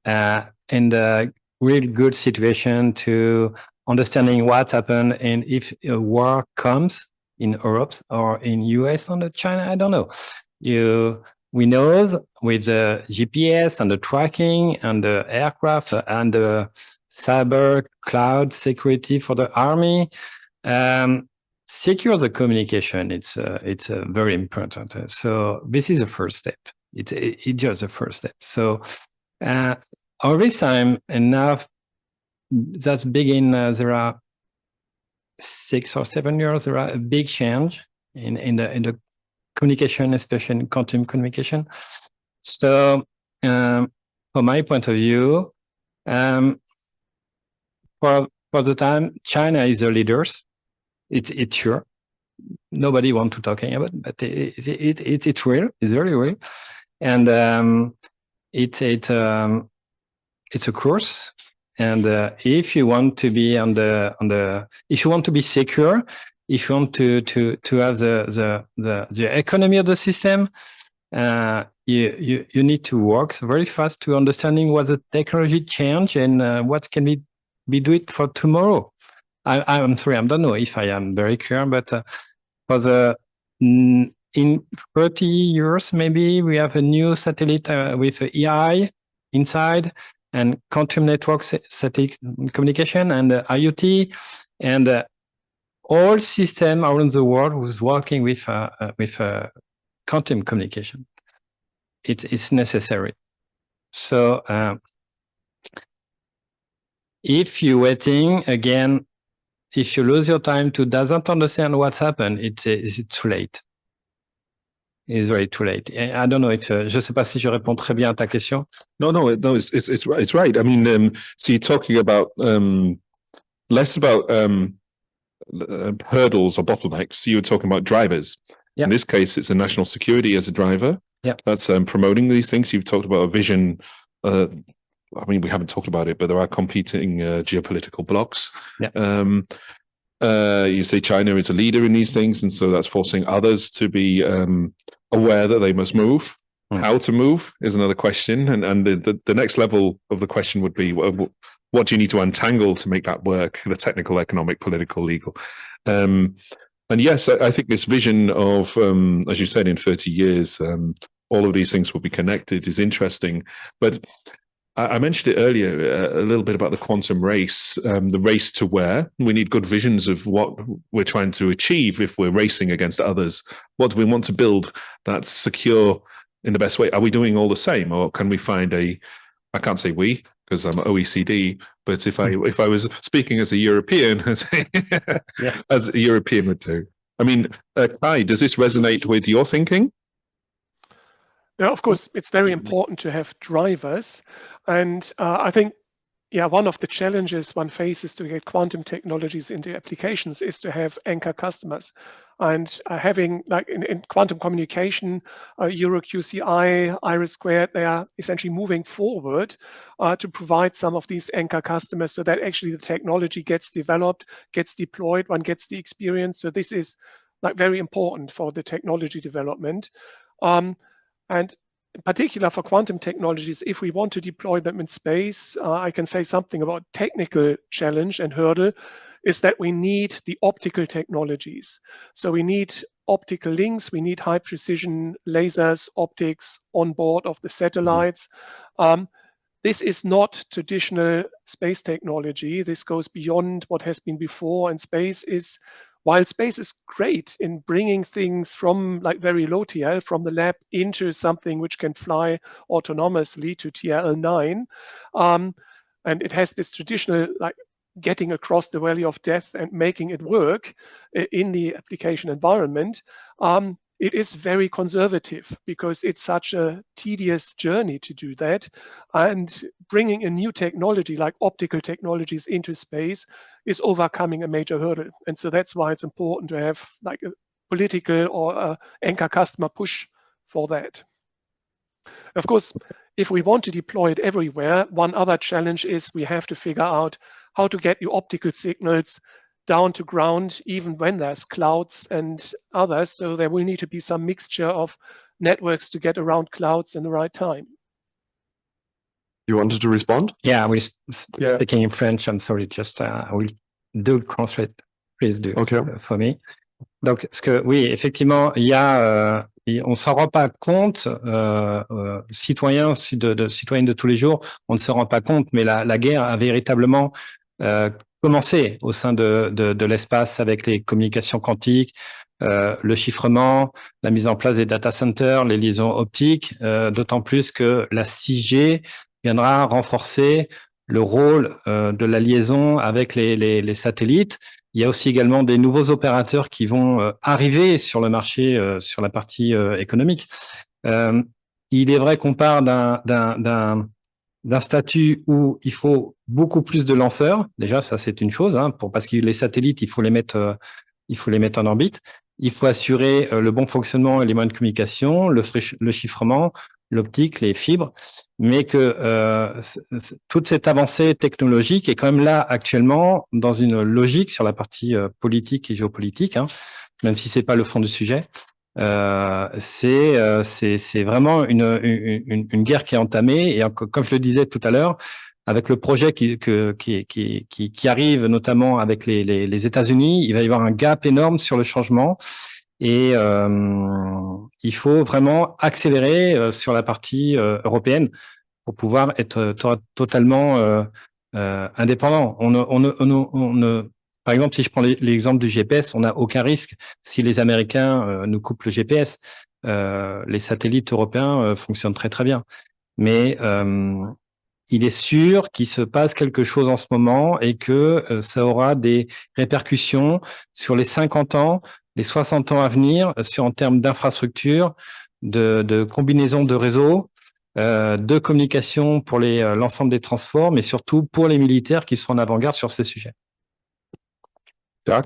in the really good situation to understanding what happened, and if a war comes in Europe or in US or China, I don't know. We know with the GPS and the tracking and the aircraft and the cyber cloud security for the army, secure the communication. It's very important. So this is the first step. It's just the first step. So all this time enough. That's begin. There are 6 or 7 years. There are a big change in the communication, especially in quantum communication. So, from my point of view, for the time, China is the leaders. It's sure. Nobody wants to talking about, but it's real. It's very real, and it's a course. And if you want to be if you want to be secure, if you want to have the economy of the system, you need to work very fast to understanding what the technology change and what can be do it for tomorrow. I'm sorry, I don't know if I am very clear, but for in 30 years maybe we have a new satellite with AI inside, and quantum network satellite communication and IoT, and all system around the world was working with quantum communication. It's necessary. So if you're waiting again, if you lose your time to doesn't understand what's happened, it's too late. It's very too late. I don't know if je sais pas si je réponds très bien à ta question. No, it's right. I mean, so you're talking about less about hurdles or bottlenecks. You were talking about drivers. In this case, it's a national security as a driver. That's promoting these things. You've talked about a vision. I mean, we haven't talked about it, but there are competing geopolitical blocks. You say China is a leader in these things, and so that's forcing others to be aware that they must move. How to move is another question, and the next level of the question would be, what do you need to untangle to make that work? The technical, economic, political, legal. And yes, I think this vision of, as you said, in 30 years, all of these things will be connected is interesting. But I mentioned it earlier, a little bit about the quantum race, the race to where. We need good visions of what we're trying to achieve if we're racing against others. What do we want to build that's secure in the best way? Are we doing all the same, or can we find I can't say we, because I'm OECD, but if I was speaking as a European, as a European would do. I mean, Kai, does this resonate with your thinking? Now, of course, it's very important to have drivers. And I think, one of the challenges one faces to get quantum technologies into applications is to have anchor customers. And having, like in quantum communication, EuroQCI, IRIS², they are essentially moving forward to provide some of these anchor customers so that actually the technology gets developed, gets deployed, one gets the experience. So this is like very important for the technology development. And in particular for quantum technologies, if we want to deploy them in space, I can say something about technical challenge and hurdle is that we need the optical technologies. So we need optical links, we need high precision lasers, optics on board of the satellites. This is not traditional space technology. This goes beyond what has been before, and while space is great in bringing things from like very low TL from the lab into something which can fly autonomously to TRL9, and it has this traditional like getting across the valley of death and making it work in the application environment, it is very conservative because it's such a tedious journey to do that. And bringing a new technology like optical technologies into space is overcoming a major hurdle. And so that's why it's important to have like a political or a anchor customer push for that. Of course, if we want to deploy it everywhere, one other challenge is we have to figure out how to get your optical signals down to ground, even when there's clouds and others. So there will need to be some mixture of networks to get around clouds in the right time. You wanted to respond? Yeah, we're speaking in French. I'm sorry, just I will do translate. Please do for me. Donc, parce que oui, effectivement, il y a, on s'en rend pas compte, citoyens de tous les jours, on ne se rend pas compte, mais la guerre a véritablement commencé au sein de l'espace avec les communications quantiques, le chiffrement, la mise en place des data centers, les liaisons optiques, d'autant plus que la 6G viendra renforcer le rôle de la liaison avec les satellites. Il y a aussi également des nouveaux opérateurs qui vont arriver sur le marché sur la partie économique. Il est vrai qu'on part d'un statut où il faut beaucoup plus de lanceurs. Déjà, ça c'est une chose, hein, parce que les satellites, il faut les mettre en orbite. Il faut assurer le bon fonctionnement et les moyens de communication, le chiffrement, l'optique, les fibres, mais que toute cette avancée technologique est quand même là actuellement dans une logique sur la partie politique et géopolitique, hein, même si c'est pas le fond du sujet. C'est vraiment une guerre qui est entamée, et comme je le disais tout à l'heure, avec le projet qui arrive notamment avec les États-Unis, il va y avoir un gap énorme sur le changement. Et il faut vraiment accélérer sur la partie européenne pour pouvoir être totalement indépendant. Par exemple, si je prends l'exemple du GPS, on n'a aucun risque si les Américains nous coupent le GPS. Les satellites européens fonctionnent très très bien. Mais il est sûr qu'il se passe quelque chose en ce moment et que ça aura des répercussions sur les 50 ans, les 60 ans à venir, en termes d'infrastructure, de combinaison de réseaux, de communication pour l'ensemble des transports, mais surtout pour les militaires qui sont en avant-garde sur ces sujets. Jack?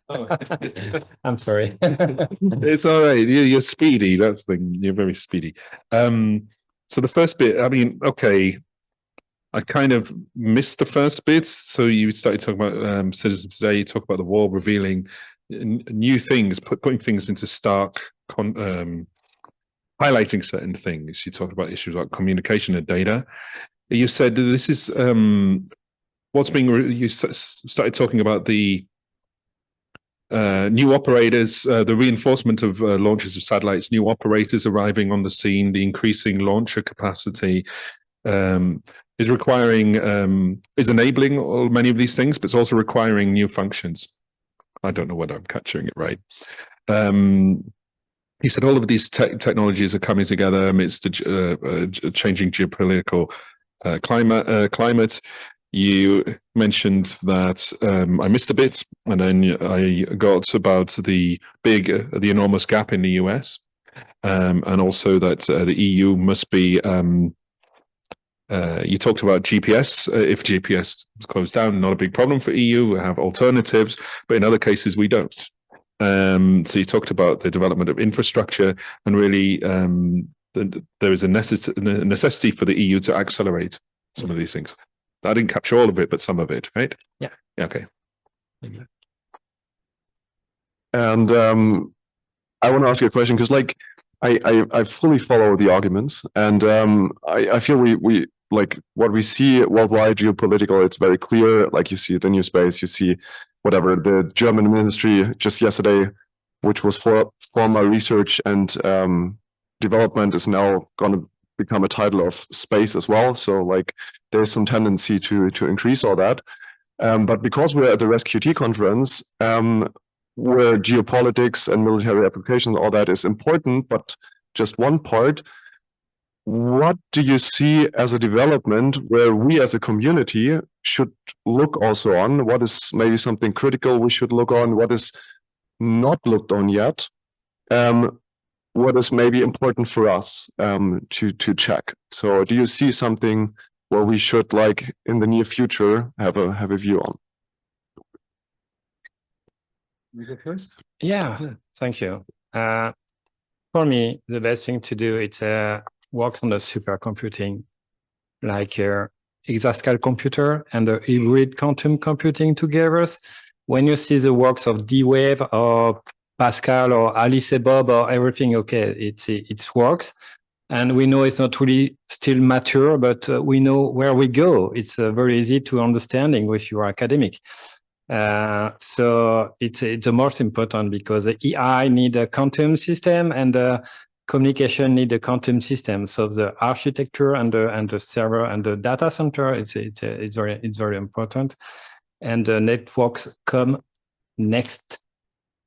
I'm sorry. It's all right. You're speedy. That's the thing. You're very speedy. So the first bit, I mean, okay, I kind of missed the first bit. So you started talking about citizens today. You talk about the war revealing new things, putting things into stark, highlighting certain things. You talked about issues like communication and data. You said this is what's being. You started talking about the new operators, the reinforcement of launches of satellites, new operators arriving on the scene, the increasing launcher capacity is enabling many of these things, but it's also requiring new functions. I don't know whether I'm capturing it right. He said all of these technologies are coming together amidst a changing geopolitical climate. You mentioned that I missed a bit, and then I got about the enormous gap in the US, and also that the EU must be. You talked about GPS. If GPS is closed down, not a big problem for EU. We have alternatives, but in other cases we don't. So you talked about the development of infrastructure, and really there is a necessity for the EU to accelerate some of these things. I didn't capture all of it, but some of it, right? Yeah. Okay. And I want to ask you a question, because like I fully follow the arguments, and I feel we like what we see worldwide geopolitical, it's very clear. Like you see the new space, you see whatever the German ministry just yesterday, which was for former research and development, is now going to become a title of space as well. So like there's some tendency to increase all that. But because we're at the ResQT conference, where geopolitics and military applications, all that is important, but just one part, what do you see as a development where we as a community should look also on? What is maybe something critical we should look on? What is not looked on yet? what is maybe important for us to check. So do you see something where we should, like in the near future, have a view on? You go first? Yeah, thank you. For me, the best thing to do is work on the supercomputing, like exascale computer and the hybrid quantum computing together. When you see the works of D-Wave or Pascal or Alice Bob or everything, okay, it works. And we know it's not really still mature, but we know where we go. It's very easy to understanding if you are academic. So it's the most important because the EI need a quantum system and the communication need a quantum system. So the architecture and the server and the data center, it's very important. And the networks come next.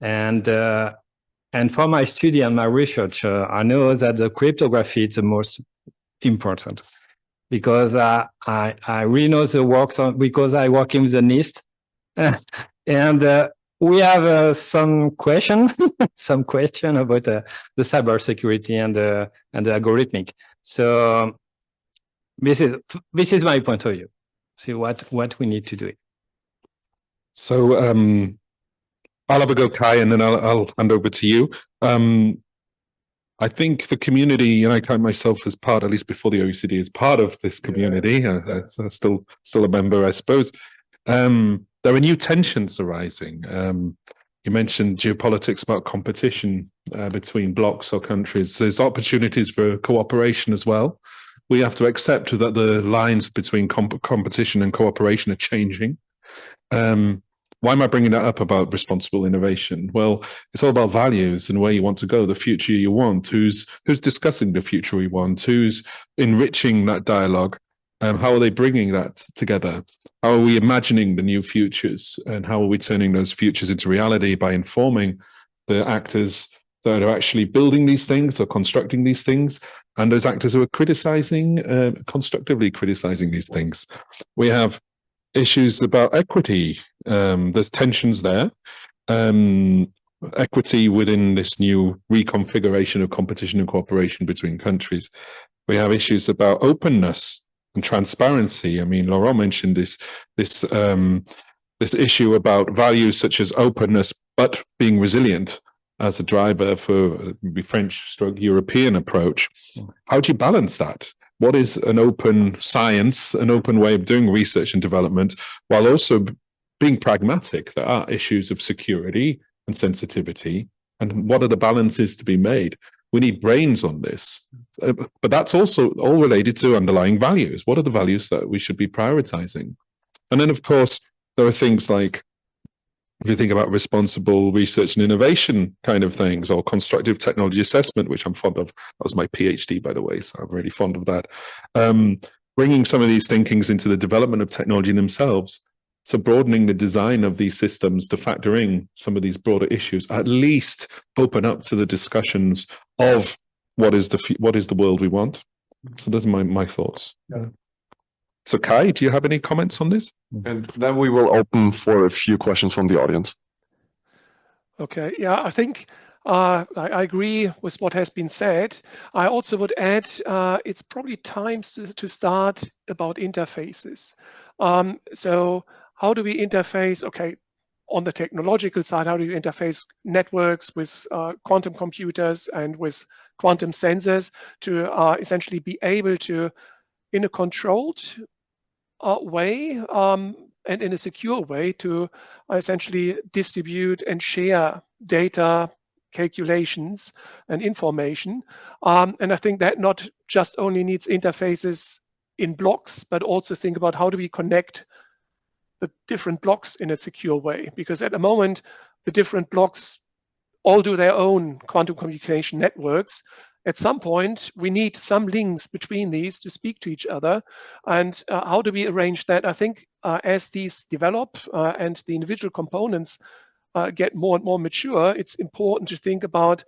And for my study and my research, I know that the cryptography is the most important because I really know the works on, because I work in the NIST. And we have some question about the cybersecurity and the algorithmic. So this is my point of view. See what we need to do. So I'll have a go, Kai, and then I'll hand over to you. I think the community, and I count myself as part, at least before the OECD, as part of this community. I'm still a member, I suppose. There are new tensions arising. You mentioned geopolitics about competition between blocs or countries. There's opportunities for cooperation as well. We have to accept that the lines between competition and cooperation are changing. Why am I bringing that up about responsible innovation? Well, it's all about values and where you want to go, the future you want, who's discussing the future we want, who's enriching that dialogue. How are they bringing that together? How are we imagining the new futures, and how are we turning those futures into reality by informing the actors that are actually building these things or constructing these things, and those actors who are criticizing, constructively criticizing these things? We have issues about equity. There's tensions there. Equity within this new reconfiguration of competition and cooperation between countries. We have issues about openness and transparency. I mean, Laurent mentioned this issue about values such as openness, but being resilient as a driver for the French/European approach. How do you balance that? What is an open science, an open way of doing research and development, while also being pragmatic? There are issues of security and sensitivity, and what are the balances to be made? We need brains on this, but that's also all related to underlying values. What are the values that we should be prioritizing? And then, of course, there are things like, if you think about responsible research and innovation kind of things, or constructive technology assessment, which I'm fond of. That was my PhD, by the way, so I'm really fond of that. Bringing some of these thinkings into the development of technology themselves. So broadening the design of these systems to factor in some of these broader issues, at least open up to the discussions of what is the world we want. So those are my thoughts. Yeah. So Kai, do you have any comments on this? And then we will open for a few questions from the audience. Okay, yeah, I think I agree with what has been said. I also would add it's probably time to start about interfaces. So how do we interface? Okay, on the technological side, how do you interface networks with quantum computers and with quantum sensors to essentially be able to, in a controlled way and in a secure way, to essentially distribute and share data, calculations, and information. And I think that not just only needs interfaces in blocks, but also think about how do we connect the different blocks in a secure way, because at the moment the different blocks all do their own quantum communication networks. At some point we need some links between these to speak to each other, and how do we arrange that? I think as these develop and the individual components get more and more mature, it's important to think about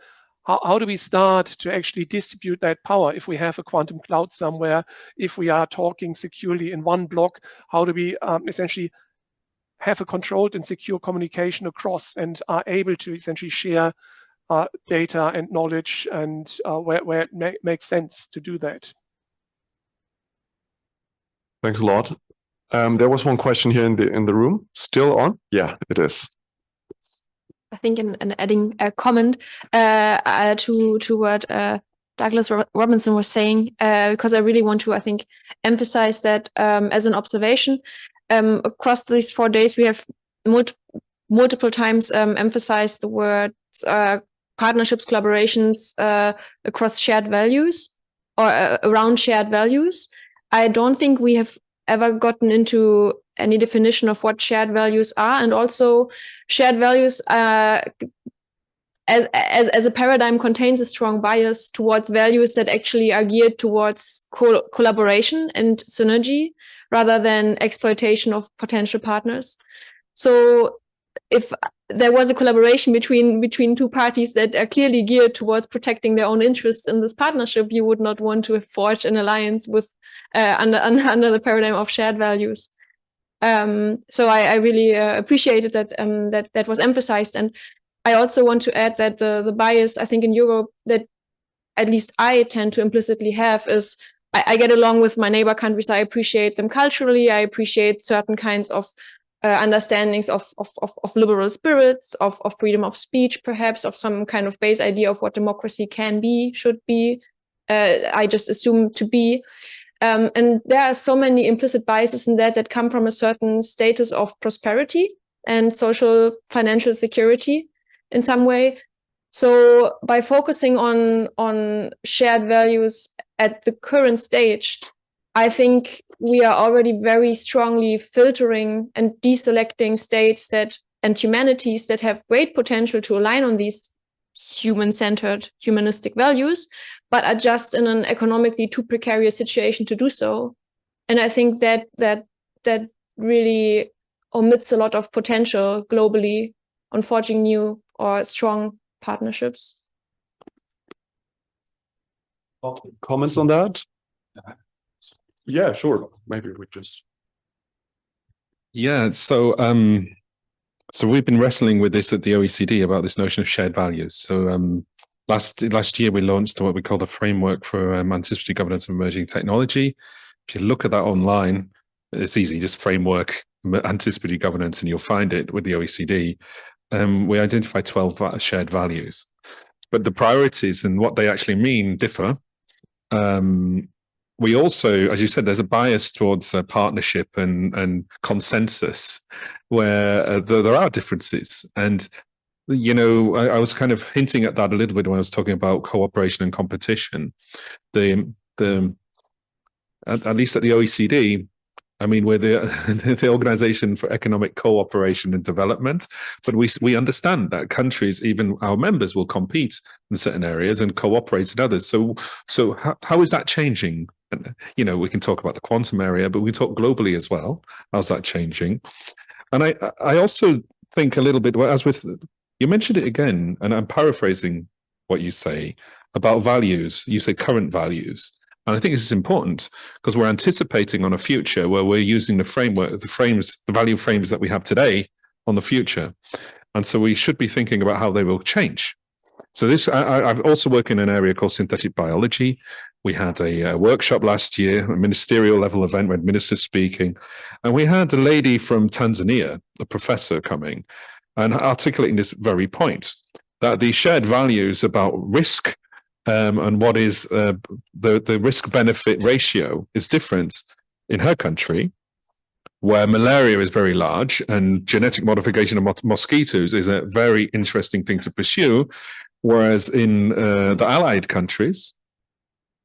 how do we start to actually distribute that power? If we have a quantum cloud somewhere, if we are talking securely in one block, how do we essentially have a controlled and secure communication across and are able to essentially share data and knowledge, and where it makes sense to do that. Thanks a lot. There was one question here in the room. Still on? Yeah, it is. I think in adding a comment to what Douglas Robinson was saying, because I really want to, I think, emphasize that as an observation. Across these 4 days, we have multiple times emphasized the words partnerships, collaborations across shared values or around shared values. I don't think we have ever gotten into any definition of what shared values are, and also shared values as a paradigm contains a strong bias towards values that actually are geared towards collaboration and synergy rather than exploitation of potential partners. So if there was a collaboration between two parties that are clearly geared towards protecting their own interests in this partnership, you would not want to forge an alliance with under the paradigm of shared values. So I really appreciated that that was emphasized. And I also want to add that the bias, I think, in Europe that at least I tend to implicitly have is I get along with my neighbor countries. I appreciate them culturally. I appreciate certain kinds of understandings of liberal spirits, of freedom of speech, perhaps, of some kind of base idea of what democracy can be, should be, I just assume to be. And there are so many implicit biases in that come from a certain status of prosperity and social financial security in some way. So by focusing on shared values at the current stage, I think we are already very strongly filtering and deselecting states and humanities that have great potential to align on these human-centered, humanistic values, but are just in an economically too precarious situation to do so. And I think that really omits a lot of potential globally on forging new or strong partnerships. Comments on that? Yeah, sure. Maybe we just. Yeah, so we've been wrestling with this at the OECD about this notion of shared values. So last year we launched what we call the framework for anticipatory governance of emerging technology. If you look at that online, it's easy, just framework anticipatory governance, and you'll find it with the OECD. We identify 12 shared values, but the priorities and what they actually mean differ. We also, as you said, there's a bias towards partnership and consensus where there are differences. And, you know, I was kind of hinting at that a little bit when I was talking about cooperation and competition. At least at the OECD, I mean, we're the Organization for Economic Cooperation and Development, but we understand that countries, even our members, will compete in certain areas and cooperate in others. So how is that changing? And, you know, we can talk about the quantum area, but we talk globally as well. How's that changing? And I also think a little bit, as with, you mentioned it again, and I'm paraphrasing what you say about values. You say current values. And I think this is important because we're anticipating on a future where we're using the framework, the value frames that we have today on the future. And so we should be thinking about how they will change. So this, I've also worked in an area called synthetic biology. We had a workshop last year, a ministerial level event with ministers speaking. And we had a lady from Tanzania, a professor, coming and articulating this very point, that the shared values about risk and what is the risk-benefit ratio is different in her country, where malaria is very large and genetic modification of mosquitoes is a very interesting thing to pursue, whereas in the allied countries,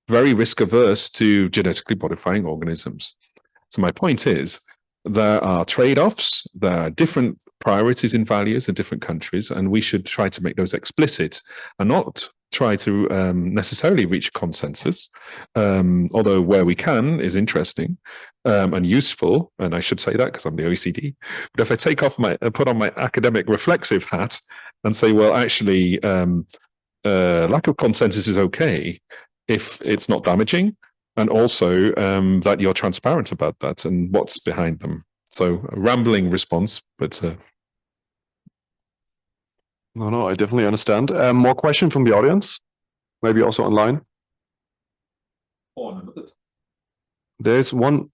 very risk-averse to genetically modifying organisms. So my point is, there are trade-offs, there are different priorities in values in different countries, and we should try to make those explicit and not try to necessarily reach consensus, although where we can is interesting and useful, and I should say that because I'm the OECD. But if I put on my academic reflexive hat and say, well, actually, lack of consensus is okay if it's not damaging, and also that you're transparent about that and what's behind them. So a rambling response, but No, I definitely understand. More question from the audience, maybe also online. There's one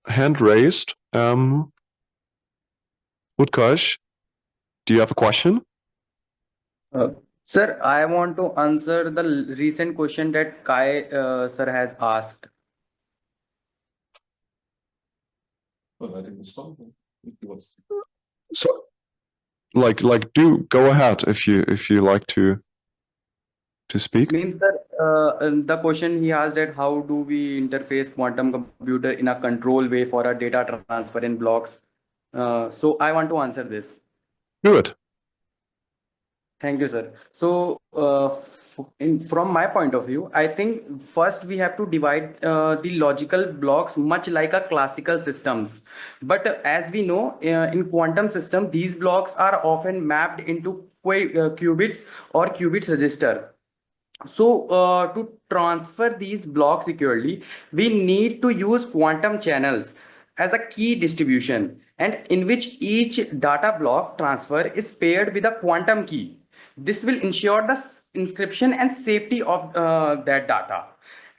hand raised. Utkarsh, do you have a question? Sir, I want to answer the recent question that Kai sir has asked. Well, I didn't respond. So, do go ahead if you like to speak. Means that the question he asked that how do we interface quantum computer in a control way for a data transfer in blocks? So I want to answer this. Do it. Thank you, sir. So from my point of view, I think first we have to divide the logical blocks much like a classical systems. But as we know, in quantum system, these blocks are often mapped into qubits or qubits register. So to transfer these blocks securely, we need to use quantum channels as a key distribution, and in which each data block transfer is paired with a quantum key. This will ensure the encryption and safety of that data.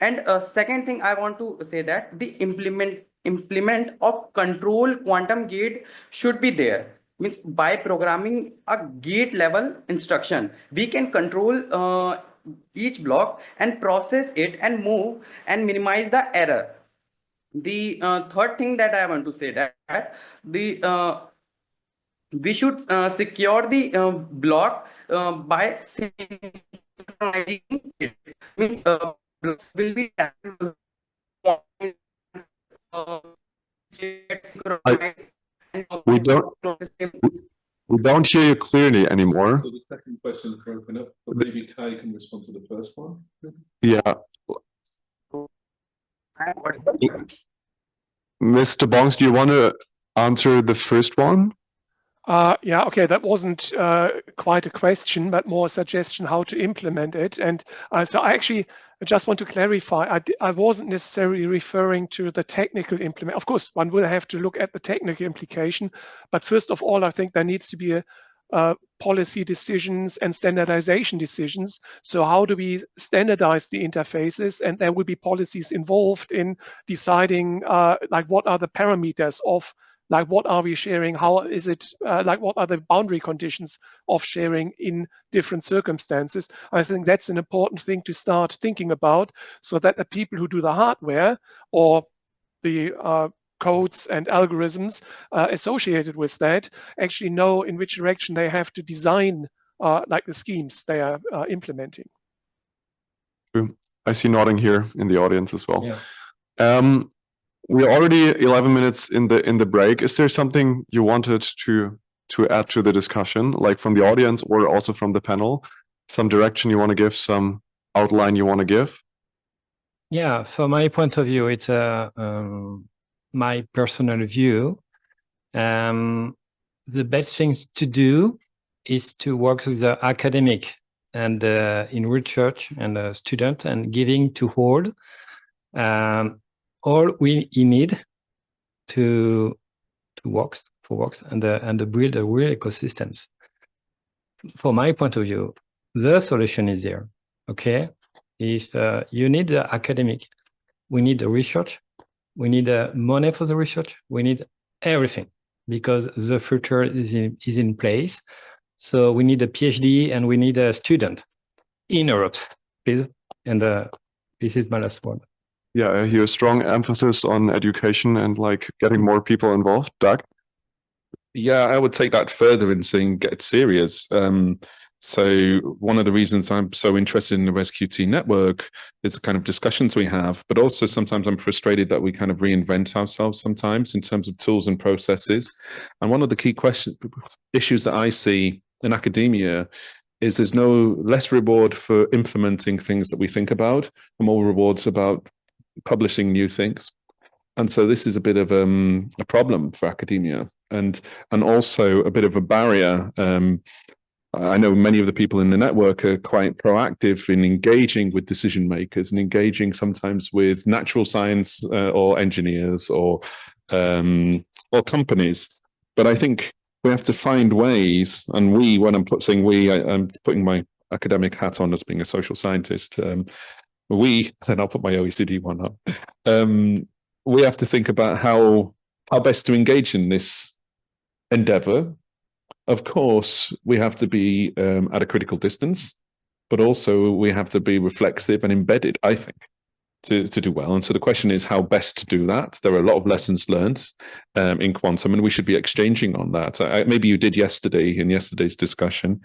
And second thing I want to say that the implement of control quantum gate should be there. Means by programming a gate level instruction, we can control each block and process it and move and minimize the error. The third thing that I want to say that we should secure the block by synchronizing it. Means blocks will be we don't hear you clearly anymore. So the second question is broken up, but maybe Kai can respond to the first one. Yeah. Mr. Bongs, do you want to answer the first one? Yeah, okay, that wasn't quite a question, but more a suggestion how to implement it. And so I just want to clarify, I wasn't necessarily referring to the technical implement. Of course, one will have to look at the technical implication, but first of all, I think there needs to be policy decisions and standardization decisions. So how do we standardize the interfaces? And there will be policies involved in deciding like what are the parameters of like what are we sharing, how is it, like what are the boundary conditions of sharing in different circumstances. I think that's an important thing to start thinking about so that the people who do the hardware or the codes and algorithms associated with that actually know in which direction they have to design like the schemes they are implementing. True. I see nodding here in the audience as well. Yeah. We're already 11 minutes in the break. Is there something you wanted to add to the discussion, like from the audience or also from the panel? Some direction you want to give, some outline you want to give? Yeah, from my point of view, it's my personal view. The best thing to do is to work with the academic and in research and student and giving to hold all we need to work and build a real ecosystems. From my point of view, the solution is there. Okay, if you need the academic, we need the research, we need money for the research, we need everything because the future is in place. So we need a PhD and we need a student in Europe, please. And this is my last word. Yeah, I hear a strong emphasis on education and like getting more people involved. Doug? Yeah, I would take that further in saying get serious. So one of the reasons I'm so interested in the ResQT network is the kind of discussions we have, but also sometimes I'm frustrated that we kind of reinvent ourselves sometimes in terms of tools and processes. And one of the key issues that I see in academia is there's less reward for implementing things that we think about, and more rewards about publishing new things. And so this is a bit of a problem for academia and also a bit of a barrier. I know many of the people in the network are quite proactive in engaging with decision makers and engaging sometimes with natural science or engineers or companies. But I think we have to find ways, and we, when I'm saying we, I'm putting my academic hat on as being a social scientist. Then I'll put my OECD one up. We have to think about how best to engage in this endeavor. Of course, we have to be at a critical distance, but also we have to be reflexive and embedded, I think, to do well. And so the question is how best to do that. There are a lot of lessons learned in quantum, and we should be exchanging on that. Maybe you did yesterday in yesterday's discussion.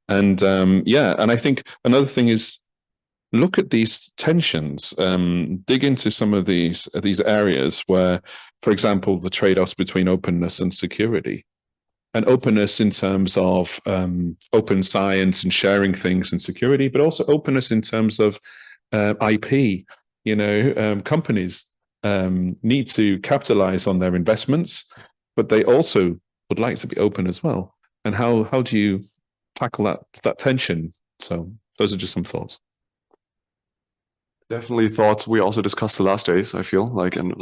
And yeah, and I think another thing is look at these tensions, dig into some of these areas where, for example, the trade-offs between openness and security. And openness in terms of open science and sharing things and security, but also openness in terms of IP. You know, companies need to capitalize on their investments, but they also would like to be open as well. And how do you tackle that tension? So those are just some thoughts. Definitely thoughts we also discussed the last days, I feel like, and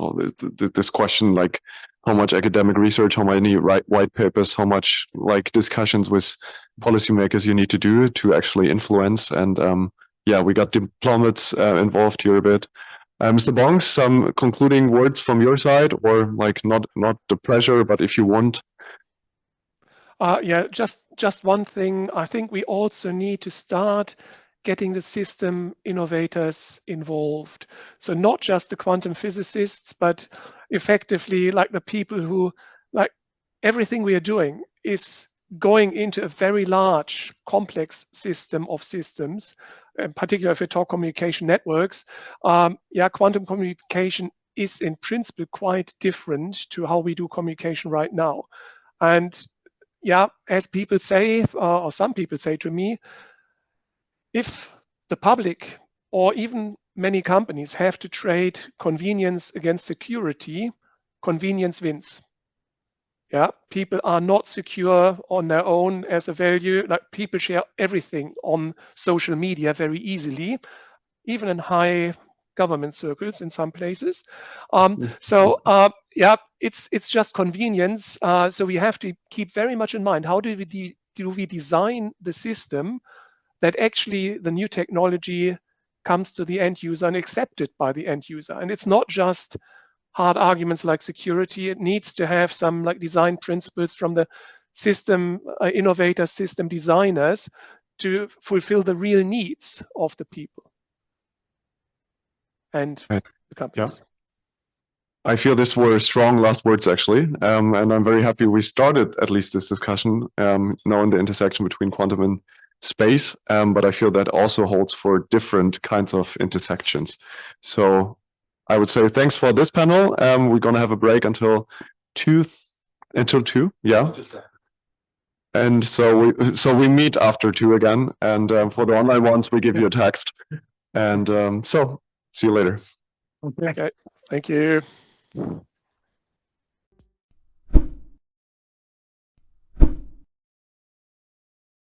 this question, like how much academic research, how many white papers, how much like discussions with policymakers you need to do to actually influence. And yeah, we got diplomats involved here a bit. Mr. Bongs, some concluding words from your side, or like not the pressure, but if you want. Yeah, just one thing. I think we also need to start getting the system innovators involved. So not just the quantum physicists, but effectively like the people who, like everything we are doing is going into a very large, complex system of systems, in particular if we talk communication networks. Yeah, quantum communication is in principle quite different to how we do communication right now. And yeah, as people say, or some people say to me, if the public or even many companies have to trade convenience against security, convenience wins. Yeah, people are not secure on their own as a value. Like people share everything on social media very easily, even in high government circles in some places. Yeah, it's just convenience. So we have to keep very much in mind, how do we design the system that actually the new technology comes to the end user and accepted by the end user. And it's not just hard arguments like security. It needs to have some like design principles from the system innovators, system designers to fulfill the real needs of the people and the companies. Yeah. I feel these were strong last words, actually. And I'm very happy we started at least this discussion, knowing the intersection between quantum and space, but I feel that also holds for different kinds of intersections. So I would say thanks for this panel. We're going to have a break until 2, yeah. And so we meet after 2 again, and for the online ones we give you a text. And so see you later. Okay, thank you.